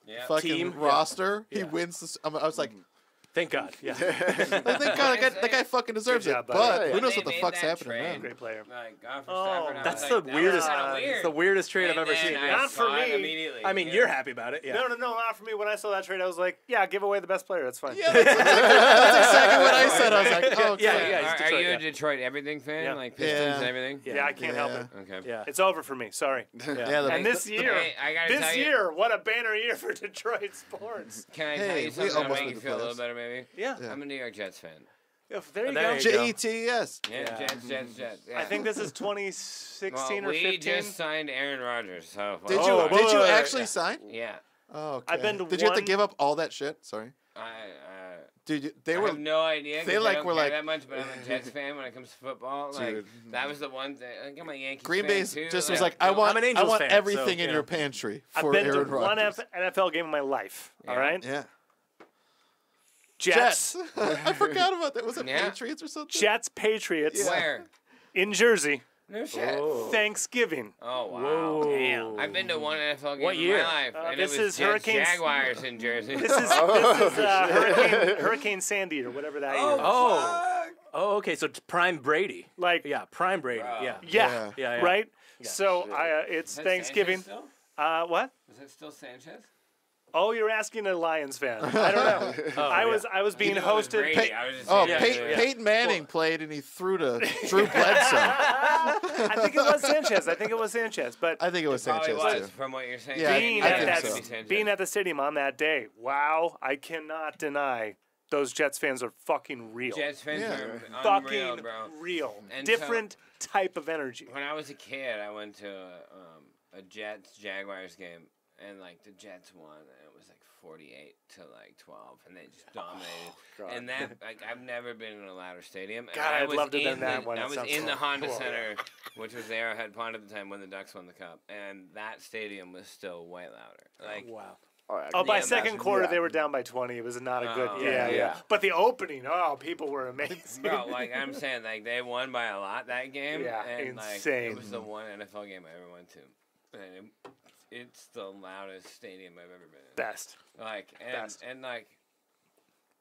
Yeah. fucking Team, yeah. roster, he Yeah. wins. I was like, Thank God. Yeah. thank God that guy fucking deserves Good job, it. buddy. But Yeah. who knows They what the made fuck's that happening trade. now? Great player. Like, God for Oh, Stafford, I That's was the like, that was weirdest. kinda weird. It's the weirdest trade I've And ever then seen. I Not for saw it me. immediately. I mean, Yeah. you're happy about it. Yeah. No, not for me. When I saw that trade, I was like, yeah, give away the best player. That's fine. Yeah, that's exactly what I said. I was like, oh, Yeah, okay. yeah. he's Are Detroit, you a yeah. Detroit everything fan? Yeah. Like Pistons Yeah. and everything? Yeah, I can't help it. Okay. Yeah. It's over for me. Sorry. Yeah, the- And this year, Hey, I gotta tell you, what a banner year for Detroit sports. can I tell Hey, you we something that'll almost make made you the feel a little playoffs. better, maybe? Yeah. Yeah. I'm a New York Jets fan. There you There go. you go. JETS. Yeah, Yeah. Jets. Yeah. I think this is 2016 well, or we 15. just signed Aaron Rodgers, so Did Oh, you whoa, did you whoa, whoa, actually yeah. sign? yeah. Oh, okay. I've been to Did you have to one- give up all that shit? Sorry. I They I were have no idea. they, 'cause like, I don't were care like- that much, but I'm a Jets fan when it comes to football. Like Dude. that was the one thing. I got my Yankees. Green fan Bay too. just was like, like, I I'm want an Angels fan, everything so, in yeah. your pantry I've for been Aaron to one Rodgers. NFL game in my life. All Yeah. right. Yeah. Jets. I forgot about that. Was it Yeah. Patriots or something? Jets, Patriots. Yeah. Where? In Jersey, No shit. Thanksgiving. Oh wow! Whoa. Damn. I've been to one NFL game What in year? my life, and this it was is Jets Hurricanes- Jaguars in Jersey. This is Hurricane Sandy or whatever that year. Oh, okay. So it's prime Brady. Like, Yeah, prime Brady. Bro. Yeah. yeah, Yeah, yeah. right? Yeah. So it's Is that Thanksgiving. Sanchez still? What? Is that still Sanchez? Oh, you're asking a Lions fan. I don't know. I was being You knew it was hosted. Brady. I was just Oh, saying, Peyton Manning played and he threw to Drew Bledsoe. I think it was Sanchez. But I think it was Probably Sanchez was too. from what you're saying. Yeah, being, I at think that, so. being at the stadium on that day, wow, I cannot deny those Jets fans are fucking real. Jets fans Yeah. are fucking unreal, bro. real. And Different type of energy. When I was a kid, I went to a Jets Jaguars game, and like the Jets won, and it was like 48 to like 12, and they just dominated. And that, like, I've never been in a louder stadium. And God, I I'd was love to have in done that the- one. I That was sounds in the cool. Honda Cool. Center, which was the Arrowhead Pond at the time when the Ducks won the cup, and that stadium was still way louder. Like, Wow. Oh, by Yeah, second imagine, quarter, yeah. they were down by 20. It was not a good. Oh, Yeah. But the opening, people were amazing. bro, like I'm saying, like they won by a lot that game. Yeah, and like insane. it was the one NFL game I ever went to, and it's the loudest stadium I've ever been in. Best. Like Best. and like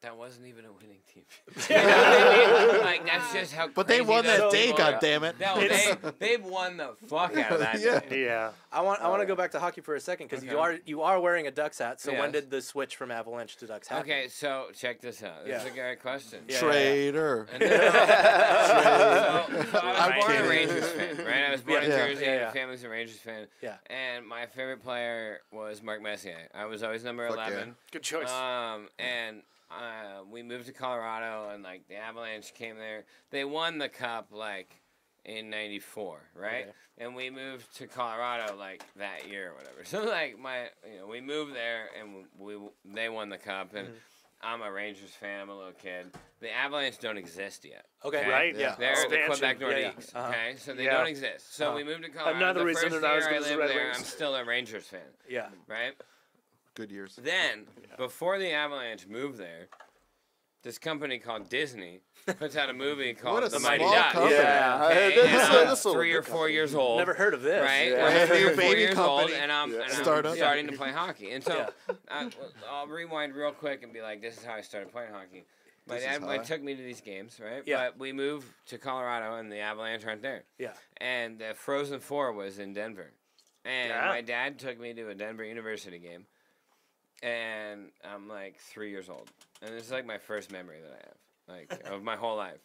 that wasn't even a winning team. You know what I mean? Like that's just how. But they crazy won that those day, people are. goddammit. No, they won the fuck out of that. Yeah. day. Yeah. I want to go back to hockey for a second because you are wearing a Ducks hat. So when Yes. did the switch from Avalanche to Ducks happen? Okay, so check this out. This is a Yeah. great question. Yeah. Traitor. And so I was born a kidding. Rangers fan, right? I was born in Yeah. Jersey, Yeah, and yeah. my family's a Rangers fan. Yeah. And my favorite player was Mark Messier. I was always number Fuck yeah. 11. Good choice. And we moved to Colorado, and like the Avalanche came there. They won the cup like in '94, right? Okay. And we moved to Colorado like that year or whatever. So like we moved there, and they won the cup, and I'm a Rangers fan. I'm a little kid. The Avalanche don't exist yet. Okay. Right? Yeah. They're the Expansion. Quebec Yeah, yeah. Nordiques, Uh-huh. okay? So they Yeah. don't exist. So we moved to Colorado. Another the reason first they're not as year good I as the lived Red there, Wings. I'm still a Rangers fan, Yeah. right? Good years. Then, before the Avalanche moved there, this company called Disney puts out a movie called What a The Mighty small Ducks. company. Yeah. Okay? This And is- I'm this is a 3 or good 4 years old. Never heard of this. Right? Yeah. I'm 3 or 4 Baby years old, company. and I'm Startup. starting to play hockey. And so Yeah. I'll rewind real quick and be like, this is how I started playing hockey. My This is dad how I- took me to these games, right? Yeah. But we moved to Colorado, and the Avalanche aren't there. Yeah. And the Frozen Four was in Denver. And Yeah. my dad took me to a Denver University game. And I'm like 3 years old. And this is like my first memory that I have, like, of my whole life.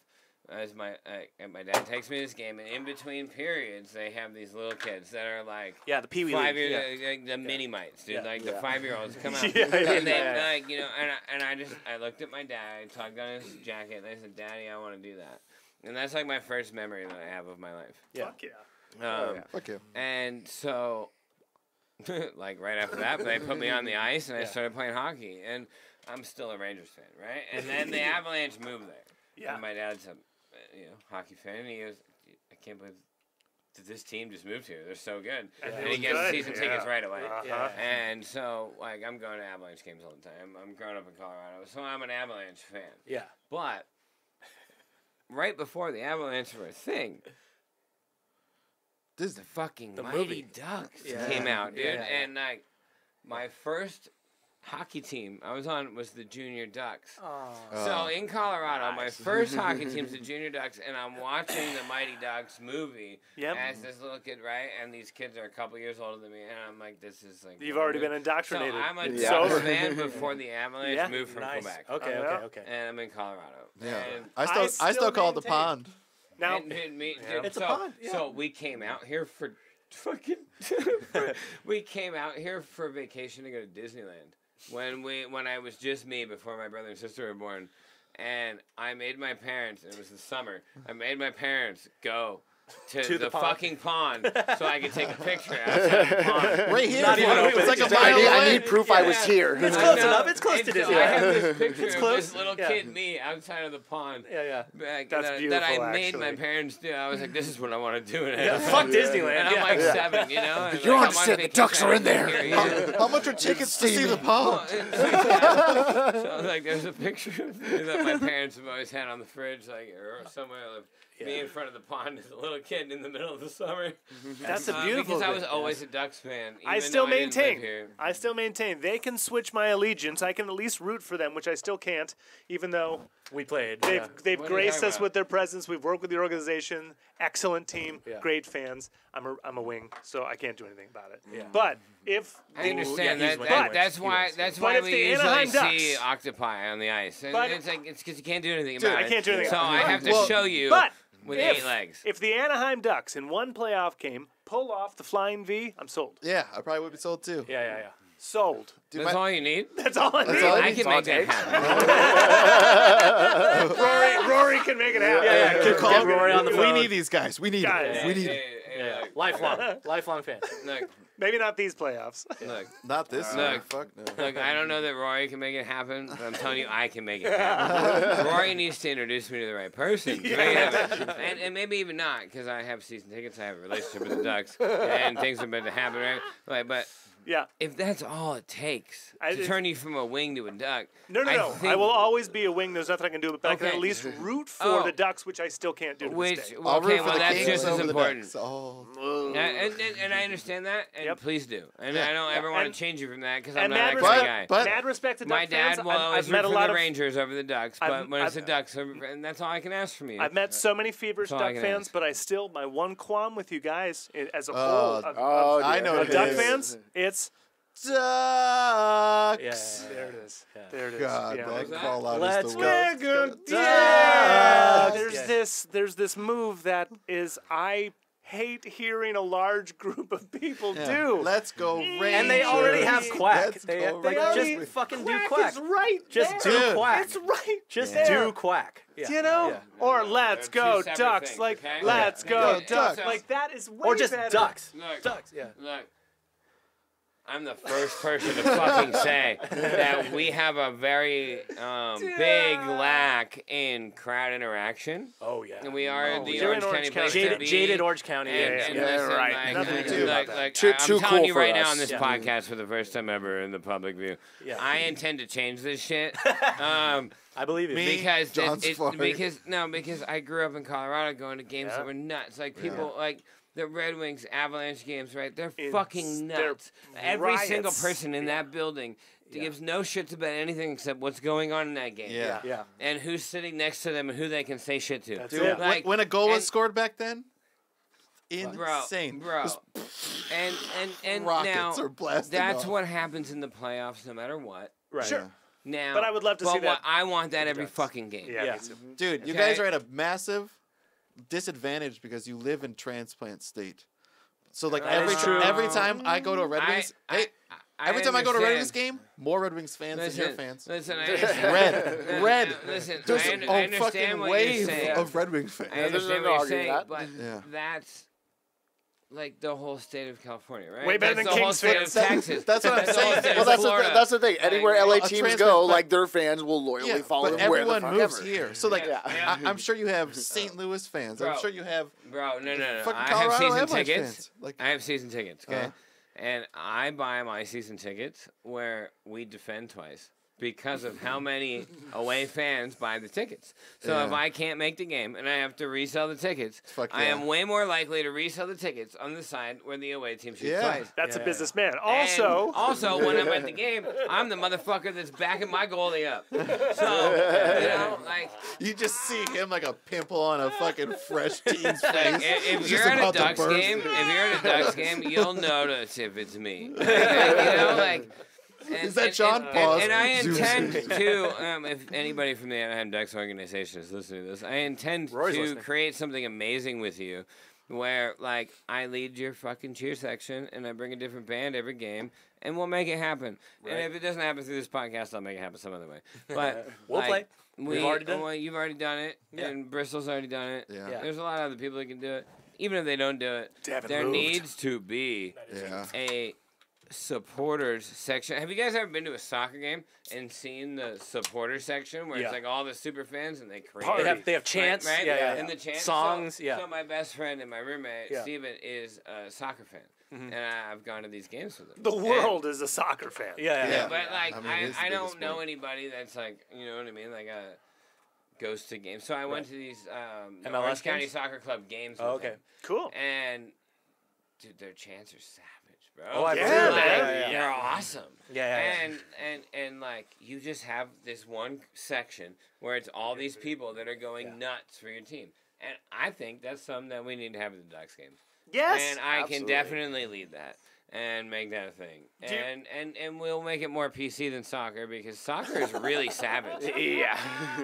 As my dad takes me to this game, and in between periods, they have these little kids that are like Yeah. The Pee Wee 5 League. years, like the mini mites, dude, Yeah. like the Yeah. 5-year-olds come out, Yeah, yeah, and they yeah. like I looked at my dad, I tugged on his jacket, and I said, "Daddy, I want to do that," and that's like my first memory that I have of my life. Yeah. Fuck yeah. Fuck you. And so, like right after that, they put me on the ice, and I Yeah. started playing hockey, and I'm still a Rangers fan, right? And then the Avalanche moved there. Yeah. And my dad's a hockey fan, and he goes, "I can't believe that this team just moved here. They're so good." And And they he look gets good. season tickets Yeah. right away. Uh-huh. And so, like, I'm going to Avalanche games all the time. I'm growing up in Colorado, so I'm an Avalanche fan. Yeah. But right before the Avalanche were a thing, Disney. the fucking The Mighty movie. Ducks Yeah. came out, dude. Yeah. And like, my first hockey team I was on was the Junior Ducks. So in Colorado, my first hockey team's the Junior Ducks, and I'm watching the Mighty Ducks movie Yep. as this little kid, right? And these kids are a couple years older than me, and I'm like, this is like. You've what already I'm been doing. indoctrinated. So I'm a Yeah. Ducks Sober. fan before the Avalanche Yeah. moved from Nice. Quebec. Okay. Yeah. Okay. Okay. And I'm in Colorado. Yeah. And I still call it the maintain- pond. Now, and me, Yeah. dude, It's a so, pond, yeah. So we came out here for fucking. We came out here for vacation to go to Disneyland when I was just me before my brother and sister were born, and I made my parents. It was the summer. I made my parents go to the pond. fucking pond so I could take a picture outside the pond. Right here. Not even open. It's like a Just- mile I away. need proof I was here. It's I close know. enough. It's close And to so Disney. I have this picture It's of close. this little Yeah. kid, me, outside of the pond. Yeah. Back, That's that I beautiful, made my actually. parents do. I was like, this is what I want to do. And Yeah. Fuck Disneyland. And I'm yeah. like 7, you know? And You like, I'm on understand the vacation, Ducks are in there. here, yeah. How much are tickets to see the pond? So I was like, there's a picture of me that my parents have always had on the fridge, like, or somewhere. be in front of the pond as a little kid in the middle of the summer. That's a beautiful Because I thing. was always a Ducks fan. I even still though I didn't live maintain. here. I still maintain. They can switch my allegiance. I can at least root for them, which I still can't, even though We played. they've yeah. they've What are you graced talking us about? with their presence. We've worked with the organization. Excellent team. Yeah. Great fans. I'm a wing, so I can't do anything about it. Yeah. But if I understand yeah, he's that. winning. that that's He why. wins. That's But why if we the usually Anaheim see Ducks- octopi on the ice. And But- it's like it's because you can't do anything Dude, about I it. can't do anything So about I it. have to Well, show you but with if, 8 legs. if the Anaheim Ducks in one playoff game pull off the flying V, I'm sold. Yeah, I probably would be sold too. Yeah. Sold. Dude, That's my- all you need. That's all I need. all I I need. can make that happen. Rory can make it happen. Yeah, Good call. Get Rory on the We phone. need these guys. We need Guys. them. We need Hey, Yeah. look, Lifelong fan. look, Maybe not these playoffs. look. not this. Look. Fuck no. Look, I don't know that Rory can make it happen, but I'm telling you, I can make it happen. Rory needs to introduce me to the right person to make it happen. And maybe even not, because I have season tickets, I have a relationship with the Ducks, and things are meant to happen, right? But Yeah. if that's all it takes I- to turn you from a wing to a duck, No. I I think- will always be a wing. There's nothing I can do, but I can Okay. at least root for Oh. the Ducks, which I still can't do to which, this day. I'll root okay, for well, the that's Kings just as over the important. Ducks. Oh. And I understand that, and Yep. please do. And Yeah. I don't ever want And- to change you from that, because I'm and not that mad kind of respect, guy. But- mad respect to Duck My fans. dad will I've always met root a for lot the of Rangers over the Ducks, I've- but when it's the I've- Ducks, and that's all I can ask from you. I've met so many feverish That's all I Duck can fans, ask. but I still my one qualm with you guys as a Oh, whole of, Oh, I dear. know of it Duck is. fans, it's Ducks. Yeah. there it is. Yeah. There it is. God, yeah. that that? call out Let's is the go. worst. Yeah. Ducks. There's this move that is I hate hearing a large group of people Yeah. do. Let's go Rangers. And they already have Quack. Let's They go like, already- just fucking do Quack Quack. is right Just there. do Dude. Quack. It's right Just there. do Quack. Yeah. You know? Yeah. Or let's They're go two separate Ducks. things, Like, okay? let's Yeah. go Yeah. Ducks. Yeah. Like, that is way Or just better. Ducks. Look, Ducks. Yeah. Look, I'm the first person to fucking say that we have a very big lack in crowd interaction. Oh yeah. And we are the you're in Orange County Orange place County. to be. Jaded Orange County. And Yeah, listen, right. like, Nothing to like, do about like, that. like, Too I'm telling cool you for right now us. on this Yeah. podcast for the first time ever in the public view, Yeah. I intend to change this shit. I believe you. Me? Because John Safari. because I grew up in Colorado going to games Yeah. that were nuts. Like people like the Red Wings Avalanche games, right? They're It's- fucking they're nuts. Every single riots. person in that building gives no shits about anything except what's going on in that game. Yeah. Yeah. And who's sitting next to them and who they can say shit to. That's Dude, it. Like, when a goal was and- scored back then, Bro, insane. bro. Just And rockets now are blasting that's off. what happens in the playoffs no matter what. Right. Sure. Now, But I would love to see what that I want that with the every Ducks. fucking game. Yeah, Yeah. me too. Dude, you Okay. guys are at a massive disadvantage because you live in transplant state. So like That is true. every time I go to a Red Wings, every time I go to a Red Wings understand. game, more Red Wings fans than your fans. Listen, I understand. Red. Listen, There's I a understand fucking what you're wave saying. of Red Wings I fans. there's understand no what you're arguing saying, that. but Yeah. that's like the whole state of California, right? Way better That's than the whole Kings state fans. of Texas. That's what I'm the whole saying. state Well, of that's Florida. that's the thing. Anywhere LA a teams transplant, go, but- like their fans will loyally Yeah, follow but them where the everyone fuck moves ever. here. So like, Yeah. I'm sure you have St. Louis fans. I'm Bro. sure you have Bro, no. fucking I have Colorado season Avalanche tickets. fans. Like, I have season tickets, okay? Uh-huh. And I buy my season tickets where we defend twice because of how many away fans buy the tickets. So Yeah. if I can't make the game and I have to resell the tickets, Fuck I yeah. am way more likely to resell the tickets on the side where the away team shoots Yeah. twice. That's a Yeah. businessman. And Also, when I'm at the game, I'm the motherfucker that's backing my goalie up. So, like, you just see him like a pimple on a fucking fresh teen's like, face. if Just you're at a about to Ducks burst. game, you'll notice if it's me. Like, you know, like. Is that John? Pause. And I Zoom intend in. to, if anybody from the Anaheim Ducks organization is listening to this, I intend Roy's to listening. create something amazing with you where, like, I lead your fucking cheer section and I bring a different band every game and we'll make it happen. Right. And if it doesn't happen through this podcast, I'll make it happen some other way. But We'll like, play. We've already done it. Well, you've already done it, Yeah. and Bristol's already done it. Yeah. Yeah. There's a lot of other people that can do it. Even if they don't do it, haven't there moved. needs to be Yeah. a supporters section. Have you guys ever been to a soccer game and seen the supporter section where Yeah. it's like all the super fans and they create They have chants. right? Yeah. And the chants. Songs. So, Yeah. So my best friend and my roommate, Yeah. Steven, is a soccer fan. Mhm. And I've gone to these games with him. the And- world is a soccer fan. Yeah. yeah, but like I mean, it is the I don't biggest know sport. anybody that's like, you know what I mean, like a goes to games. So I went to these MLS Orange County games? Soccer Club games. Oh, with okay. him. Cool. And dude, their chants are savage, bro. Oh, I've Yeah, heard man. that. They're awesome. Yeah. And like you just have this one section where it's all these people that are going nuts for your team. And I think that's something that we need to have at the Ducks games. Yes. And I absolutely. can definitely lead that and make that a thing. And we'll make it more PC than soccer because soccer is really savage. Yeah.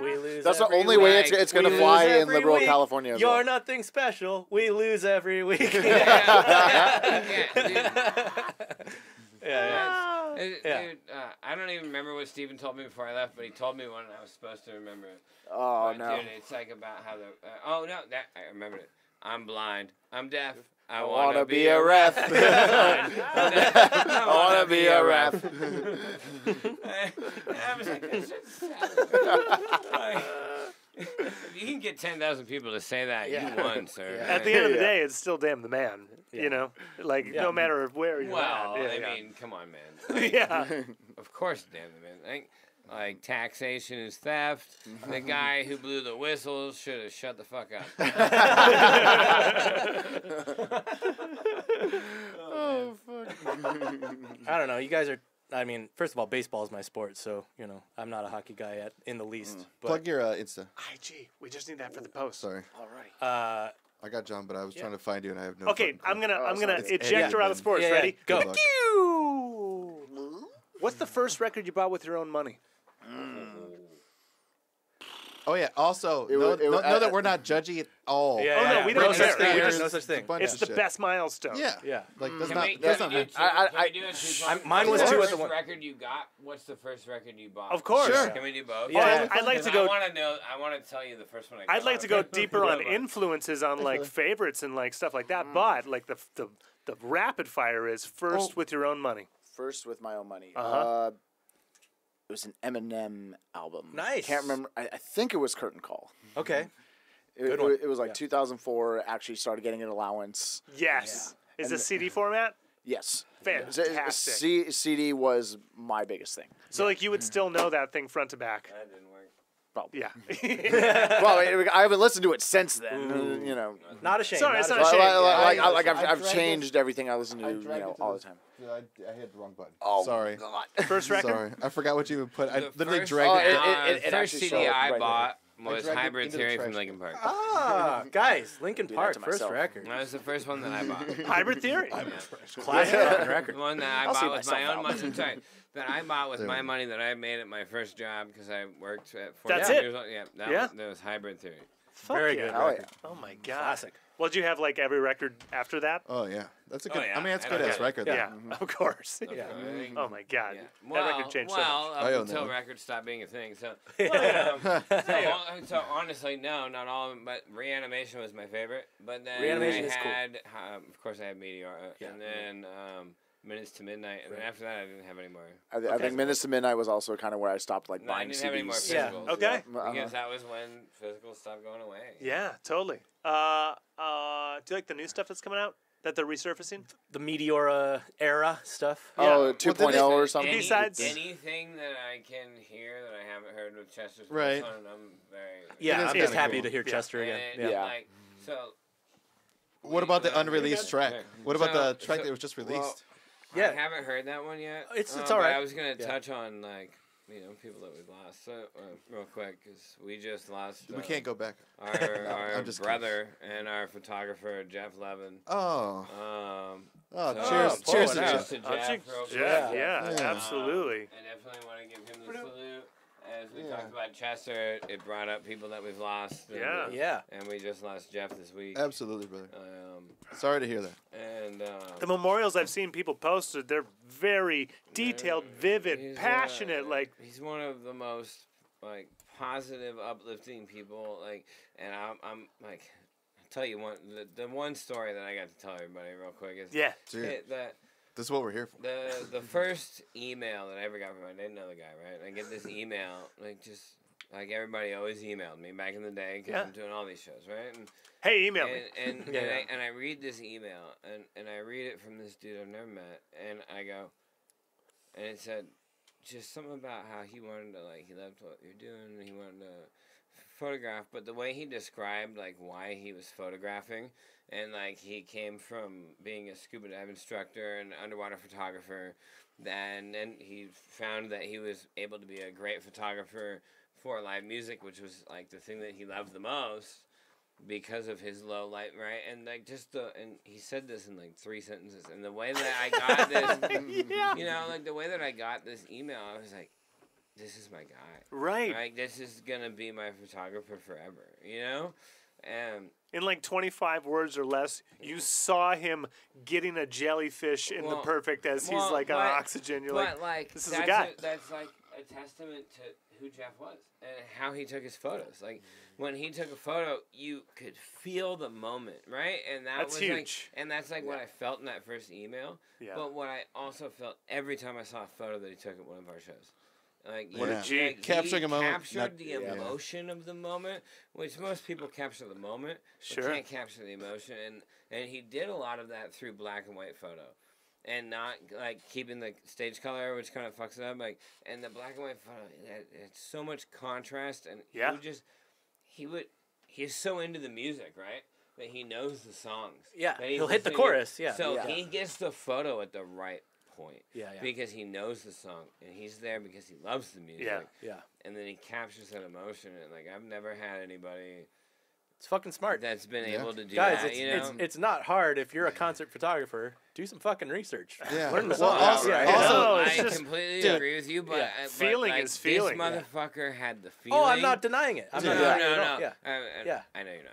We lose. That's the every only week. way it's going We to lose fly in every liberal week. California as You're well. nothing special. We lose every week. Yeah, dude. Yeah. Dude, I don't even remember what Steven told me before I left, but he told me one and I was supposed to remember it. Oh, But, no. Dude, it's like about how the... oh, no, that I remembered it. I'm blind. I'm deaf. I want want to be a ref. I want to be a ref. I was like, that's just sad. If you can get 10,000 people to say that, you won, sir. At the end of the Yeah. day, it's still damn the man. You know, like no matter where you're Well, at. I Yeah, mean, come on, man. Like, yeah. of course, damn the man. Like taxation is theft. The guy who blew the whistle should have shut the fuck up. Oh, fuck. I don't know. You guys are. I mean, first of all, baseball is my sport, so I'm not a hockey guy in the least. But Plug your Insta. IG. We just need that for the post. Sorry. All right. I got John, but I was trying to find you, and I have no. Okay, fucking I'm clue. gonna It's eject her out of sports. Yeah, Ready? go. Good luck. Pew! What's the first record you bought with your own money? Oh yeah. Also, know that we're not judgy at all. Yeah, Oh, no, yeah. we don't No such care. thing. We There's just- no such It's a thing. bunch It's of the shit. best milestone. Yeah. Yeah. Like that's Can not. we, That's can not. we do me. two, I- can we do a two-part? mine was What's two the at the first one. record you got? What's the first record you bought? Of course. Sure. Can we do both? Yeah. I'd like to 'Cause go. I want to know. I want to tell you the first one I got. I'd like to go deeper on influences on like favorites and like stuff like that. But like the rapid fire is first with your own money. First with my own money. Uh-huh. It was an Eminem album. Nice. Can't remember. I think it was Curtain Call. Okay. It, one. it was like 2004. Actually started getting an allowance. Yes. Is And it CD format? Yes. Fantastic. CD was my biggest thing. So like you would still know that thing front to back. That didn't work. Probably. Yeah. Well, I haven't listened to it since then. You know. Not ashamed. Sorry, it's not not a ashamed. shame. Like I I've dragged changed everything I listen to, dragged it to all the time. I hit the wrong button. Oh, Sorry. God. First record. Sorry, I forgot what you would put. I The literally first- dragged it. it first actually CD showed I right bought was dragged it Hybrid into the Theory trash from can. Linkin Park. Ah, guys, Linkin that Park, to first myself. record. That was the first one that I bought. Hybrid theory. Classic fucking The record. one that I I'll see bought with my myself own out. money. Sorry, that I bought with There my we go. money that I made at my first job because I worked at 14 That's it? years old. Yeah, Yeah? that was Hybrid Theory. Fuck Very yeah. good Hell record. Oh my god. Classic. Well, did you have like every record after that? Oh yeah, that's a good. yeah. I mean, that's a Okay. good ass record. Yeah, though. of course. Okay. Yeah. Oh my god. Yeah. That record changed so well, much. up I own until that one. records stopped being a thing. So, Yeah. so honestly, no, not all of them. But Reanimation was my favorite. But then Reanimation I is cool. had, of course, I had Meteor, Yeah. and then Minutes to Midnight, and then after that, I didn't have any more. I think Minutes to Midnight was also kind of where I stopped like No, I buying didn't have any more CDs. Yeah. physicals. Okay. Because that was when physicals stopped going away. Yeah, totally. Do you like the new stuff that's coming out that they're resurfacing? The Meteora era stuff. Oh, Yeah. 2.0 or something. B-sides? Anything that I can hear that I haven't heard with Chester's Right. voice on, I'm very. Yeah, is I'm just kinda happy cool. to hear Yeah. Chester again. And, Yeah. Like, so. What about the unreleased track? Okay. What about So- the track so- that was just well, released? Yeah. I haven't heard that one yet. It's but all right. I was gonna Yeah. touch on like people that we've lost. So real quick, because we just lost. We can't go back. Our I'm just brother and our photographer Jeff Levin. Oh, So cheers! pull Cheers it to out. Jeff. to Oh, Jeff. cheers. real quick. Yeah, Yeah. absolutely. I definitely want to give him the salute. As we Yeah. talked about Chester, it brought up people that we've lost. And, Yeah. Yeah. And we just lost Jeff this week. Absolutely, brother. Um, Sorry to hear that. and The memorials I've seen people posted, they're very detailed, vivid, he's, passionate. Like, he's one of the most like positive, uplifting people. Like, and I'm like, I'll tell you one. The one story that I got to tell everybody real quick is yeah, it, that This is what we're here for. the first email that I ever got from him, I didn't know the guy, right? I get this email, like just like everybody always emailed me back in the day because Yeah. I'm doing all these shows, right? hey, email me. And I read this email and I read it from this dude I've never met and I go, and it said just something about how he wanted to like he loved what you're doing and he wanted to photograph, but the way he described like why he was photographing, and like he came from being a scuba dive instructor and underwater photographer, and he found that he was able to be a great photographer for live music, which was like the thing that he loved the most because of his low light, right? And like and he said this in like 3 sentences, and the way that I got this, you know, like the way that I got this email, I was like, this is my guy. Right. Like, this is going to be my photographer forever, you know? And in like 25 words or less, you saw him getting a jellyfish in the perfect as he's like on oxygen. You're like, this is a guy. That's like a testament to who Jeff was and how he took his photos. Like, when he took a photo, you could feel the moment, right? And that's was huge. Like, and that's like what I felt in that first email. Yeah. But what I also felt every time I saw a photo that he took at one of our shows. Like, capturing a moment, captured the emotion of the moment, which most people capture the moment, but can't capture the emotion, and he did a lot of that through black and white photo, and not like keeping the stage color, which kind of fucks it up. Like, and the black and white photo, it's so much contrast, and he's so into the music, right? That he knows the songs. Yeah, he'll hit the chorus. Yeah, so he gets the photo at the right point. Yeah. Because he knows the song and he's there because he loves the music. Yeah. And then he captures that emotion, and like I've never had anybody. It's fucking smart. That's been able to do Guys, that. It's not hard if you're a concert photographer. Do some fucking research. Yeah. Learn the Well, song. also, I completely agree with you, but feeling like, is feeling. This motherfucker had the feeling. Oh, I'm not denying it. I'm not denying it at all. Yeah. I know you're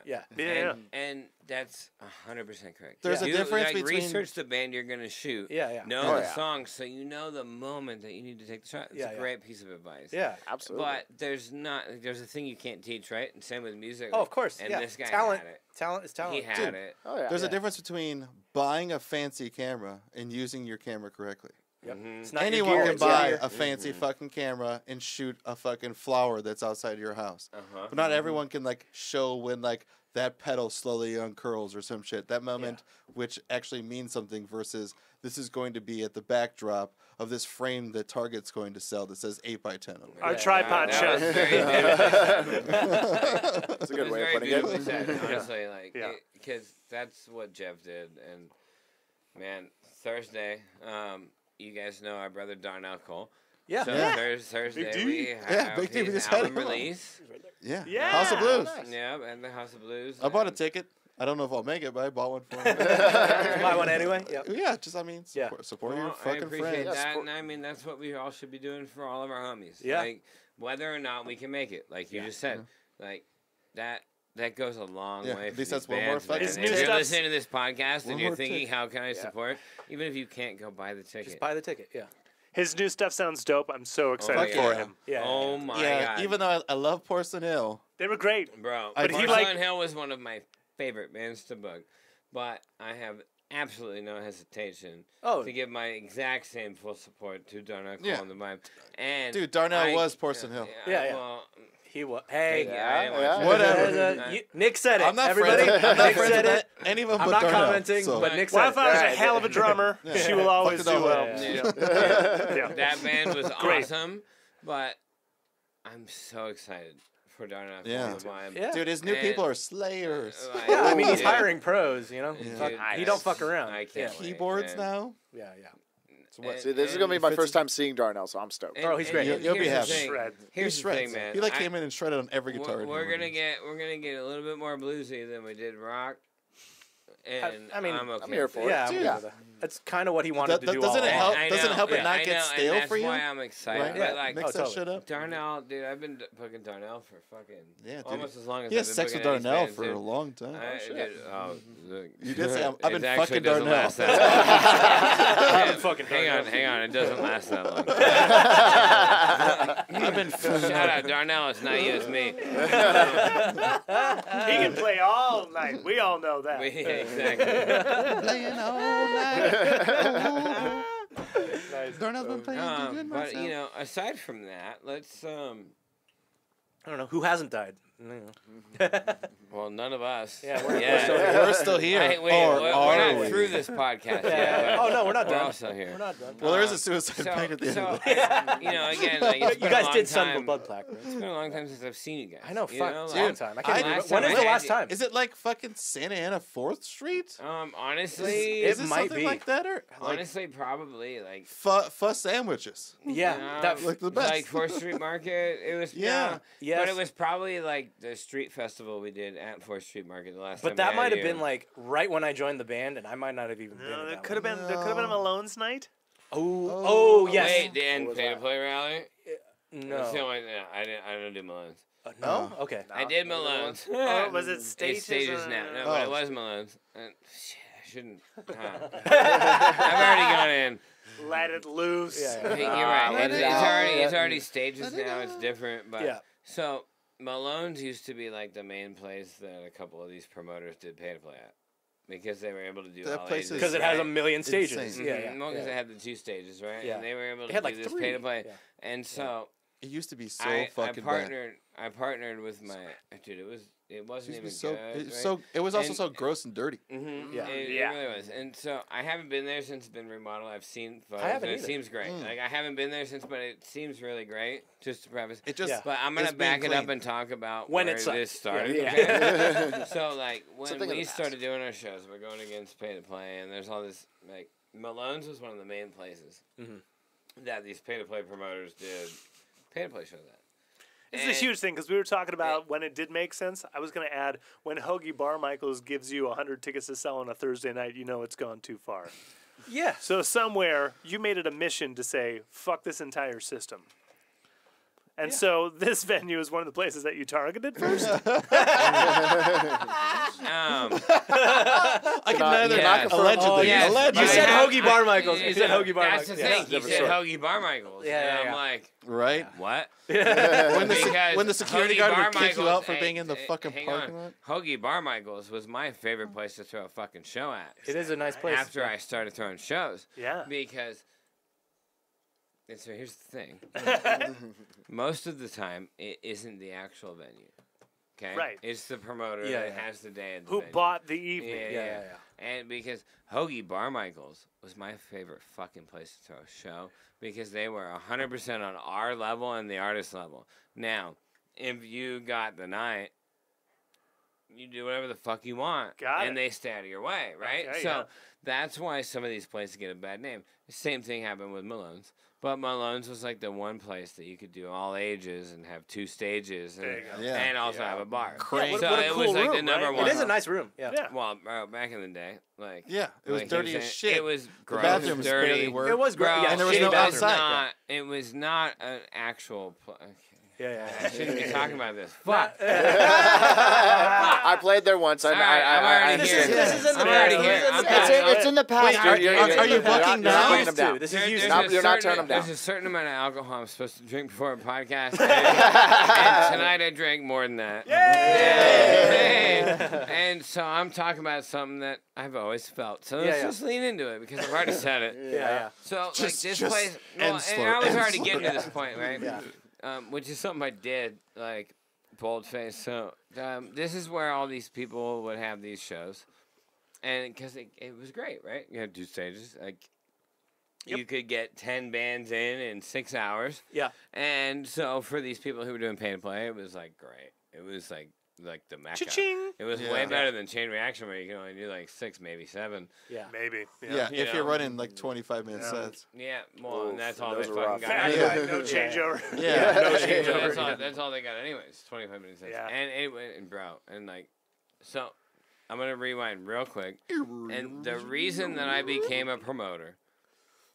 not. And that's 100% correct. There's a difference like, between research the band you're gonna shoot. Know the song, so you know the moment that you need to take the shot. It's a great piece of advice. Yeah, absolutely. But there's a thing you can't teach, right? And same with music. Oh, of course. And this guy had it. Talent is talent. He had it. Oh, yeah. There's a difference between buying a fancy camera and using your camera correctly. Yep. Mm-hmm. Anyone can buy a fancy fucking camera and shoot a fucking flower that's outside your house. But not everyone can like show when like that petal slowly uncurls or some shit. That moment which actually means something versus this is going to be at the backdrop of this frame that Target's going to sell that says 8x10 on it. Our tripod shot. That's a good way of putting it. Honestly, like, because that's what Jeff did. And, man, Thursday, you guys know our brother Darnell Cole. Yeah. So Thursday we have Big D, we his just had album him on. release. Yeah. House of Blues. Yeah, and the House of Blues. I bought a ticket. I don't know if I'll make it, but I bought one for him. Buy one anyway? Yep. Yeah, just, I mean, support your fucking I appreciate friends. that, and I mean, that's what we all should be doing for all of our homies. Yeah. Like, whether or not we can make it, like you just said, like, that goes a long way at for least these that's one more bands, fucking man. ticket. If you're Stuff's- listening to this podcast One and you're more thinking, ticket. how can I support? Even if you can't go buy the ticket. Just buy the ticket. Yeah. His new stuff sounds dope. I'm so excited yeah. for him. Yeah. Oh my God. Even though I love Porcelain Hill. They were great. Bro, But he Porcelain Hill was one of my favorite bands to book. But I have absolutely no hesitation to give my exact same full support to Darnell Cole and the Vibe. And Dude, Darnell was Porcelain Hill. Yeah. Well, He was. Hey. Whatever. Nick said it. I'm not Everybody. friends. I'm not Nick friends said with it. any of them I'm but not Darnell. commenting, So. but Nick said Well, I it. thought was a hell of a drummer. She will always Fuck do it all. well. Yeah. That band was Great. awesome, but I'm so excited for Darnell Cole Yeah. and the Vibe. Yeah. Dude, his new people are slayers. Yeah, I mean, he's Dude, hiring pros, you know? dude, He don't fuck around. I can't wait, Keyboards man. now. Yeah. See, this is going to be my first time seeing Darnell, so I'm stoked. Bro, he's great. You'll be here's the happy. thing. Shred. Here's He the thing, shreds. man. He like came in and shredded on every guitar. We're gonna get a little bit more bluesy than we did rock, and I mean, I'm okay. I'm here with for it. it. Yeah, Dude. I'm with that. That's kind of what he wanted to do. Doesn't all it along. help? Doesn't it help it not I get know, stale and for you? That's why I'm excited. Right? But like Mix that totally. shit up. Darnell, dude, I've been booking Darnell for fucking Dude. almost as long as He I've has been sex with booking any Darnell bands, for dude. a long time. Look, You did say, I've been it actually fucking doesn't Darnell. last that long. I've been fucking hang on, it doesn't last that long. I've been Shout out Darnell, it's not you, it's me. He can play all night. We all know that. Exactly. playing all night. Darnell's been playing too good But myself. you know, aside from that, let's I don't know. Who hasn't died? Well, none of us. Yeah, we're still here. We're not through this podcast yet. Oh, no, we're not We're done. also here. We're not done. Well, there is a suicide pact at the end of it. Again, like, it's been You guys a long did son of a time. blood plaque, right? It's been a long time since I've seen you guys. I know, you fuck, know, it's like, a long time. I can't I- believe last it. When time is I the had last you- time? Is it like fucking Santa Ana 4th Street? Honestly, It Is it might something be. like that? Or like honestly, probably like. pho sandwiches? Yeah, that, like the best. Like 4th Street Market. It was Yeah. Yes. But it was probably like the street festival we did at 4th Street Market the last time. but that we might had have you. been like right when I joined the band, and I might not have even been. No, at there that could have one. been. There could have been a Malone's night. Oh, yes. Wait, the end was pay to that? play rally. No. That's the only, no, I don't do Malone's. No. Okay. I did Malone's. Oh, was it Stages? It's Stages now. No, but Oh. it was Malone's. Shit, I shouldn't. I've already gone in. Let it loose. Yeah. You're right. let It's, it it's out. already it's Let already it Stages now. It's different, but Yeah. so Malone's used to be like the main place that a couple of these promoters did pay to play at because they were able to do That all place ages, is- Because it has a right? million stages. Insane. Yeah, yeah. Well, because yeah. they had the 2 stages, right? Yeah. And they were able They to had do like this 3. pay to play, Yeah. and so. It used to be so I fucking bad. partnered with my dude. It wasn't It even used to be good. it was right? so. It was also And- so gross and dirty. Mm-hmm. Yeah. It Yeah. really was. And so I haven't been there since it's been remodeled. I've seen photos. I haven't and it either. seems great. Like I haven't been there since, but it seems really great. Just to preface. It just. Yeah. But I'm It's gonna being back it up clean. and talk about When where it sucked. this started. Yeah. Okay? So like when Something of we the past. started doing our shows, we're going against pay to play, and there's all this like Malone's was one of the main places that these pay to play promoters did pay to play shows at. This is a And- huge thing because we were talking about when it did make sense. I was going to add when Hoagie Barmichaels gives you 100 tickets to sell on a Thursday night, you know it's gone too far. Yeah. So somewhere you made it a mission to say, fuck this entire system. And so this venue is one of the places that you targeted first. I can neither yeah. allegedly. Yes, Allegedly. You but said I have- Hoagie Barmichaels. I- You said Hoagie That's the Barmichaels. thing. Yeah. You different said story. Hoagie Barmichaels. Yeah, and yeah, I'm yeah. like, Right. what? When the Because when the security Hoagie guard would kick you Barmichaels- out for hey, being in the hey, fucking hang parking on. lot. Hoagie Barmichaels was my favorite place to throw a fucking show at. It is a nice place. After I started throwing shows. Yeah. Because, and so here's the thing. Most of the time, it isn't the actual venue. Okay? Right. It's the promoter Yeah, that yeah. has the day at the Who venue. bought the evening? Yeah, Yeah, yeah, And because Hoagie Barmichaels was my favorite fucking place to throw a show because they were 100% on our level and the artist level. Now, if you got the night, you do whatever the fuck you want. Got and it. they stay out of your way, right? Okay, so yeah. that's why some of these places get a bad name. The same thing happened with Malone's. But Malone's was like the one place that you could do all ages and have 2 stages and, There you go. Yeah. and also have a bar. Crane. So what a it cool was like the room, number right? one. It is a nice room. Yeah. Yeah. Well, back in the day, like Yeah, it was like dirty he as saying, shit. It was The gross, bathrooms dirty. barely worked. It was Bro, great. Yeah, and there was shitty no bathroom. outside. It was not an actual. Yeah, I shouldn't be talking about this. Fuck. I played there once. All right, I'm already understand here. that. This is in the I'm already past. here. I'm It's in the past. Wait, You're- are you you're booking not now? turning them down. This is used There's to. a You're not certain- turning them down. There's a certain amount of alcohol I'm supposed to drink before a podcast, and tonight I drank more than that. Yay! And so I'm talking about something that I've always felt. So let's Yeah. just lean into it because I've already said it. Yeah. So Just- like this just place, end well, slow, and I was end already slow. getting to this point, right? Yeah. Which is something I did, like boldface. So this is where all these people would have these shows, and because it was great, right? You had 2 stages, like you could get 10 bands in 6 hours. Yeah. And so for these people who were doing pay to play, it was like great. It was like the mecca. Cha-ching. It was Yeah. way better than Chain Reaction, where you can only do like 6, maybe 7. Yeah. Maybe. Yeah, You if you're know. running like 25-minute sets. Yeah, well, and Oof, that's all those they are fucking rough. got. That's anyway. right. No changeover. Yeah. No That's changeover. all, that's all they got anyways, 25 minutes. Yeah. And anyway, and bro, and like, so I'm going to rewind real quick. And the reason that I became a promoter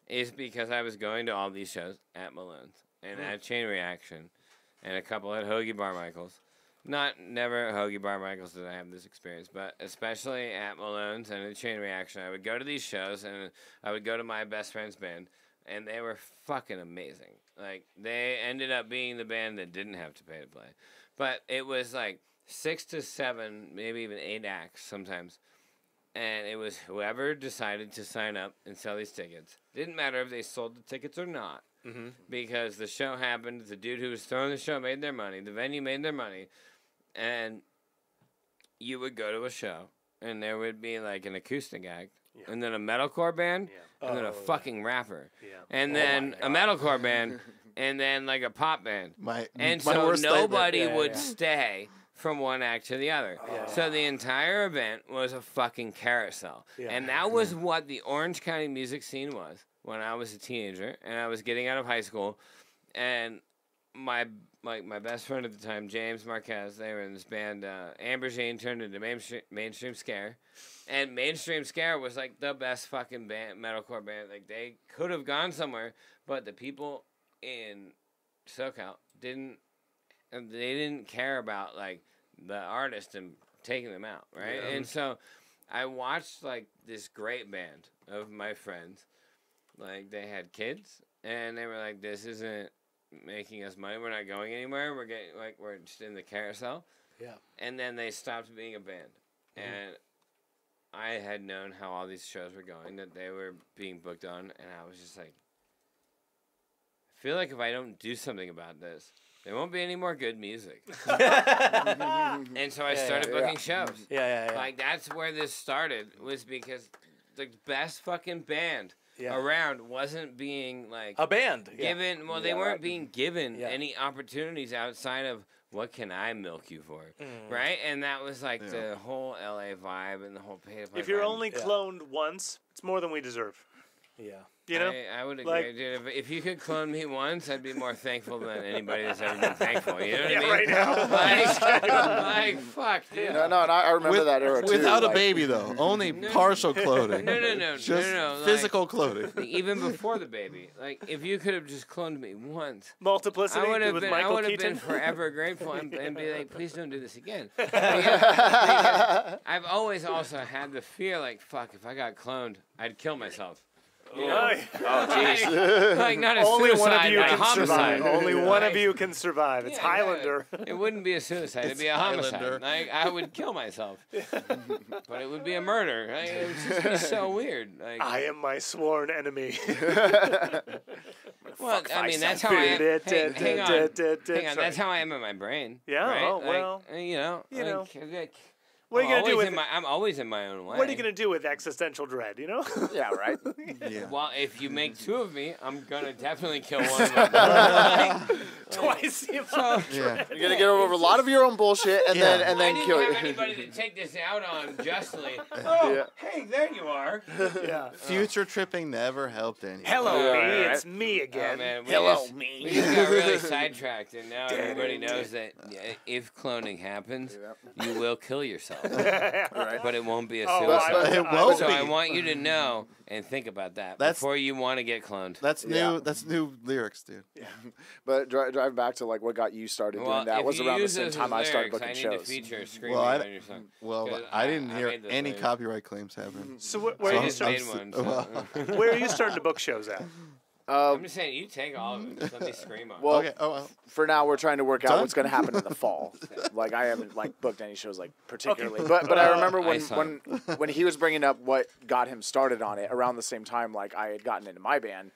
is because I was going to all these shows at Malone's and at Chain Reaction and a couple at Hoagie Barmichaels. Never at Hoagie Barmichaels did I have this experience, but especially at Malone's and at Chain Reaction, I would go to these shows and I would go to my best friend's band, and they were fucking amazing. Like, they ended up being the band that didn't have to pay to play. But it was like 6 to 7, maybe even 8 acts sometimes. And it was whoever decided to sign up and sell these tickets. Didn't matter if they sold the tickets or not. Because the show happened, the dude who was throwing the show made their money, the venue made their money, And you would go to a show, and there would be like an acoustic act, and then a metalcore band, and then a fucking rapper, and then a metalcore band, and then like a pop band. So nobody would stay from one act to the other. So the entire event was a fucking carousel. And that was what the Orange County music scene was when I was a teenager, and I was getting out of high school, and my best friend at the time, James Marquez, they were in this band. Amber Jane turned into Mainstream Scare, and Mainstream Scare was like the best fucking band, metalcore band. Like they could have gone somewhere, but the people in SoCal didn't care about like the artist and taking them out, right? And so I watched like this great band of my friends, like they had kids, and they were like, "This isn't making us money. We're not going anywhere. We're just in the carousel." And then they stopped being a band. And I had known how all these shows were going, that they were being booked on, and I was just like, I feel like if I don't do something about this, there won't be any more good music. And so I started booking shows. Like that's where this started, was because the best fucking band around wasn't being like a band given. Well, they weren't being given any opportunities outside of what can I milk you for, right? And that was like the whole LA vibe and the whole pay to play. If you're only cloned once, it's more than we deserve. You know? I would agree. Like, dude, if you could clone me once, I'd be more thankful than anybody that's ever been thankful. You know what I mean? Right now. like, fuck, dude. No, and I remember that era too. Without a baby, though. Only partial clothing. No. Just physical clothing. Even before the baby. Like, if you could have just cloned me once. Multiplicity I would have with been, Michael I would have Keaton. been forever grateful and be like, please don't do this again. Because I've always also had the fear, like, fuck, if I got cloned, I'd kill myself. You know? Oh, jeez. Like not a Only suicide, one of you but a can homicide. survive. Only one of you can survive. It's Highlander. It wouldn't be a suicide. It'd be a homicide. Highlander. Like I would kill myself, but it would be a murder. Like, it would just be so weird. Like, I am my sworn enemy. well, I mean, that's how I am. Hey, hang on. That's how I am in my brain. Yeah. Right? Oh, well. You know. What are you gonna do with? I'm always in my own way. What are you gonna do with existential dread? You know? Yeah, right. Well, if you make two of me, I'm gonna definitely kill one of them. Twice the amount. You're gonna get over a lot of your own bullshit and then kill I you. didn't have anybody to take this out on justly. Oh, hey, there you are. Yeah. Future tripping never helped anyone. Hello, me. It's me again. Oh, man, Hello, we me. just got really sidetracked, and now everybody knows that if cloning happens, you will kill yourself. But it won't be a suicide. It won't So be. I want you to know and think about that before you want to get cloned. That's new. That's new lyrics, dude. But drive back to like what got you started doing that was around the same time I started booking I need shows. to feature screaming Well, on your song. Well, 'Cause I didn't I hear made those any lyrics. copyright claims happen. So where are I you just made starting? one. So. Where are you starting to book shows at? I'm just saying, you take all of it. Just let me scream on. Well, Okay. Oh well. for now, we're trying to work out Done? what's going to happen in the fall. Like I haven't like booked any shows like particularly, but I remember when he was bringing up what got him started on it around the same time. Like I had gotten into my band,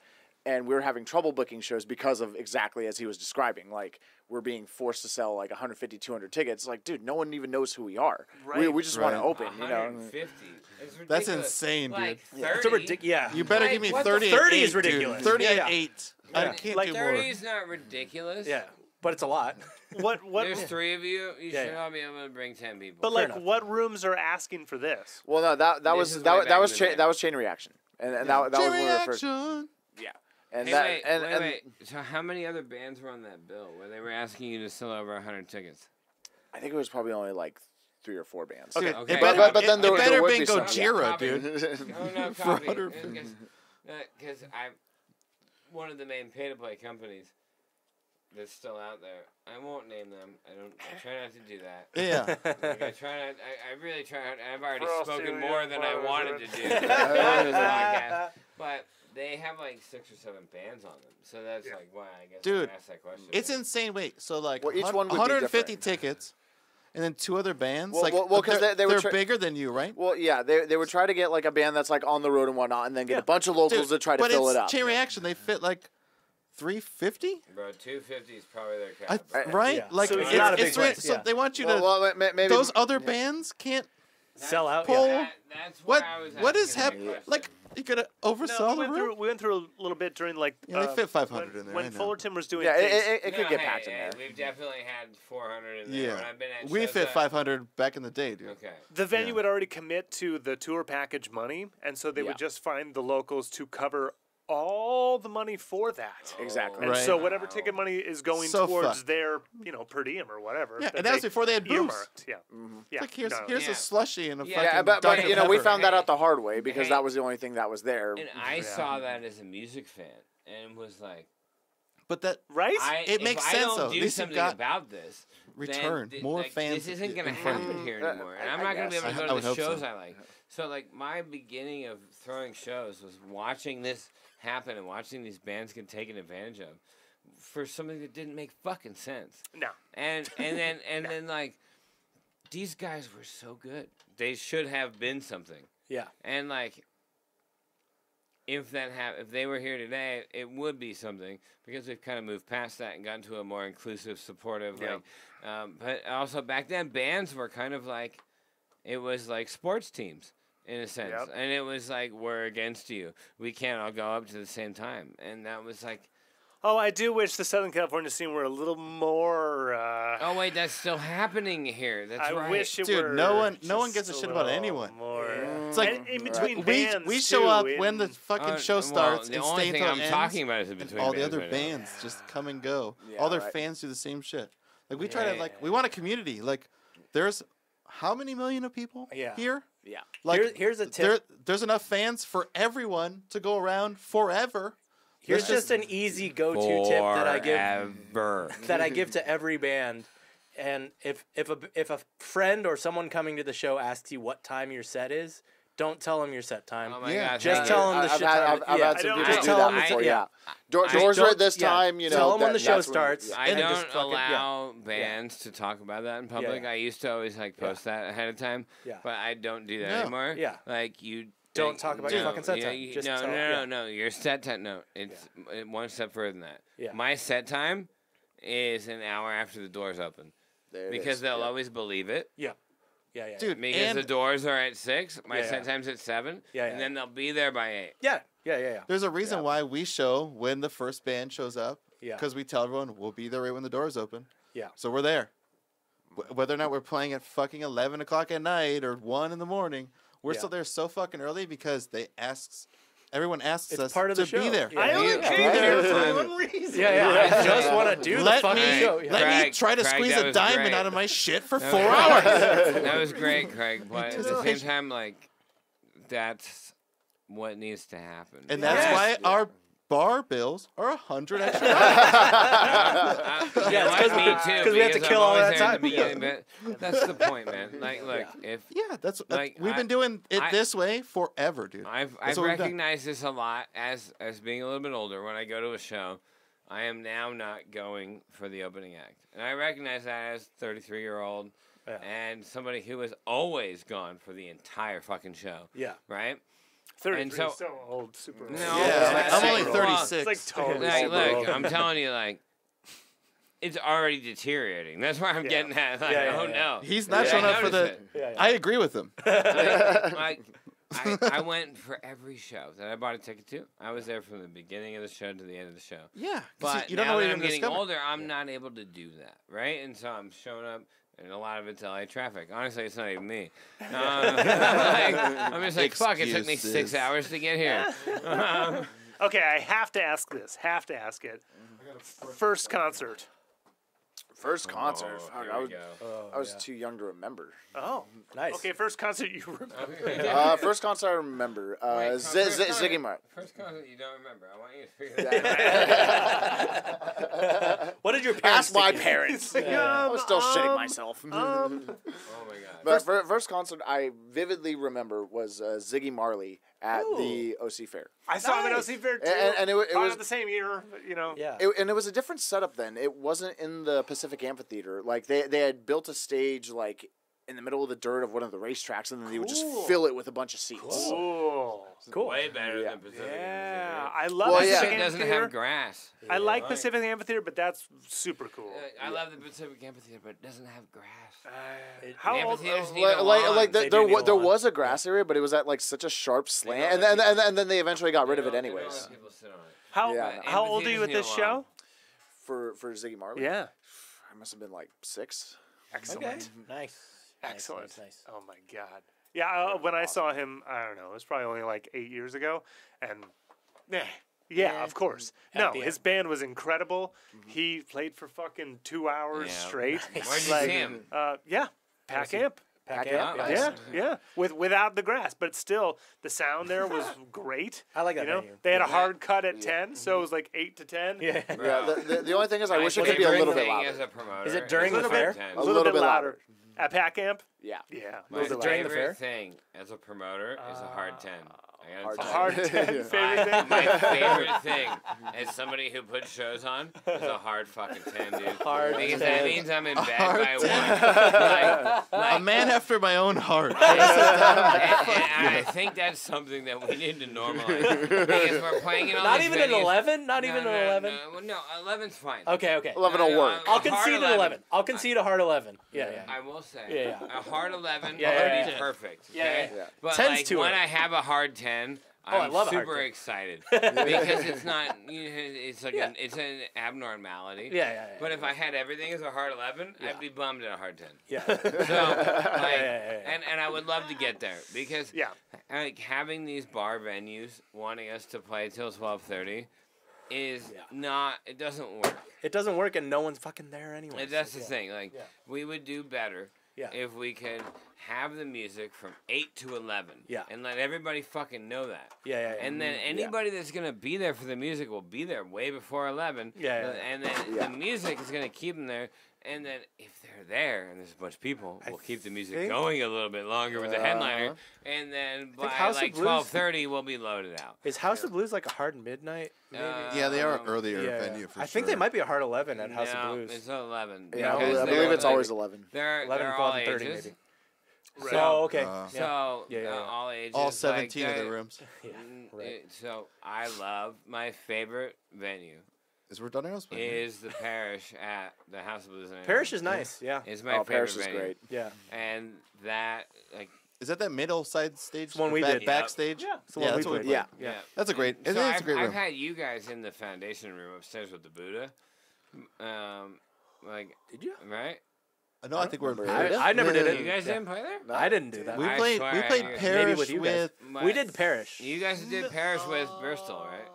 and we were having trouble booking shows because of exactly as he was describing. Like we're being forced to sell like 150, 200 tickets. Like, dude, no one even knows who we are. Right. We just want to Right. open. You know. 150. It's ridiculous. That's insane, dude. Like It's 30. You better Like, give me what the 38. 30 is dude. ridiculous. 38. Yeah. 8. I can't Like do 30 more. is not ridiculous. Yeah, but it's a lot. What? There's 3 of you. You Yeah, should yeah. all be able to bring 10 people. But like, enough. what rooms are asking for this? Well, no, that This was is that, way that was back in the day. that was Chain Reaction, and that was when we were first. Reaction. Yeah, and Hey, that wait, and, wait, and wait. So how many other bands were on that bill where they were asking you to sell over 100 tickets? I think it was probably only like 3 or 4 bands. Dude, Okay. It But- better, but then there- it there better would be be some- Gojira, Yeah, dude. Oh no, For copy. 150. Because one of the main pay-to-play companies that's still out there. I won't name them. I try not to do that. Yeah. Like, I really try not. I've already Frosty spoken the more than I Empire wanted to Wizard. do on this podcast. But they have like 6 or 7 bands on them, so that's like why I guess Dude, I asked that question. It's insane. Wait, so like Well, each one would be 150 different. tickets, and then 2 other bands. Well, like, well, 'cause they're, they were they're tra- bigger than you, right? Well, yeah, they would try to get like a band that's like on the road and whatnot, and then get a bunch of locals Dude, to try to but fill it's it up. Chain Reaction. They fit like $350. Bro, $250 is probably their cap. Right? Yeah. Like So it's not a big place, so yeah. they want you to. Well, maybe those other bands can't Sell out. pull. Yeah. That's What? where I was What is asking happening? that question. Like you could oversell the room. We went through a little bit during like. Yeah, they fit 500 in there, I When know. Fullerton was doing yeah, things. it could get packed in there. We've definitely had 400 in there. Yeah, When I've been at we shows fit that- 500 back in the day, dude. Okay. The venue Yeah. would already commit to the tour package money, and so they Yeah. would just find the locals to cover all the money for that. Exactly. And Right. so whatever ticket money is going So towards fucked. their, per diem or whatever. Yeah, and that was before they had booze. earmarked. Yeah. Yeah. Like here's No. here's Yeah. a slushy and a Yeah, fucking Yeah, but Dr. you know, we Pepper. found that out the hard way because Hey. that was the only thing that was there. And I saw that as a music fan and was like, But that Right? It makes if sense, I don't though. do At least you've something got about this, return then more like, fans. This isn't going to in front of happen you. here anymore, and I I'm not going to be guess. able to I go would to the hope shows so. I like. So like my beginning of throwing shows was watching this happen and watching these bands get taken advantage of for something that didn't make fucking sense. No. And then like these guys were so good. They should have been something. Yeah. And like if they were here today, it would be something because we've kind of moved past that and gotten to a more inclusive, supportive. Yeah. Like, but also back then, bands were kind of like it was like sports teams in a sense, Yep. and it was like we're against you. We can't all go up to the same time, and that was like. Oh, I do wish the Southern California scene were a little more. Oh wait, that's still happening here. That's I right. wish it Dude, were. no one just gives a a shit about little anyone. More. It's like And in between we bands show too, up in- when the fucking show well, starts the and only stay thing until I'm it ends. talking about is in And between all the bands other right now. bands just come and go. Yeah, all their right. fans do the same shit. Like we try to Yeah. we want a community. Like there's how many million of people Yeah. here? Yeah. Like Here's a tip. there's enough fans for everyone to go around forever. Here's just an easy go-to tip that I give Forever. to every band. And if a friend or someone coming to the show asks you what time your set is, don't tell them your set time. Oh my Yeah. God, Just thank tell you. them the I've shit had, time. I've yeah. had some I dudes don't- do tell that them- before. yeah. Doors Just are at don't- this yeah. time. You know, Tell them when the that- show that's when- starts. yeah. I and then don't just fucking- allow bands to talk about that in public. Yeah. I used to always like post that ahead of time, Yeah. but I don't do that No. anymore. Yeah. Like you Don't talk about your fucking set you- time. you- Just no, tell- no, yeah. no, no. Your set time. No, it's one step further than that. Yeah. My set time is an hour after the doors open There it because is. they'll Yeah. always believe it. Yeah. Dude, Because and the doors are at 6, my Yeah, set yeah. time's at 7, Yeah, and yeah. then they'll be there by 8. Yeah. there's a reason why we show when the first band shows up. Yeah. Because we tell everyone we'll be there right when the doors open. Yeah. So we're there. Whether or not we're playing at fucking 11 o'clock at night or 1 in the morning, we're Yeah. still there so fucking early because everyone asks It's us part of to the show. be there. Yeah. I only Yeah. came Right. here Yeah. for one reason. Yeah. I just want to do the Let fucking me, show. let me Craig, try to Craig, squeeze that a was diamond great. out of my shit for That 4 was hours. That was great, Craig. But at the same time, like, that's what needs to happen. And that's Yes. why our bar bills are 100 extra. Yeah, it's me too. 'cause we have to because kill I'm all always that there at time. the beginning, but that's the point, man. Like, look, if Yeah, that's Like, we've been doing it I- this way forever, dude. I've That's what we've done. recognized this a lot as being a little bit older. When I go to a show, I am now not going for the opening act, and I recognize that as 33-year-old Yeah. and somebody who has always gone for the entire fucking show. Yeah. Right? 33 And so- is so old, super old. No, Yeah, it's I'm like- only well, 36. It's like totally Like, super look, old. I'm telling you, like, it's already deteriorating. That's where I'm Yeah. getting at. Like, Yeah, yeah, oh yeah. no, He's not Yeah, showing I up for the. noticed it. Yeah. I agree with him. Like, I went for every show that I bought a ticket to. I was there from the beginning of the show to the end of the show. Yeah, 'cause But you don't now know what that you're I'm gonna getting discover. older, I'm not able to do that, right? And so I'm showing up, and a lot of it's LA traffic. Honestly, it's not even me. Like, I'm just like, fuck, it took me 6 Excuses. hours to get here. Okay, I have to ask this. Have to ask it. First concert. First concert. Oh, Fuck, here I we was, go. I was too young to remember. Oh, Nice. okay. First concert you remember. First concert I remember. Wait, Ziggy Mart. First concert you don't remember. I want you to figure that out. What did your parents Ask my think? parents. I was still shitting myself. Oh my god. But first concert I vividly remember was Ziggy Marley at the OC Fair. I saw him at Nice. OC Fair too. And it About was the same year, you know. Yeah. And it was a different setup then. It wasn't in the Pacific Amphitheater. Like they had built a stage like in the middle of the dirt of one of the racetracks, and then they would just Cool. fill it with a bunch of seats. Cool. Cool. Way better than Pacific Yeah, Amphitheater. I love Well, Pacific It doesn't Amphitheater. have grass. I like Right. Pacific Amphitheater, but that's super cool. I love the Pacific Amphitheater, but it doesn't have grass. How The old? amphitheaters need a lawn. Like They there do need a there lawn. was a grass area, but it was at like such a sharp slant, don't and then they eventually got rid of it They don't anyways. let people sit on it. How Yeah. how old are you at Amphitheaters this need a show? lawn. For Ziggy Marley, Yeah, I must have been like 6. excellent. Okay. Nice. Excellent. Nice. Oh my god. Yeah, when I saw him, I don't know, it was probably only like 8 years ago, and yeah, of course. No, Happy his end. band was incredible. He played for fucking 2 hours Yeah. straight. Where'd you Like, see him? Yeah, Pack Amp. Pack Amp, Amp. yeah. Yeah, without the grass, but still the sound there was great. I like that You know, venue. they had a hard cut at 10, so it was like 8 to 10. Yeah. Yeah, Bro. the only thing is I wish it My could be a little favorite bit thing as louder. a promoter Is it during is the a fair? hard time. A little bit louder. At Pack Amp? Yeah. Yeah. a My little bit during louder. the fair? favorite thing as a promoter is a hard 10. I Hard gotta A tell you. hard 10 favorite thing? My favorite thing as somebody who puts shows on is a hard fucking 10, dude. Hard because 10. that means I'm in bed hard by 10. 1. A man after my own heart. And I think that's something that we need to normalize because we're playing in all Not these even an venues. 11? Not even an 11? No, 11's fine. Okay, okay. 11 will work. I'll A hard concede an 11. I'll concede a hard 11. Yeah, yeah. I will say, Yeah, yeah. a hard 11 Yeah, would yeah, be yeah. perfect. Yeah, Okay? yeah, yeah. But 10's like too when early. I have a hard 10, I I'm love a hard super 10. excited because it's not. It's like Yeah. it's an abnormality. Yeah, yeah, yeah. But if I had everything as a hard 11, I'd be bummed at a hard 10. Yeah. So, like, yeah. and I would love to get there because Yeah. like having these bar venues wanting us to play till 12:30 is not. It doesn't work. It doesn't work and no one's fucking there anyway. And that's the thing. Like we would do better Yeah. if we could have the music from 8 to 11. Yeah. And let everybody fucking know that. Yeah, yeah, yeah. And then anybody that's gonna be there for the music will be there way before 11. Yeah, yeah, yeah. And then the music is gonna keep them there. And then if they're there and there's a bunch of people, we'll keep the music think- going a little bit longer with the headliner. And then by House of like Blues- 12:30, we'll be loaded out. Is House of Blues like a hard midnight? Maybe? Yeah, they are an Um, earlier Yeah, venue for I sure. think they might be a hard 11 at House no, of Blues. it's 11. Yeah, because I they're believe it's like- always 11. They're 11, all 12, and 30 ages. maybe. Right. So, okay. So Yeah, yeah, yeah. all ages. All like, 17 of they- the rooms. right. So I love my favorite venue Is Redonero's venue? is the Parish at the House of Blues. and Parish is nice, yeah. It's my Oh, favorite Parish is venue. great. Yeah. And that like Is that middle side stage? one we back, did. Backstage? Yeah, it's the yeah, one we that's what played. Yeah. Yeah. That's a great. So It's a great I've room. had you guys in the foundation room upstairs with the Buddha. Like Did you? right? No, I think we're. I never did it. You guys didn't play there? I didn't do that. We I played. swear We I played did. Parish Maybe with you guys. My- We did Parish. You guys did Parish with Bristol, right?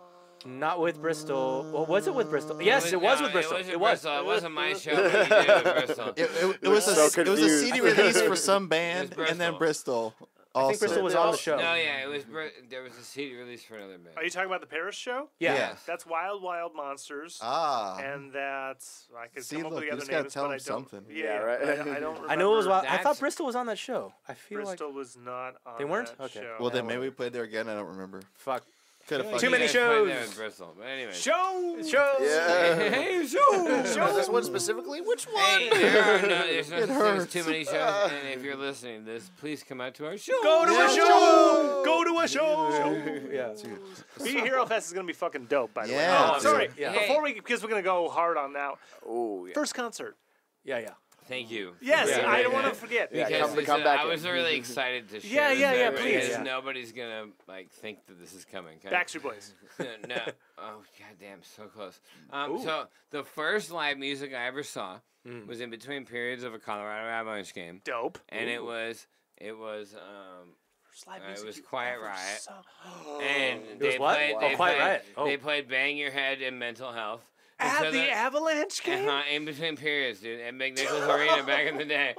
Not with Bristol. Well, was it with Bristol? Yes, it was with Bristol. It It was. It wasn't my show, but you did it with Bristol. It was so it was a confused. CD release for some band, and then Bristol. Bristol. I think Bristol was on the show. No, yeah, it was. There was a CD release for another band. Are you talking about the Paris show? Yeah. Yes. That's Wild Wild Monsters. Ah. And that's I could See, come up look, with you the other just gotta names, tell but I them don't. something. Yeah, Yeah, right. I don't remember. I know it was wild. I thought That's- Bristol was on that show. I feel Bristol was not on They weren't? that Okay. show. Well, then maybe we played there again. I don't remember. like, fuck. Could have Like Too you many guys played there shows. with Bristol, but anyway. Shows. Yeah. Hey, show. This one specifically? Which one? Hey, there's no It such thing as hurts. too many shows. And if you're listening to this, please come out to our show. Go to a show. Go to a show. Yeah. Be Hero Fest is gonna be fucking dope. By the way. Yeah, Oh, sorry. Yeah. Before we, because we're gonna go hard on that. Oh, yeah. First concert. Yeah, yeah. Thank you. Yes, Yeah, I yeah, don't want yeah. to forget. Yeah, Because come back I in. was really excited to share Yeah, this yeah, with yeah, everybody please. because Yeah. nobody's gonna like think that this is coming. Okay? Backstreet Boys. No. Oh, goddamn, so close. So the first live music I ever saw was in between periods of a Colorado Avalanche game, Dope. and it was First live it music was you Quiet ever Riot. saw. and was they what? played. Oh, They Quiet played, Riot. Oh. They played "Bang Your Head" and "Mental Health." And At so the Avalanche game. in between periods, dude, at McNichols Arena back in the day.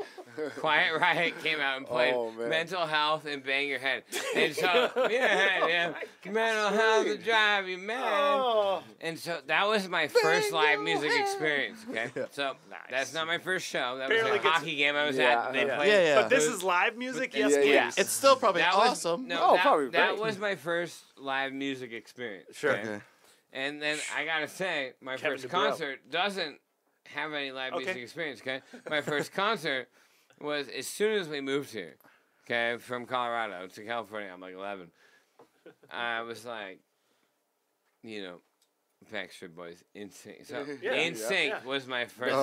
Quiet Riot came out and played Oh, man. Mental Health and Bang Your Head. And so, yeah. Mental Health to drive you mad. Oh. And so that was my first live music experience, okay? So that's not my first show. That was Barely a gets- hockey game I was Yeah. at. They Yeah. played. Yeah. But this is live music. Yes, Yeah, please. yeah. It's still probably That was, awesome. No, Oh, that, probably that great. was my first live music experience. Sure. Okay. And then I gotta say, my Kevin first DeBro. concert doesn't have any live Okay. music experience. Okay, my first concert was as soon as we moved here. Okay, from Colorado to California. I'm like 11, I was like, you know, Backstreet Boys, NSYNC. So Yeah. NSYNC was my first.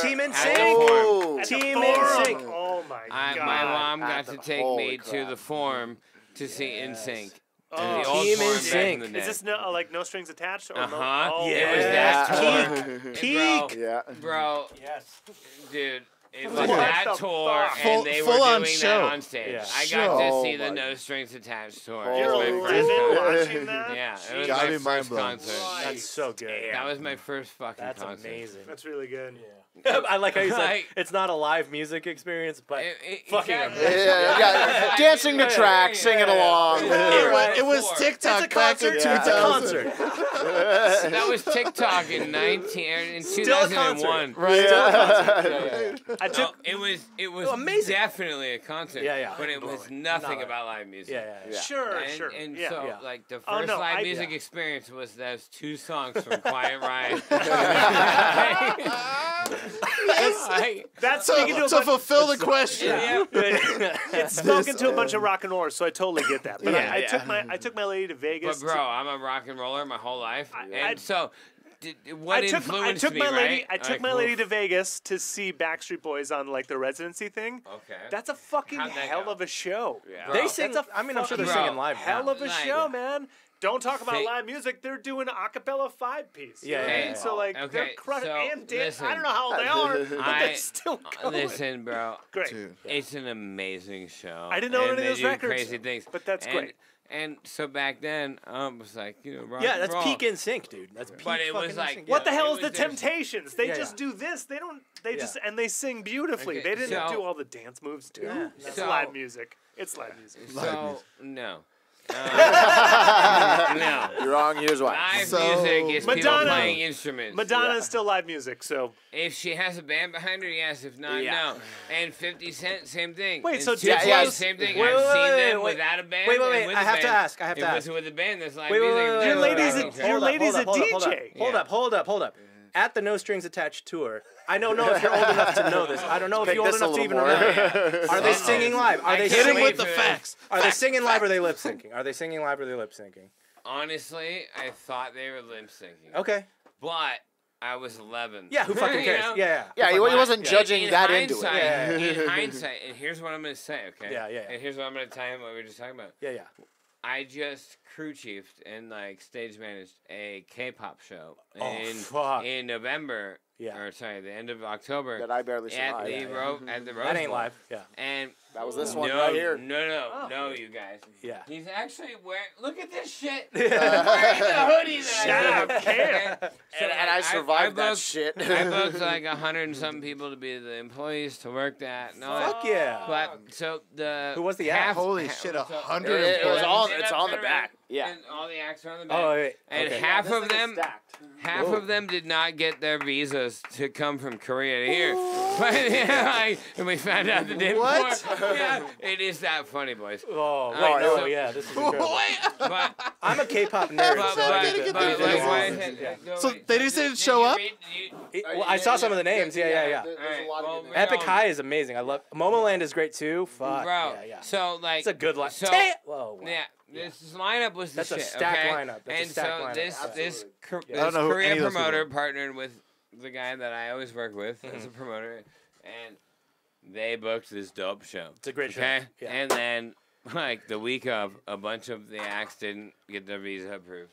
Team in At the sync. Forum. Team in sync. Oh my god. My mom got At to the- take holy me to crap. the Forum to see NSYNC. Oh. The old Team Forum NSYNC. back in the day. Is this no, like no strings attached? Or no? Uh-huh. Oh, It was Yeah. that tour. Peak. Yeah. Bro, Yes. dude, it was What that the tour, fuck? and they were Full-on doing show. that on stage. Yeah. I got to Oh see the my- No Strings Attached tour. Oh, It You're was my first 11 concert. watching that? Yeah, it was Gotta my be first mind-blown. concert. That's so good. That was my first fucking That's concert. amazing. That's really good. I like how you said Like- it's not a live music experience, but fucking exactly. amazing. Yeah. Dancing to tracks, singing along. It was TikTok. It's a concert. back in It's a 2000. concert. That was TikTok in Still a concert. 2001. I No, took. it was amazing. definitely a concert. Yeah, yeah. But it was nothing Not about live music. Yeah. Sure, And, sure. and yeah. so, Yeah. like, the first Oh, no, live I- music yeah. experience was those 2 songs from Quiet Riot. That's speaking to a To bunch. fulfill the question. It's spoken to a bunch of rock and rollers, so I totally get that. But Yeah, I took my lady to Vegas. But, bro, I'm a rock and roller my whole life. I- And so, what I took influenced me, my lady. right? I took Like, my lady to oof. Vegas to see Backstreet Boys on like the residency thing. Okay. That's a fucking How'd that hell go? of a show. Bro. They sing. That's a I mean, I'm sure they're fucking- singing live. Hell now. of a Like- show, man. Don't talk about Think- live music. They're doing an acapella 5-piece. You Yeah, know what I yeah, mean? yeah. So like they're Okay, crushing so, and dance. I listen. don't know how old they are, but I- they're still going. Listen, bro. Great. Dude. It's an amazing show. I didn't know and any of they those do records, crazy things. but that's And- great. And so back then, was like, you know, rock Yeah, and that's roll. peak in sync, dude. That's peak. But it was fucking like- NSYNC. What the Yeah, hell it is the was their- Temptations? They Yeah, just yeah. do this. They don't. They Yeah. just and they sing beautifully. Okay, They didn't so- do all the dance moves too. Yeah, It's so- live music. It's live music. So, no. No. You're wrong. Here's why. Live So- music is people Madonna- playing instruments. Madonna is still live music. So If she has a band behind her, yes. If not, Yeah. no. And 50 Cent, same thing. Wait, And so Tupac, Diplo's- same thing. Wait, I've wait, seen wait, them wait. without a band. Wait, and with I a have to band. ask. I have to If ask. it was with a band, that's live Wait, music. wait, wait, Just Your wait, like lady's wait, a- rock and your roll. lady's a hold up, DJ. Hold Yeah. up, hold up, hold up. At the No Strings Attached tour, I don't know if you're old enough to know this. I don't know if Pick you're old this a enough to little even more. remember. Are they singing live? Are I they can't singing wait with the for- facts. Are they singing live or are they lip syncing? Are they singing live or are they lip syncing? Honestly, I thought they were lip syncing. Okay. But I was 11. Yeah, who fucking You cares? know? Yeah. Yeah, he wasn't Yeah. judging In that into hindsight, it. Yeah. In hindsight, and here's what I'm going to say, okay? Yeah. And here's what I'm going to tell you what we were just talking about. Yeah. I just crew chiefed and like stage managed a K-pop show Oh, fuck. in November. Yeah. Or sorry, the end of October. That I barely at survived. the at the Rose That ain't Bowl. live. Yeah. And That was this one no, right here. No, you guys. Yeah. He's actually wearing. Look at this shit. He's wearing the hoodie that Shut I up, made. Cam. And I survived that booked- shit. I booked like 100 and something people to be the employees to work that. No, Fuck yeah. But so the Who was the half, act? Holy half- shit, so- 100 It was employees. on. Sit It's up, on the turn back. around, Yeah. And all the acts are on the back. Oh wait. And Okay. half of them, half Whoa. of them did not get their visas to come from Korea to here. But yeah, like, and we found out the day What? before. Yeah, it is that funny, boys. Oh wait. Oh, No. so- Yeah. This is incredible. But I'm a K-pop nerd. but, so I but, get but the like, visuals. why is it- go So wait, they just didn't did show you up? read- you- Well, I saw some of the names. Yeah. There's a Alright, lot well, of good we're Epic all- High is amazing. I love Momoland is great too. Fuck. Bro, Yeah. so like It's a good line. So, Whoa. Wow. yeah, this lineup was the That's a shit. stacked okay? lineup. That's a and stacked so lineup. this Absolutely. this I don't know who any Korean of those promoter people partnered with the guy that I always work with as a promoter, and they booked this dope show. It's a great show. Okay, Yeah. and then like the week of, a bunch of the acts didn't get their visa approved,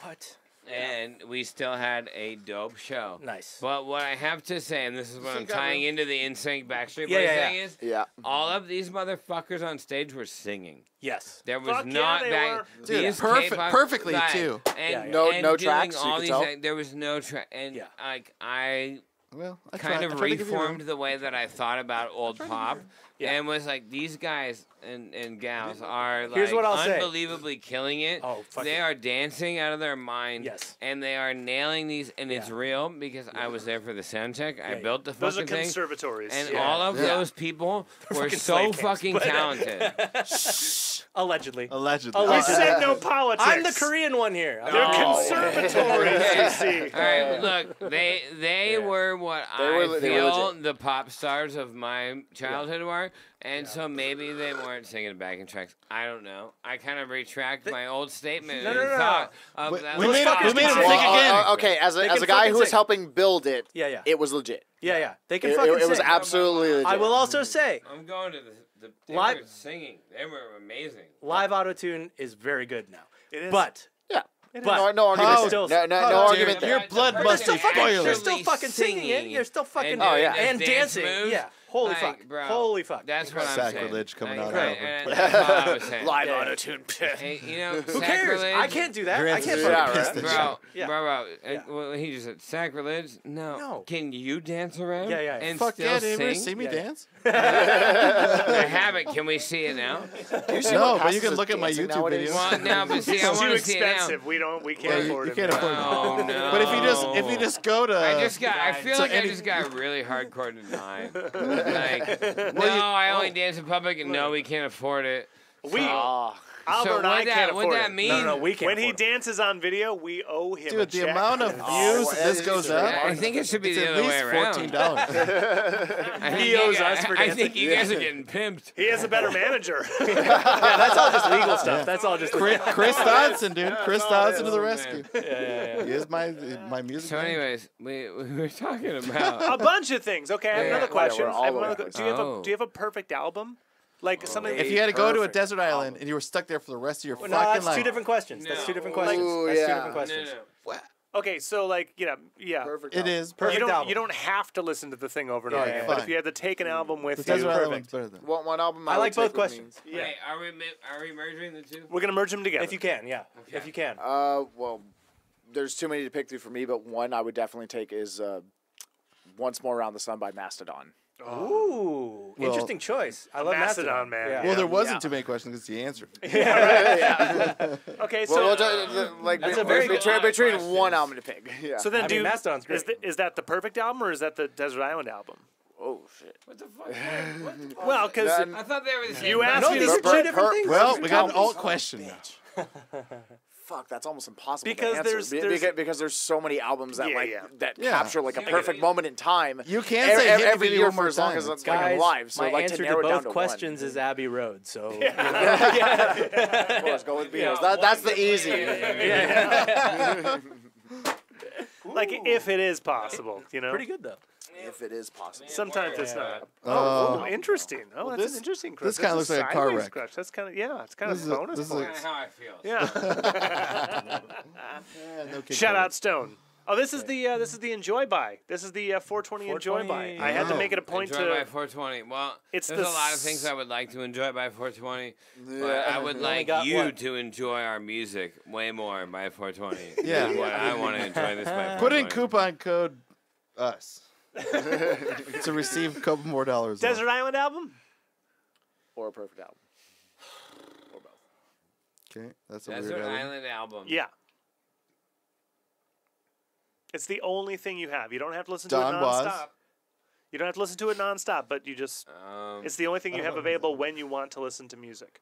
What? and we still had a dope show. Nice. But what I have to say, and this is what I'm got tying into the NSYNC Backstreet Boys Yeah, yeah, thing, is Yeah. all of these motherfuckers on stage were singing. Yes. There was Fuck yeah, not they back. were. Dude, these perfectly, K-pop too. And, Yeah, yeah. No- and no doing tracks, all you could these tell? things, there was no track, and Yeah. like I Well, I kind tried- of I tried to give you room. reformed the way that I thought about old pop, Yeah. and was like, these guys and gals are like Here's what I'll say. unbelievably killing it. Oh, fuck they it. are dancing out of their mind. Yes. And they are nailing these, and it's Yeah. real because I was there for the sound check. I Yeah, built the Those are fucking thing. conservatories. And yeah. all of Yeah. those people were fucking so slave camps, fucking but- talented. Rich? Allegedly. Allegedly. We said no politics. I'm the Korean one here. They're conservatories, you see. All right, look, they were what They were feel legit. the pop stars of my childhood were, and so maybe they weren't singing backing tracks. I don't know. I kind of retract my old statement. No, and no, no, thought of that. We made him think again. Okay, as a can guy fucking who was sing. helping build it, Yeah. it was legit. Yeah. They can It, fucking it was sing. absolutely legit. I will also say, I'm going to the they Live- were singing. They were amazing. live autotune is very good now. It is. But Yeah. But no argument how- there. still- No how argument dare there. Your blood The must person be boiling. they're still actually fucking singing it. singing You're still fucking and Oh, yeah. doing and dance dancing. moves. Yeah. Holy Like, fuck. bro, Holy fuck. That's what I'm Sacrilege saying. coming out Right, of and that's all I was saying. Live Yeah. autotune. Hey, you know, Who cares? sacrilege. I can't do that. I Grant's can't just Yeah, fucking right. pissed at Bro, you. Yeah. bro, Yeah. well, he just said sacrilege. No. Can you dance around? Yeah. And Fuck still yeah, dude. You ever sing? see me Yeah. dance? I haven't. Can we see it now? No, but you can look at my YouTube nowadays? videos. Well, now, but see, I It's too want to see it now. expensive. We can't Yeah, afford you it. can't afford it. Oh no! But if you just go to I feel so like I any- just got really hardcore denied. Like, no, I only dance in public, and no, we can't afford it. We, Ah. Albert So and I what can't afford that it. mean? No, we can't. When he afford it. dances on video, we owe him a dude, the check. amount of views well, this that goes is up, I think it should be it's the at other way least around. $14. I think He you owes guys- us for I dancing. think you guys are getting pimped. He has a better manager. Yeah, that's all just legal stuff. That's all just Chris Dodson, dude. Chris Dodson to the rescue. Yeah. He is my music. So, manager. anyways, we were talking about. A bunch of things. Okay, I have Yeah. another question. Whatever, I have all another over que- the do you have a perfect album? Like something If you had to go to a Perfect. desert island and you were stuck there for the rest of your No, fucking that's life, two different questions. That's two different No. questions. Ooh, That's two yeah. different questions. No. Okay, so like, yeah. Perfect. it is You perfect. don't, album. you don't have to listen to the thing over and Yeah, over yeah, again, but fine. if you had to take an album with The you, desert island one's perfect. better than. One album I would like take both with questions. me. Yeah. Wait, are we merging the two? We're gonna merge them together. If you can, yeah. Okay. If you can. Well, there's too many to pick through for me, but one I would definitely take is Once More Around the Sun by Mastodon. Ooh, Well, interesting choice. I love Mastodon, man. Yeah. Well, there Yeah. wasn't too many questions because he answered. Okay, so Like That's a very good between questions. one album to pick. Yeah. so then I mean, Mastodon's great. is that the perfect album or is that the Desert Island album? oh shit. What the fuck? What the Well, because Then- I thought they were the same. you asked No, me these to are two different things. Well, Perfect we got an album. alt question now. Fuck, that's almost impossible Because to answer. there's- because there's so many albums that Yeah. that Yeah. capture like a See, perfect moment in time. You can't say hit me every baby year one more for as long time. as it's Guys, like alive. So my like to answer to narrow it down both to questions is Abbey Road. So one. Of course, go with Beatles. That's the easy. like if it is possible, you know. pretty good though. If it is possible. Sometimes it's not. Uh, Oh, interesting. Oh, that's this- an interesting crush. this kinda That's a looks like a car sideways wreck. Crush. That's kind of it's kind This of is a- bonus this is a- points. That's how I feel. Yeah. no kid Shout code. out Stone. Oh, this is the Enjoy By. This is the 420 Enjoy By. 420. I had to Oh. make it a point Enjoy by to. 420. Well, It's there's the a lot of things I would like to enjoy by 420, but I would only like got you one. to enjoy our music way more by 420. Yeah. than what I want to enjoy this by 420. Put in coupon code us to receive a couple more dollars. off. Desert Island album? Or a perfect album. Or both. Okay, that's a Desert weird album. Island album. Yeah. It's the only thing you have. You don't have to listen Don to it Was. nonstop. You don't have to listen to it nonstop, but you just it's the only thing you have available when you want to listen to music.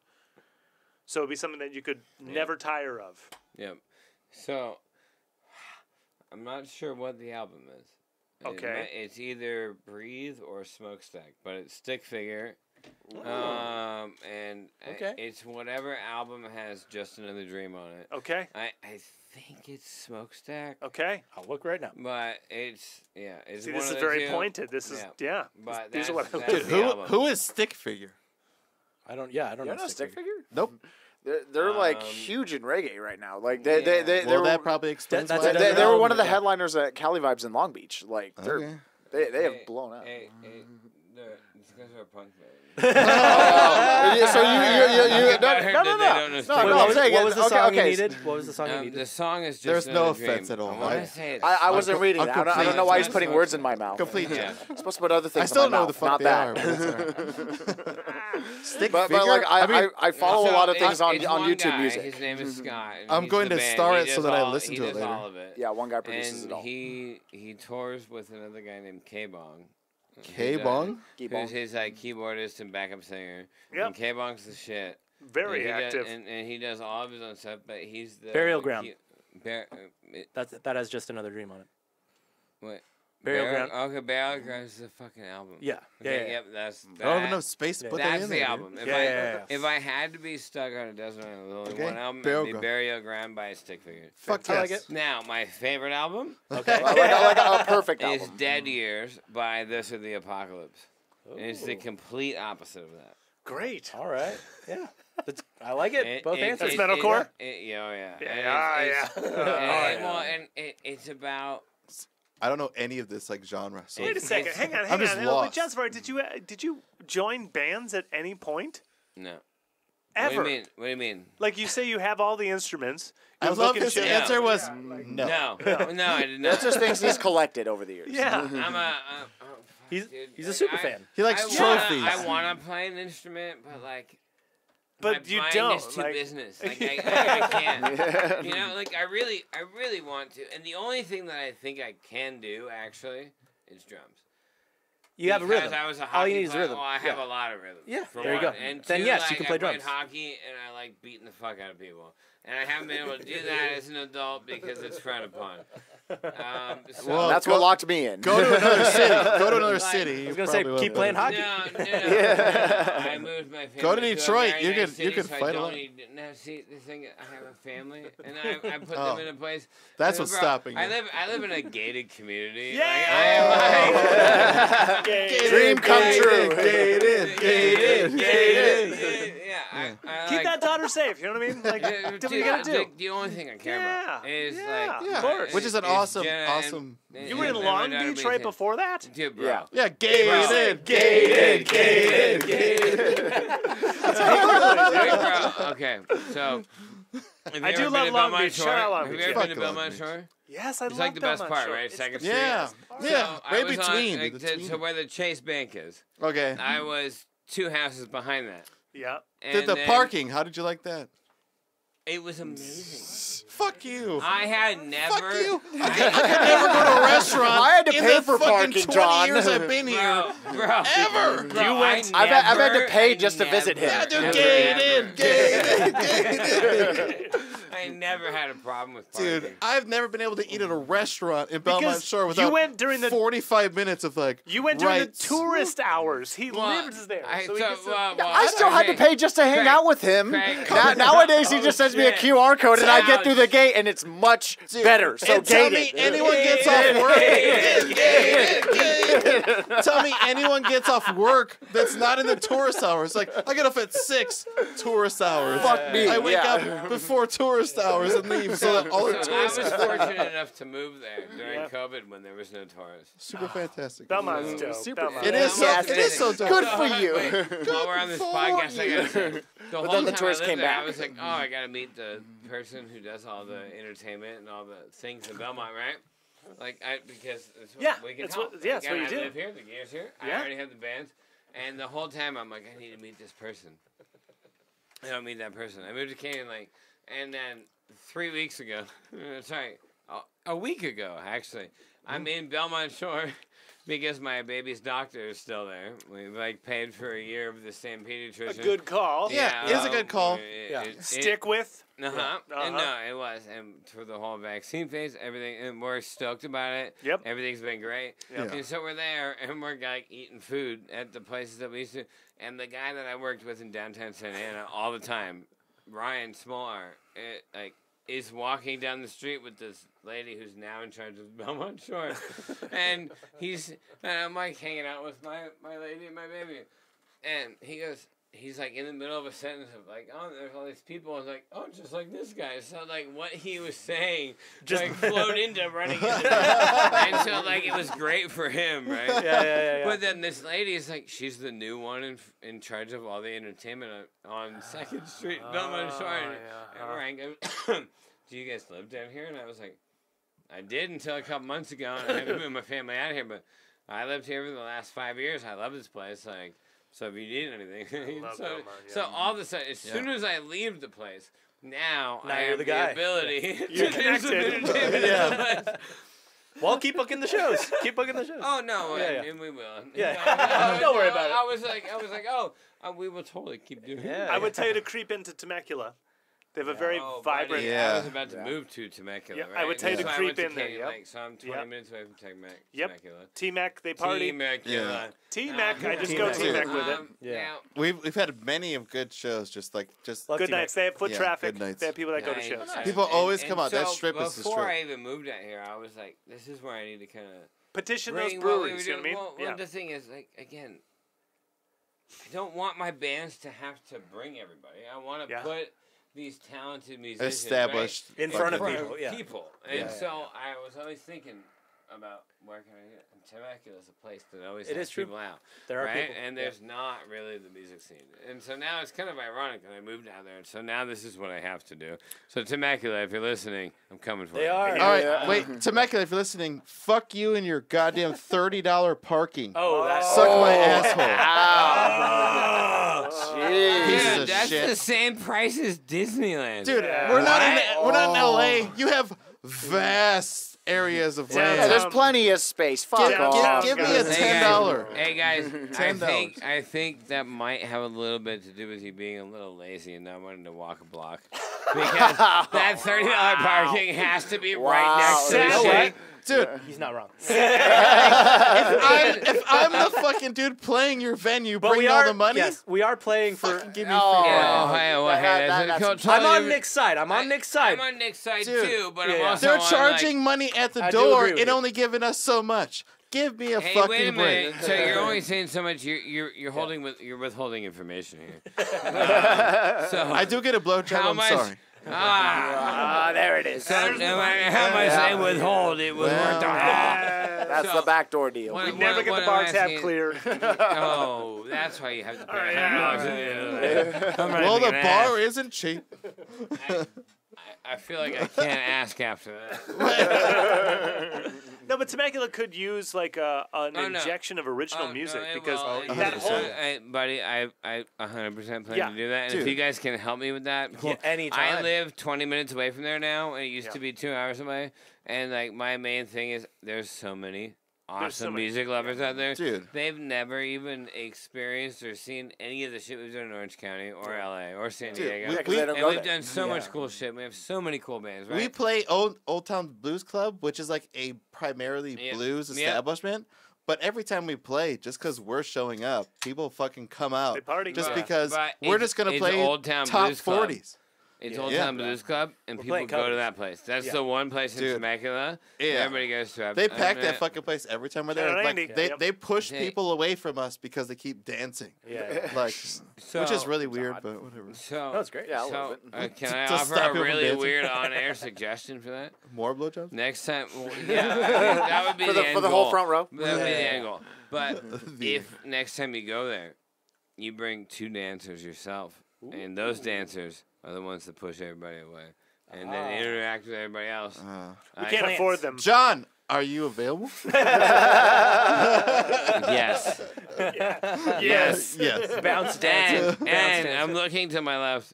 So it'd be something that you could never tire of. Yep. So, I'm not sure what the album is. Okay. It's either Breathe or Smokestack, but it's Stick Figure. And Okay. it's whatever album has Just Another Dream on it. Okay. I think it's Smokestack, Okay. I'll look right now. but it's it's See, one this of is the very two. pointed. This is But These are what I that's like. the Who album. who is Stick Figure? I don't You know. don't know Stick Figure? Nope. They're like Um, huge in reggae right now. Like they yeah. Well, were, that probably explains that's why. a they, desert they were album, one of the yeah. headliners at Cali Vibes in Long Beach. Like Okay. they have Hey, blown up. Hey, these guys are a punk band. So you I no heard that they don't know Stick no, Wait, no, what I'm was, saying what it. was the Okay, song okay. you needed? What was the song you The needed? song is just There's no Another Dream. offense at all. I want I- to say it's I wasn't reading I'll that. I don't complete know why he's it. putting words in my mouth. Complete. Yeah. I'm supposed to put other things I still in my know mouth, the fuck not they that. are. But, it's all right. Stick But Figure. like I follow So a lot of it's- things on it's on one YouTube guy, music. His name is Scott. and I'm he's going the to band. star He it so does that I all- listen he to it does later. all of it. Yeah, one guy produces And it all. he tours with another guy named K-Bong. K-Bong? Keep on. Who's his like keyboardist and backup singer. Yep. And K-Bong's the shit. Very active. And he does all of his own stuff, but he's the Burial Ground. That has just another dream on it. What? Burial Ground. Okay, Burial Ground is the fucking album. Yeah. Okay, Yeah. Yep, that's. I don't have enough space to put that That's in the there. album. Yeah. If I had to be stuck on a desert island with only Okay, one album, Burial it'd be Ground. Burial Ground by Stick Figures. Fuck I yes. like it. Now, my favorite album Okay. like a perfect is album. Dead Years by This or the Apocalypse. And it's the complete opposite of that. Great. All right. Yeah. I like it. Both answers. That's metalcore? Yeah. It's about. I don't know any of this like genre. So Wait a second. Hang on. I'm just Wait, lost. John Safari, did you join bands at any point? No. Ever? What do you mean? Like you say you have all the instruments. I You're love looking his shit up. answer was No, I did not. That's just things he's collected over the years. Yeah. I'm a. He's a super fan. He likes I trophies. I want to play an instrument, but like. But my you mind don't. is too Like, business. Like I can't. You know, like I really want to. And the only thing that I think I can do actually is drums. You have a rhythm. Because I was a All hockey you need is player. rhythm. Well, I have Yeah. a lot of rhythm. Yeah, for there you one. go. And Then two, yes, like, you can play I played drums. hockey and I like beating the fuck out of people. And I haven't been able to do that as an adult because it's frowned upon. Well, That's what locked me in. Go to another city. Go to another Like, city. I was gonna say, keep playing hockey. No. I moved my family. Go to a Detroit. very You nice can- you city, can so I fight a don't lot. need- No, see, the thing, I have a family, and I put Oh. them in a place. That's I mean, what's bro, stopping I you. live in a gated community. Yeah! Like, I am like, Dream come true. gated. Yeah, I Keep like, that daughter safe. You know what I mean? Like, do what you gotta do. The only thing I care about Yeah, is yeah, like, of course. Which is an is awesome, Jenna and- awesome. You were in and Long my daughter Beach right being- before that? Dude, bro. Yeah. Yeah, gated. Okay, so. Have I you do ever love been to Long Belmont Beach. Shore? Shout out Long Have you Beach. ever Fuck been to Long Belmont Beach. Shore? Yes, I It's love like the best Belmont part, Shore. right? It's- Second Street. Yeah, yeah. I Right was on, between. like, between. to where the Chase Bank is. Okay. I was 2 houses behind that. Yeah. And The then parking. How did you like that? It was amazing. Fuck you. I had never. Fuck you. I could never go to a restaurant. I had to in pay the for fucking parking, 20 John. years I've been here. Bro, Ever. Bro, You went- I I've had to never- pay I just to visit him. never- Yeah, dude, never- gated. I never had a problem with parking. Dude, I've never been able to eat at a restaurant in Belmont Because Shore you without went during the 45 minutes of like. you went during the rights. tourist hours. He Well, lives there. So he gets to- I still had to pay just to hang Craig, out with him. Craig. Nowadays, he just sends me a shit. QR code and I get Ouch. through the gate, and it's much better. So And tell gated. me anyone gets off work. Tell me anyone gets off work that's not in the tourist hours. Like I get off at 6 tourist hours. Fuck me. I wake yeah. up before tourist hours and leave so that all the So I was tourists. fortunate enough to move there during COVID when there was no tourists. Super fantastic. Belmont's dope. Super Belmont. It is so. Fantastic. It is so dope. Good for you. Wait, while we're on this for podcast, I gotta say, the whole then the time tourists I lived came there, back. I was like, oh, I gotta meet the person who does all the entertainment and all the things in Belmont, right? Like, because it's what Yeah, we can it's help. what- yeah, it's Again, what you I do. live here, the gear's here. Yeah. I already have the bands, and the whole time I'm like, I need to meet this person. I don't meet that person. I moved to Canyon Lake, and then 3 weeks ago, sorry, a week ago actually, I'm in Belmont Shore. Because my baby's doctor is still there. We like paid for a year of the same A pediatrician. good call. Yeah, it is a good call. Stick with. Uh-huh. Yeah. And no, it was. And for the whole vaccine phase, everything, and we're stoked about it. Yep. Everything's been great. Yep. And so we're there, and we're like eating food at the places that we used to. And the guy that I worked with in downtown Santa Ana all the time, Ryan Smolar, is walking down the street with this lady who's now in charge of Belmont Shore. and I'm like hanging out with my lady and my baby. And he's like in the middle of a sentence of like, oh, there's all these people. I was like, oh, just like this guy. So like what he was saying just like flowed into running into me. And so like it was great for him, right? Yeah. But then this lady is like, she's the new one in charge of all the entertainment on 2nd Street, Belmont Shore. And Ryan goes, do you guys live down here? And I was like, I did until a couple months ago, and I had to move my family out of here. But I lived here for the last 5 years. I love this place. Like, so if you need anything, love so, Belmont, yeah. so all of a sudden, as soon as I leave the place, now I you're have the the guy. ability You're to do some connected. entertainment in the place. Well, keep booking the shows. Keep booking the shows. Oh no, Yeah, and we will. Yeah. Don't worry about it. I was like, oh, we will totally keep doing it. I would tell you to creep into Temecula. They have a very vibrant. Buddy, Yeah. I was about to move to Temecula. Yeah, right? I would tell you to So I creep went to in there, So I'm 20 minutes away from Temecula. T-Mac, they party. Temecula. T-Mac, I just T-Mac. go T-Mac with it. Yeah. We've had many of good shows, just Love Good T-Mac. nights. They have foot Yeah, traffic. good nights. They have people that go to Nice. shows. People always come out. That So strip is the before strip. I even moved out here, I was like, this is where I need to kind of Petition those bring what we were breweries. You know what I doing. mean? Well, the thing is, like, again, I don't want my bands to have to bring everybody. I want to put these talented musicians Established In front of right, people, yeah. And Yeah. so I was always thinking about where can I get. And Temecula is a place that always It has is true. people out. There are right? people. And there's not really the music scene. And so now it's kind of ironic that I moved out there. And so now this is what I have to do. So Temecula, if you're listening, I'm coming for you. They are. All right, wait, Temecula, if you're listening, fuck you and your goddamn $30 parking. Oh, that's Suck my asshole. Jeez. Pieces Dude, of that's shit. the same price as Disneyland. Dude, we're not in LA. You have vast areas of Yeah, land. there's plenty of space. Fuck off. Give me a Hey, $10. Hey guys, $10. I think that might have a little bit to do with you being a little lazy and not wanting to walk a block. Because that $30 parking has to be right next to the You know shit. what? Dude, He's not wrong. if I'm the fucking dude playing your venue, But bring we all are, the money. yes, we are playing for. Give me Oh. free Yeah, money. hey, well, That- hey, that- that's that's- I'm on Nick's side. I'm on Nick's side. I'm on Nick's side Dude. too, but Yeah, I'm yeah. also They're on, charging money at the I do door agree with and you. only giving us so much. Give me a Hey, fucking wait a minute. break. So you're only saying so much. You're holding you're withholding information here. So I do get a blowjob. How I'm much? sorry. Ah, there it is. So no matter how much they withhold, it was worth the That's So- the backdoor deal. What- We never get what the I'm bar tab asking- cleared. Oh, that's why you have to pay $100. I'm not Well, even the gonna bar ask. isn't cheap. I feel like I can't ask after that. No, but Temecula could use like an Oh, no. injection of original music because well, that so, whole buddy, I 100% plan Yeah. to do that. And Dude. if you guys can help me with that, cool. anytime. I live 20 minutes away from there now, and it used Yeah. to be 2 hours away. And like my main thing is, there's so many awesome so many- music lovers out there. Dude. They've never even experienced or seen any of the shit we've done in Orange County or LA or San Dude, Diego. we- Yeah, 'cause they don't and go we've there. done so much cool shit. We have so many cool bands, right? We play Old Town Blues Club, which is like a primarily Yeah. blues Yeah. establishment. But every time we play, just because we're showing up, people fucking come out. They party. Just Yeah. because But we're it's- just going to it's play Old Town top Blues Club. 40s. It's Yeah. Old Yeah. Town Blues Club, and We're people playing go to covers. that place. That's Yeah. the one place in Dude. Temecula Yeah. everybody goes to. They pack that fucking place every time we're there. Shout out Like, Andy. they, Yep. they push Hey. people away from us because they keep dancing. Yeah. Like, So, which is really weird, but whatever. So, No, it's great. Yeah, I so love it. can I To offer stop a people from really dancing. weird on-air suggestion for that? More blowjobs? Next time, well, yeah, that would be For the the end for the goal. whole front row. That would be the end goal. But The- if next time you go there, you bring 2 dancers yourself, and those dancers are the ones that push everybody away, and then interact with everybody else. we can't afford them. John, are you available? Yes. Yes. Yes. Bounce dancing. And I'm looking to my left.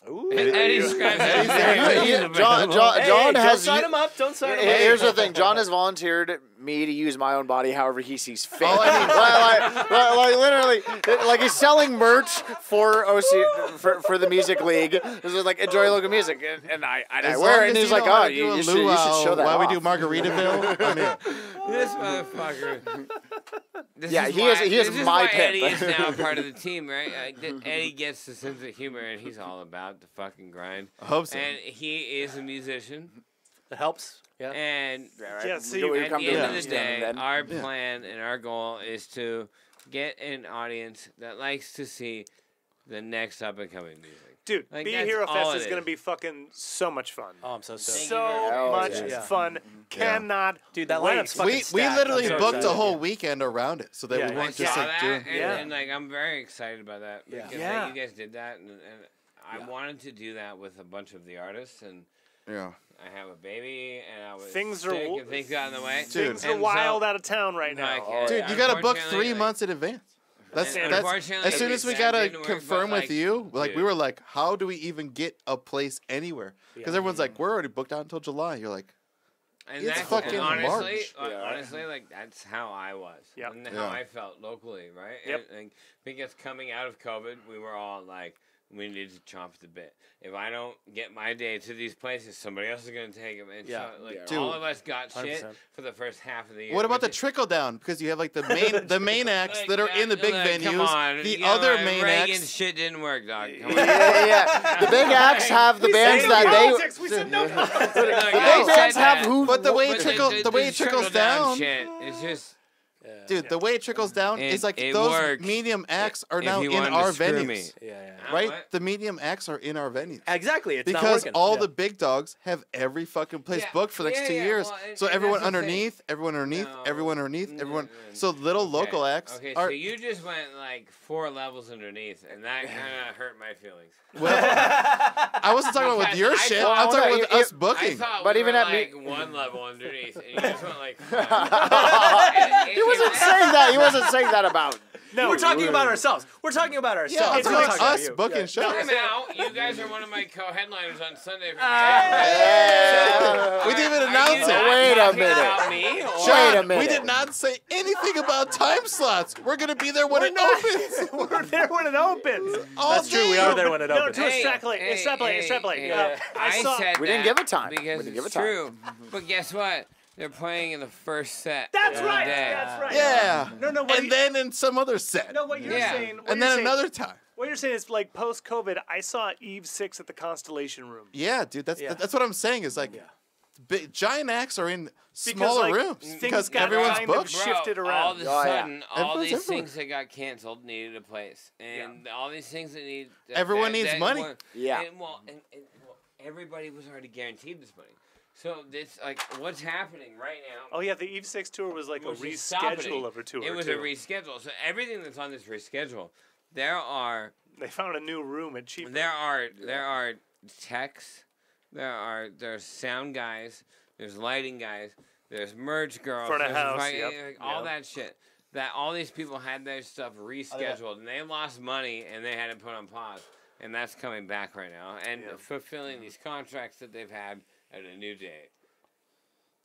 Ooh. And Eddie scratches his head. He's available. Hey, John don't has. sign him up. Don't sign him up. Here's the thing. John has volunteered me to use my own body however he sees fit. Oh, I mean- like literally, like he's selling merch for OC for the music league. This is like enjoy local music, and I As wear long it, and as he's you like, know how oh, to do you a should show that. While we off. do Margaritaville, I'm in. This motherfucker. This Yeah, is he why- is this is my why pimp. Eddie is now a part of the team, right? Eddie gets the sense of humor, and he's all about the fucking grind. I hope so. And he is a musician, It helps. Yeah. and Yeah, right. Yeah, We see, go- we at come the to end it of the understanding day, then. our plan and our goal is to get an audience that likes to see the next up and coming music. Dude, Like, Be a that's Hero all Fest it is going is. to be fucking so much fun. Oh, I'm so stoked. Thank you very So much. much Yeah. fun. Cannot Dude, that wait. lineup's fucking we stacked. literally I'm so booked a excited. whole weekend around it, so that Yeah, we I weren't saw just like that, doing. and like I'm very excited about that because Yeah. like, you guys did that, and I wanted to do that with a bunch of the artists, and Yeah. I have a baby, and I was Things are sick, w- and things got in the way. Dude. Things are And wild so, out of town right now. like, Dude, you gotta book unfortunately, 3 like, months in advance. That's And that's unfortunately, as soon as we that gotta didn't work, confirm but, with you. Like we dude. were like, how do we even get a place anywhere? Because everyone's like, we're already booked out until July. You're like, And It's that's fucking honestly, March. honestly, like that's how I was, and how I felt locally, right? Yep. And because coming out of COVID, we were all like, we need to chomp the bit. If I don't get my day to these places, somebody else is going to take them. And so, all of us got shit 100%. for the first half of the year. What about the trickle down? Because you have like the main acts Like, that are in the big venues. Come on. The other main Reagan's acts. shit didn't work, dog. Come on. The big acts have the bands that they. We said no politics. The big bands have who. But the way But it trickles down, shit, it's just. dude, the way it trickles down is like it those works medium acts are if now you in wanted to our screw venues. me. Right? What? The medium acts are in our venues. Exactly. It's not Because working. all the big dogs have every fucking place Yeah, booked for the next 2 years. well, so and everyone that's the thing. underneath, everyone underneath, No. everyone underneeth, No, everyone. no, no. So little Okay, local acts Okay, are. so you just went like 4 levels underneath, and that kind of hurt my feelings. Well, I wasn't talking about with Because your I shit. thought- I'm talking no, with you- us I booking. thought But we even were at like 1 level underneath, and you just went like. He wasn't saying that. He wasn't saying that about. No, We're talking about ourselves. We're talking about Yeah, ourselves. I'm It's talking like about talking us about you. booking shows. Time out! You guys are one of my co-headliners on Sunday. We didn't even announce it. Wait a minute. About me, or- Wait a John, we minute. did not say anything about time slots. We're gonna be there when it opens. we're there when it opens. All That's true. We day. are there when it No, opens. to extrapolate. Hey, I saw. said We didn't that give it time. because We didn't give it's it time. true. But guess what? They're playing in the first set. That's of the right. day. That's right. Yeah. No. What And then in some other set. no, what you're Yeah. saying. What And you're then saying, another time. What you're saying is like post-COVID. I saw Eve 6 at the Constellation Room. Yeah, dude. That's what I'm saying. Is like, big, giant acts are in Because, smaller like, rooms things because got everyone's kind of booked. shifted Bro, around. All of a Oh, yeah. sudden, all Everyone's these everywhere. things that got canceled needed a place, and all these things that need. Everyone needs money. Yeah. And, well, everybody was already guaranteed this money. So this, like, what's happening right now? Oh yeah, the Eve 6 tour was like a was just stopping. reschedule of a tour. It was too. a reschedule. So everything that's on this reschedule, there are They found a new room at cheap. there are techs, there's sound guys, there's lighting guys, there's merge girls, Front of there's house, like, yep, all yep. that shit. That all these people had their stuff rescheduled, and they lost money, and they had to put on pause, and that's coming back right now, and fulfilling these contracts that they've had at a new date.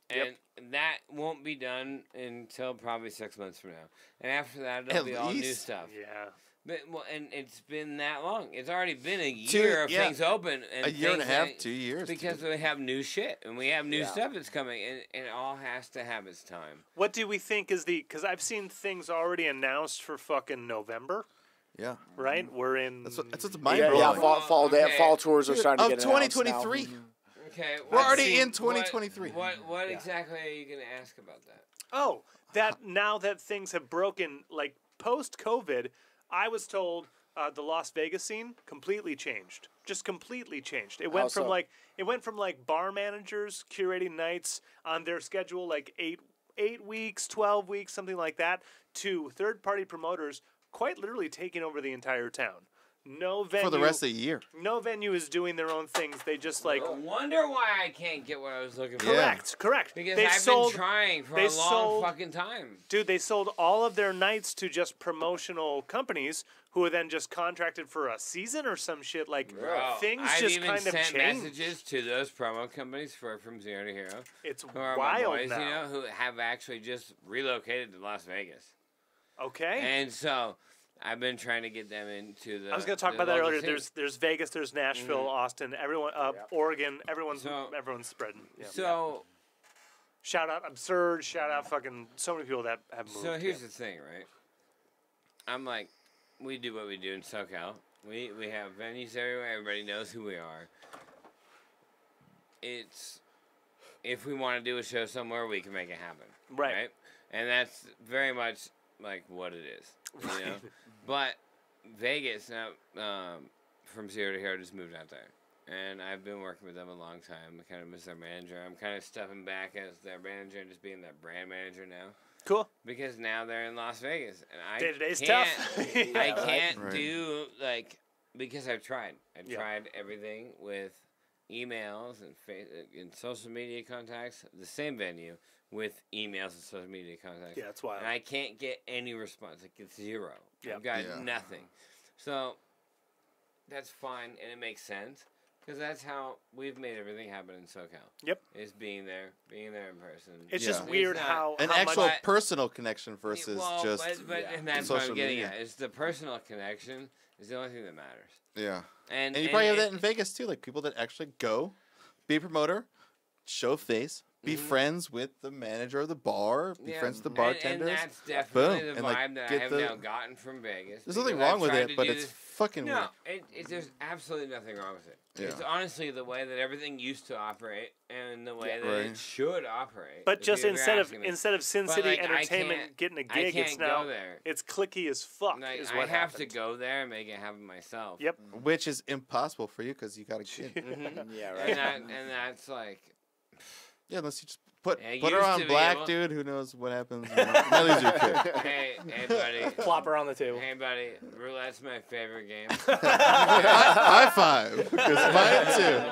And that won't be done until probably 6 months from now. And after that, it'll At be all new least. stuff. Yeah. But, well, and it's been that long. It's already been a 2 year of yeah. things open. And A year and a things half, that- 2 years. Because dude. we have new shit, and we have new Yeah. stuff that's coming, and it all has to have its time. What do we think is the? Because I've seen things already announced for fucking November. Yeah. Right. We're in. That's what's mind Yeah, blowing. yeah. Fall tours are starting to Of get announced now. 2023. Okay. We're what- already in what- 2023. What exactly are you going to ask about that? Oh, that now that things have broken, like post-COVID, I was told the Las Vegas scene completely changed. Just completely changed. It went How from so? like bar managers curating nights on their schedule, like 8 weeks, 12 weeks, something like that, to third-party promoters quite literally taking over the entire town. No venue For the rest of the year. No venue is doing their own things. They just like No wonder why I can't get what I was looking for. Yeah. correct. Because They I've sold, been trying for they a long sold- fucking time. Dude, they sold all of their nights to just promotional companies who were then just contracted for a season or some shit. Like Bro, things I've just even kind of sent changed. messages to those promo companies for From Zero to Hero, It's who are wild my boys, now. you know, who have actually just relocated to Las Vegas. Okay. And so I've been trying to get them into the. I was going to talk the about that local earlier. scene. There's Vegas, there's Nashville, Austin, everyone, Oregon, everyone's spreading. Yeah. So Shout out Absurd. Shout out fucking so many people that have moved. So here's the thing, right? I'm like, we do what we do in SoCal. We have venues everywhere. Everybody knows who we are. It's if we want to do a show somewhere, we can make it happen. Right. And that's very much like what it is. You know? But Vegas now, From Zero to Hero just moved out there. And I've been working with them a long time. I kind of miss their manager. I'm kind of stepping back as their manager and just being their brand manager now. Cool. Because now they're in Las Vegas, and I Day-to-day's can't, tough. I can't Right. do because I've tried. I've Yeah. tried everything with emails and social media contacts. The same venue with emails and social media contacts. Yeah, that's wild. And I can't get any response. Like it's zero. Yeah. I've got Yeah. nothing. So that's fine, and it makes sense. Because that's how we've made everything happen in SoCal. Yep. Is being there in person. It's Yeah. just weird It's not- how An how actual much, personal connection versus well, just but and that's what social I'm getting media. at. Is the personal connection is the only thing that matters. Yeah. And And you probably have that in Vegas too, like people that actually go, be a promoter, show face, be friends with the manager of the bar, be friends with the bartenders. And that's definitely Boom. the And, like, vibe that I get have the- now gotten from Vegas. There's nothing because I've wrong with tried it, to but do it's this- fucking No, weird. there's absolutely nothing wrong with it. Yeah. It's honestly the way that everything used to operate and the way that Right. it should operate. but if just you ever instead of Sin But, City like, I Entertainment can't- getting a I gig, can't it's now go there. it's clicky as fuck. Like, is I what have to happened. go there and make it happen myself. Yep. Which is impossible for you because you got a kid. Yeah, right. And that's like, Yeah, unless you just put Yeah, her used to on be black, able- dude. Who knows what happens? Now lose your kid. hey buddy, Plop her on the table. hey buddy, roulette's my favorite game. High five. Because mine too.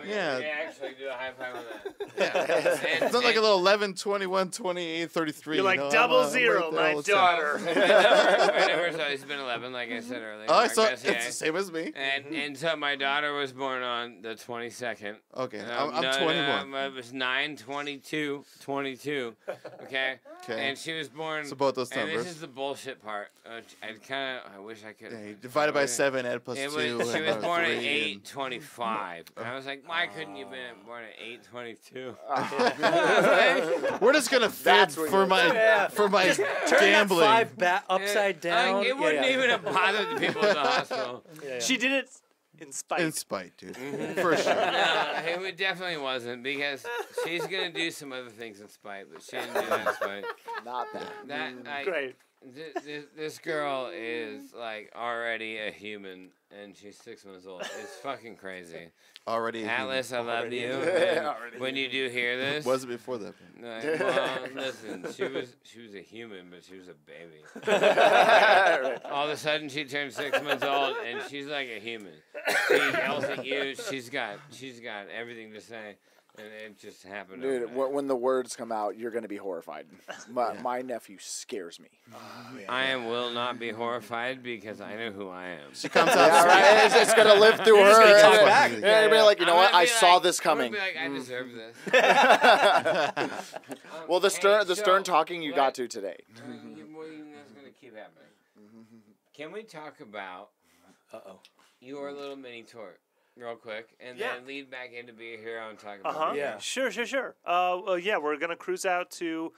Yeah. We actually do a high five on that. It's not like a little 11, 21, 28, 33. You're like you know, double I'm zero, right there my all the time. daughter. My number's always been 11, like I said earlier. Oh, I My saw best it's day. the same as me. And so my daughter was born on the 22nd. Okay, No, I'm 21. No, it was 9/22/22. Okay. Okay. And she was born. So both those And numbers. this is the bullshit part. I wish I could. Yeah, you divided by 7, add plus It 2. was, she was and born at 3, and- 8/25. And I was like, why couldn't you have been born at 8/22? We're just gonna fib That's what for you're- my for my gambling. Turn that 5 upside down. Like, it wouldn't even have bothered the people at the hospital. She did it in spite. In spite, dude. For sure. No, it definitely wasn't because she's gonna do some other things in spite, but she didn't do that in spite. Not that. That like, Great. this girl is like already a human, and she's 6 months old. It's fucking crazy. Already. a human. Atlas, I love you. Yeah, and when you do hear this, Was it before that? like, well, listen, she was a human, but she was a baby. All of a sudden, she turned 6 months old, and she's like a human. She yells at you. She's got everything to say, and it just happened. Dude, overnight. when the words come out, you're gonna be horrified. My nephew scares me. I will not be horrified because I know who I am. She comes out. Yeah, right. It's gonna live through her. gonna talk and- back. Yeah, you're gonna be like, you know I'm what? gonna I be saw like- this coming. I'm gonna be like, I deserve this. Well, the stern So, talking you let- got to today. That's gonna keep happening. Can we talk about your little mini tour real quick, and Yeah. then lead back into Be a Hero and talk about it? Yeah. Sure. Well, yeah, we're gonna cruise out to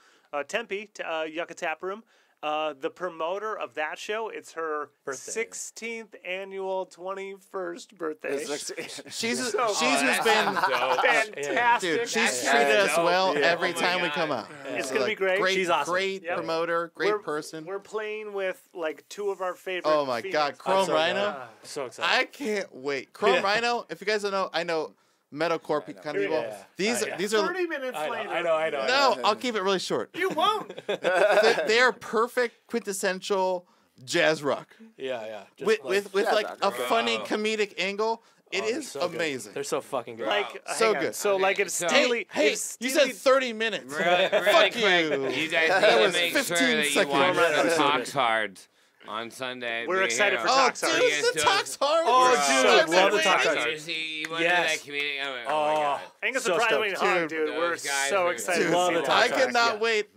Tempe, to Yucca Tap Room. The promoter of that show, it's her Birthday. 16th annual 21st birthday. She's who's that's been. Fantastic. Dude, she's That's treated us dope. well Yeah. every Oh my time we God. come out. It's So, gonna be like, great. She's awesome. Great Yep. promoter, great We're- person. We're playing with like 2 of our favorite. Oh my female God, Chrome so Rhino. glad. So excited. I can't wait. Chrome Rhino. If you guys don't know, I know metalcore kind of people. Yeah. These are 30 minutes I later. know. no. I'll keep it really short. You won't. They are perfect quintessential jazz rock Yeah. Just with jazz like rock, a right. funny comedic angle. It they're is so good. amazing. They're so fucking good. Like So hang on. good. So Okay, like if so- Steely, Hey, if you Steely- said 30 minutes. Really Fuck quick, you. you guys That need to was make 15 sure that you seconds. watch Right, the right. Talks Hards on Sunday. We're Be a excited Hero. for Oh, Talks Hard. dude, You the guys talks hard. Oh, Bro, dude, I've been love the waiting. Talks Hard. You want Yes. to do that comedic? Oh my God. Angus So and Brian stoked. Wayne Hog, dude. We're Those guys so are- excited Dude, to Love see the that. Talks I Hard. cannot Yeah. wait.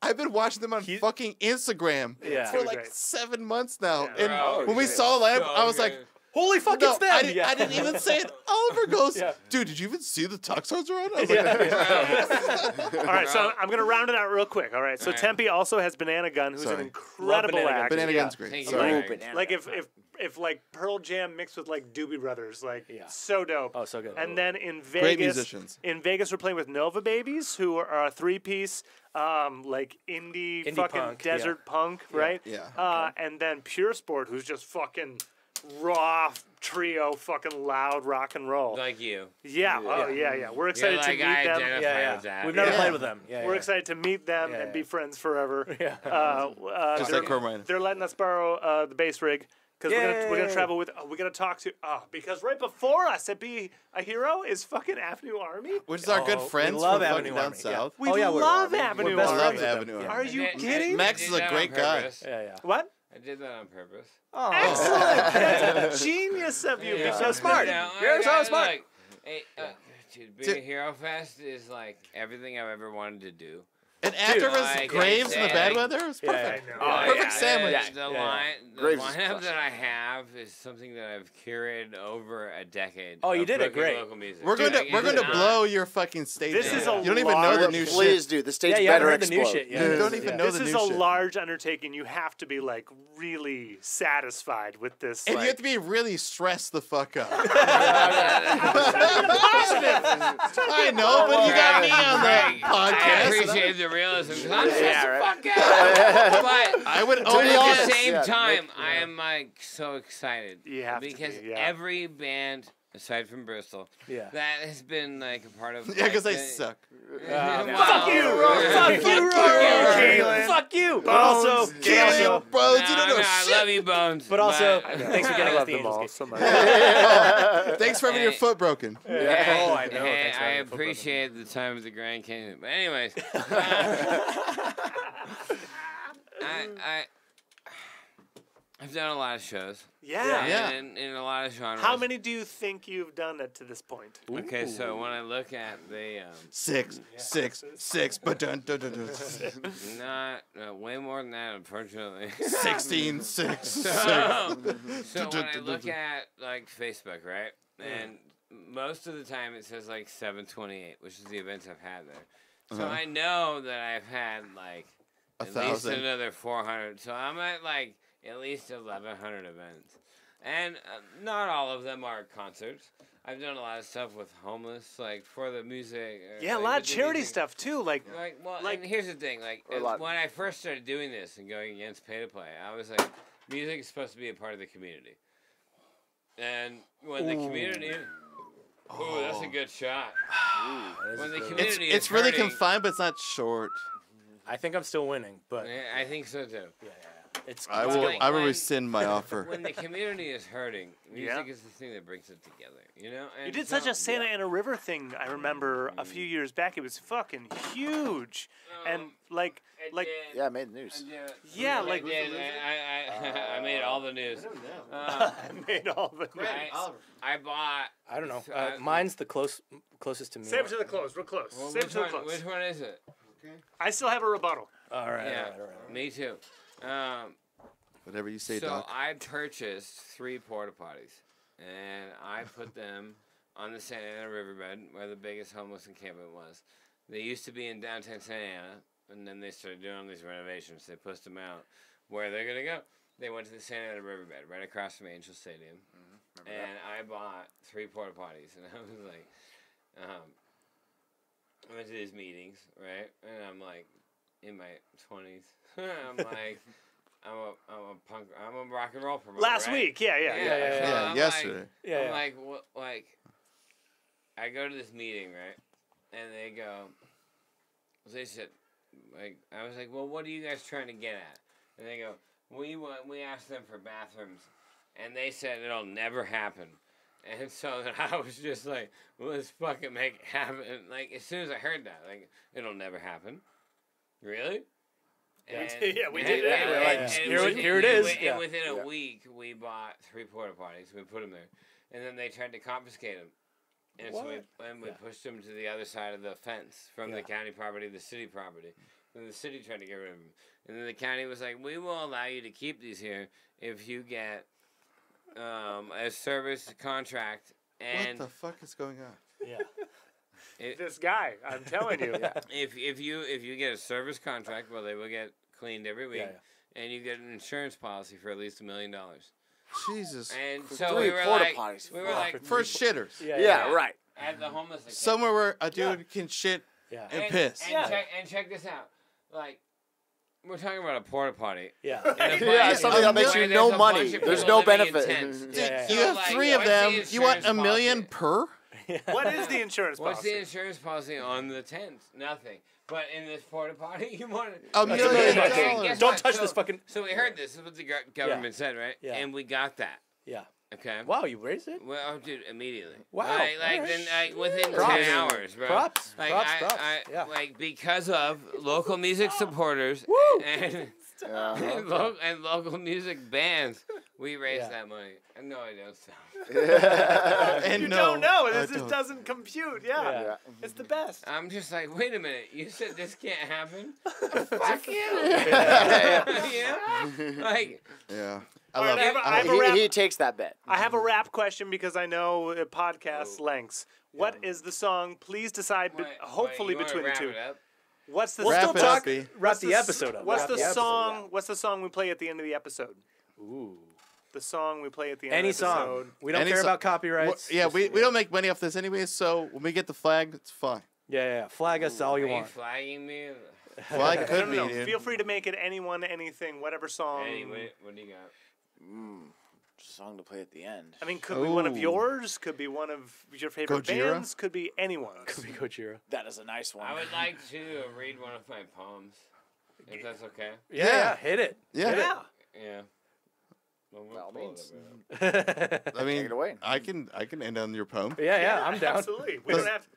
I've been watching them on He- fucking Instagram Yeah. for It's like great. 7 months now. Yeah. And Bro, when we it's saw the lineup, so I was like, good. Holy fuck, no, it's them. I didn't even say it. Oliver goes, Yeah. dude, did you even see the Talks Hards around? I was like, All right, so I'm going to round it out real quick. All right, so All right. Tempe also has Banana Gun, who's an Sorry. incredible Love Banana Gun. act. Banana Yeah. Gun's great. Thank you, Sorry. Greg. Like if like Pearl Jam mixed with like Doobie Brothers, like Yeah. so dope. Oh, so good. And then in Vegas, Great musicians. In Vegas, we're playing with Nova Babies, who are a 3-piece, like indie fucking punk, desert punk, right? Yeah. And then Pure Sport, who's just fucking raw trio, fucking loud rock and roll. Like you. Yeah. Oh yeah. We're You're excited like, to I meet them. identify Yeah. with that. We've never Yeah. played with them. Yeah. We're excited to meet them Yeah, and be yeah. friends forever. Yeah. Just they're, like Chrome Rhino. they're letting us borrow the bass rig because we're gonna Yay. travel with. We gotta talk to. Because right before us at Be a Hero is fucking Avenue Army. Which is our good Oh, we friends love from fucking Avenue down Army, yeah. south. We Oh, yeah, we're love Army. Avenue We're best I Army. love friends with them. Avenue Yeah. Are you I did- kidding? I Max did is a that on great guy. purpose. Yeah. What? I did that on purpose. Oh. Excellent. That's genius of you. You're so smart. You're so smart. Like, hey, dude, being a Hero Fest is like everything I've ever wanted to do. And after it was like, Graves in the bad like- weather, it was perfect. Perfect sandwich. The Graves is lineup clutch. that I have is something that I've curated over a decade. Oh, you of did it booking great. Local music. We're going to Like, we're it's going to not- blow your fucking stage. This is a You don't even know the large- new Please, shit. dude. The stage Yeah, you haven't better heard the new explode. shit yet. You don't even know This the is new a shit. large undertaking. You have to be like really satisfied with this. And like, you have to be really stressed the fuck up. positive. I know, but you got me on the I podcast. appreciate the realism. 'Cause I'm stressed Yeah, the right. fuck out. But I would at only the honest, same yeah, time, I am like so excited. You have to because be, yeah. every band aside from Bristol Yeah. that has been like a part of Yeah, because like, they suck. Fuck you, Fuck Roy. Keelan. Fuck you. But also, Killing bros, you don't know I shit. love you, Bones. but also, but- thanks for I getting us love the them all Angels so much. Thanks for having your Hey. foot broken. Oh, I know. Hey, Thanks for I having the football. appreciate the time at the Grand Canyon. But anyways, I've done a lot of shows. Yeah. Yeah. In a lot of genres. How many do you think you've done it to this point? Okay, so when I look at the Six, but dun dun dun dun. not way more than that, unfortunately. 16, 6, 6. So when I look at like Facebook, right, and most of the time it says like 728, which is the events I've had there. So I know that I've had like at least 1,000. another 400. So I'm at like at least 1,100 events, and not all of them are concerts. I've done a lot of stuff with homeless, like for the music. Yeah, a like, lot of with the charity music. stuff too. Like, Well, Like- and here's the thing, like Or a lot. when I first started doing this and going against pay to play, I was like, music is supposed to be a part of the community. And when the community, that's a good shot. When the community is It's really hurting- confined, but it's not short. I think I'm still winning, but Yeah, I think so too. it's I Well, will. like, I will when- rescind my offer. When the community is hurting, music Yeah. is the thing that brings it together. You know. you And did so- such a Santa Ana River thing. I remember a few years back. It was fucking huge, and like, I did. Yeah, I made the news. yeah, I like did. I made all the news. I made all the. I bought. I don't know. Uh, Mine's the closest to me. Save it to the close. We're close. Well, Save it which to the one? close. Which one is it? I still have a rebuttal. All right. Yeah, All right. me too. Whatever you say, So Doc. I purchased 3 porta potties, and I put them on the Santa Ana riverbed where the biggest homeless encampment was. They used to be in downtown Santa Ana, and then they started doing all these renovations. They pushed them out. Where they're gonna go? They went to the Santa Ana riverbed right across from Angel Stadium, and I bought 3 porta potties, and I was like, I went to these meetings, right? And I'm like, in my 20s. I'm like, I'm a punk. I'm a rock and roll promoter. Last right? week, yeah. So Yeah, I'm yesterday. Yeah. I'm like, what? Like, I go to this meeting, right? And they go. They said, like, I was like, well, what are you guys trying to get at? And they go, we asked them for bathrooms, and they said it'll never happen. And so then I was just like, well, let's fucking make it happen. Like, as soon as I heard that, like, it'll never happen. Really? And, Yeah, we did it. and- We're like, and here it is. And Yeah. within a Yeah. week, we bought 3 porta potties. We put them there, and then they tried to confiscate them. And so we pushed them to the other side of the fence from the county property to the city property. And the city tried to get rid of them. And then the county was like, we will allow you to keep these here if you get a service contract. And What the fuck is going on? Yeah. This guy, I'm telling you. if you get a service contract, well, they will get cleaned every week, and you get an insurance policy for at least $1 million. Jesus. And For so 3 we were porta like, potties. we were Fuck. like, For shitters. Yeah, right. at the homeless encampment. Somewhere where a dude can shit Yeah. and piss. And check this out. Like, we're talking about a porta potty. Yeah. Yeah, something that makes you no money. There's no benefit. Dude, Yeah. you So, have like, 3 of what's the them. You want insurance $1 million policy? per? What is the insurance What's policy? the insurance policy on the tent? Nothing. But in this porta potty, you want it. $1 That's million. $1 million. And guess Don't what? touch So- this fucking. So we heard this. This is what the government said, right? Yeah. And we got that. Yeah. Okay. Wow, you raised it? Well, oh, dude, immediately. Wow, Like alright. then, within Props. 10 hours, bro. Props. Like, Props. I, Props. Yeah. like because of local music supporters and And local music bands. We raise that money. And no, I don't sell. And you don't know. This just doesn't compute. Yeah. It's the best. I'm just like, wait a minute. You said this can't happen? Fuck you. Like, yeah. I have a rap. He takes that bet. I have a rap question because I know podcast lengths. What is the song? Please decide. Hopefully between the two. What's the We'll song? still talk. Wrap the episode up. What's the song? What's the song we play at the end of the episode? Ooh. The song we play at the end Any of the episode. song. We don't care about copyrights. We don't make money off this anyway, so when we get the flag, it's fine. Yeah. Flag us all you are want. You flagging me? Flag could be, No. dude. Feel free to make it anyone, anything, whatever song. Anyway, what do you got? Song to play at the end. I mean, could be one of yours. Could be one of your favorite Gojira? bands. Could be anyone. Could be Gojira. That is a nice one. I would like to read one of my poems, if that's okay. Yeah. Hit it. Yeah. Yeah. Well, means. I Take mean, it away. I can end on your poem. Yeah. I'm down. Absolutely. We don't have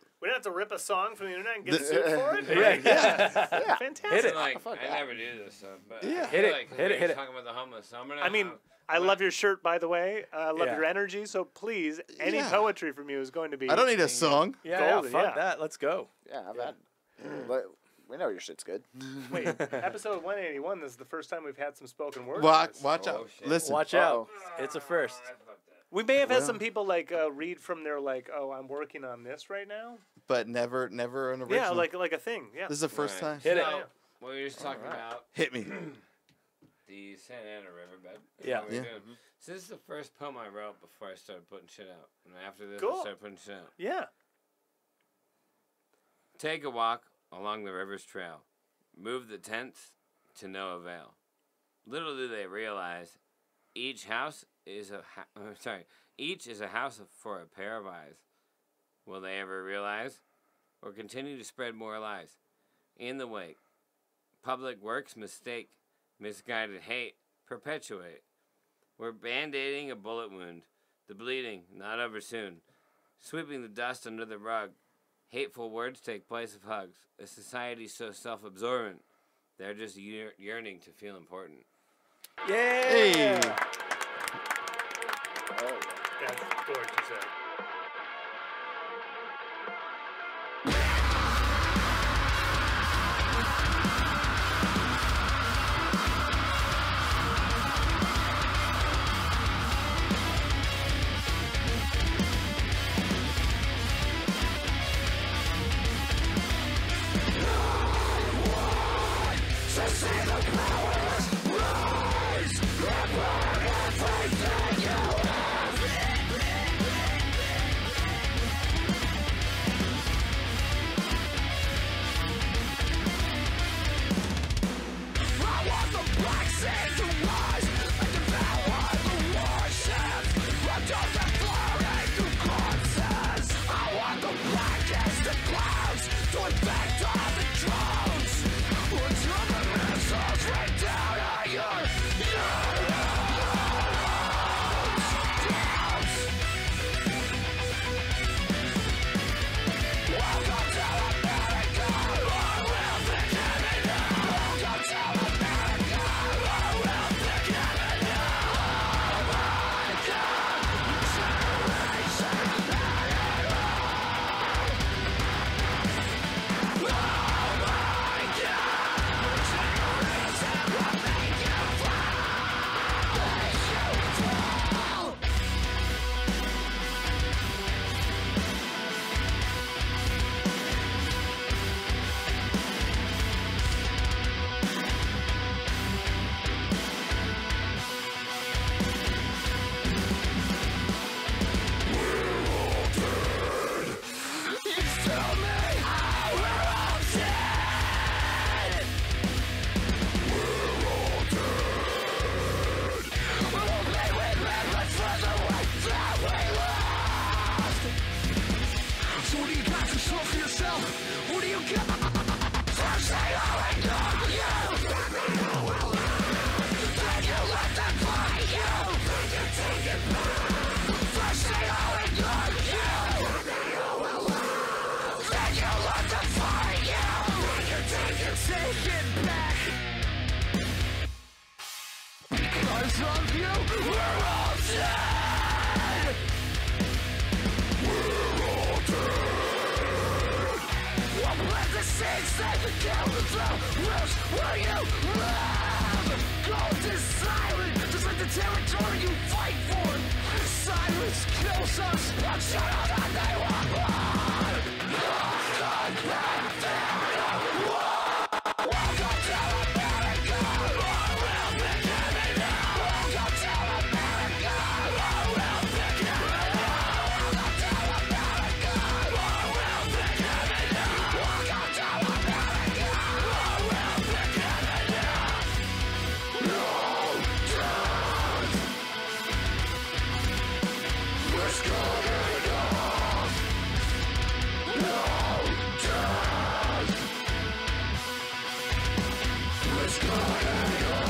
to rip a song from the internet and get sued for it. Yeah. Fantastic. Hit it. Like, I never do this stuff, but Yeah. I Hit feel it. like Hit it. Talking about the homeless, so I'm gonna. I mean, I love your shirt, by the way. I love your energy. So please, any Yeah. poetry from you is going to be. I don't need a song. Yeah. Golden, Fuck yeah. that. Let's go. Yeah, I've had. But we know your shit's good. Wait, episode 181. This is the first time we've had some spoken word. Watch out. shit. Listen. Watch out. It's a first. We may have had some people like read from their I'm working on this right now. But never an original. Yeah, like a thing. Yeah. This is the first time. Hit it. So, what we were just talking about, Hit me. the Santa Ana riverbed. Yeah. What we Yeah. were doing. So this is the first poem I wrote before I started putting shit out. And after this, Cool. I started putting shit out. Yeah. Take a walk along the river's trail. Move the tents to no avail. Little do they realize, each is a house for a pair of eyes. Will they ever realize, or continue to spread more lies? In the wake, public works mistake, misguided hate perpetuate. We're band-aiding a bullet wound, the bleeding not over soon, sweeping the dust under the rug. Hateful words take place of hugs. A society so self-absorbent, they're just yearning to feel important. Yeah. Hey. That's gorgeous. because of you, we're all dead. We're all dead. We'll plant the seeds that kill the roots where you live. Go to silent, just like the territory you fight for. Silence kills us, but shut up and they want blood. Welcome to America. Welcome to America. Welcome to America. Welcome to America. Welcome to America. Welcome to America. No death. It's good enough. No death. It's good enough.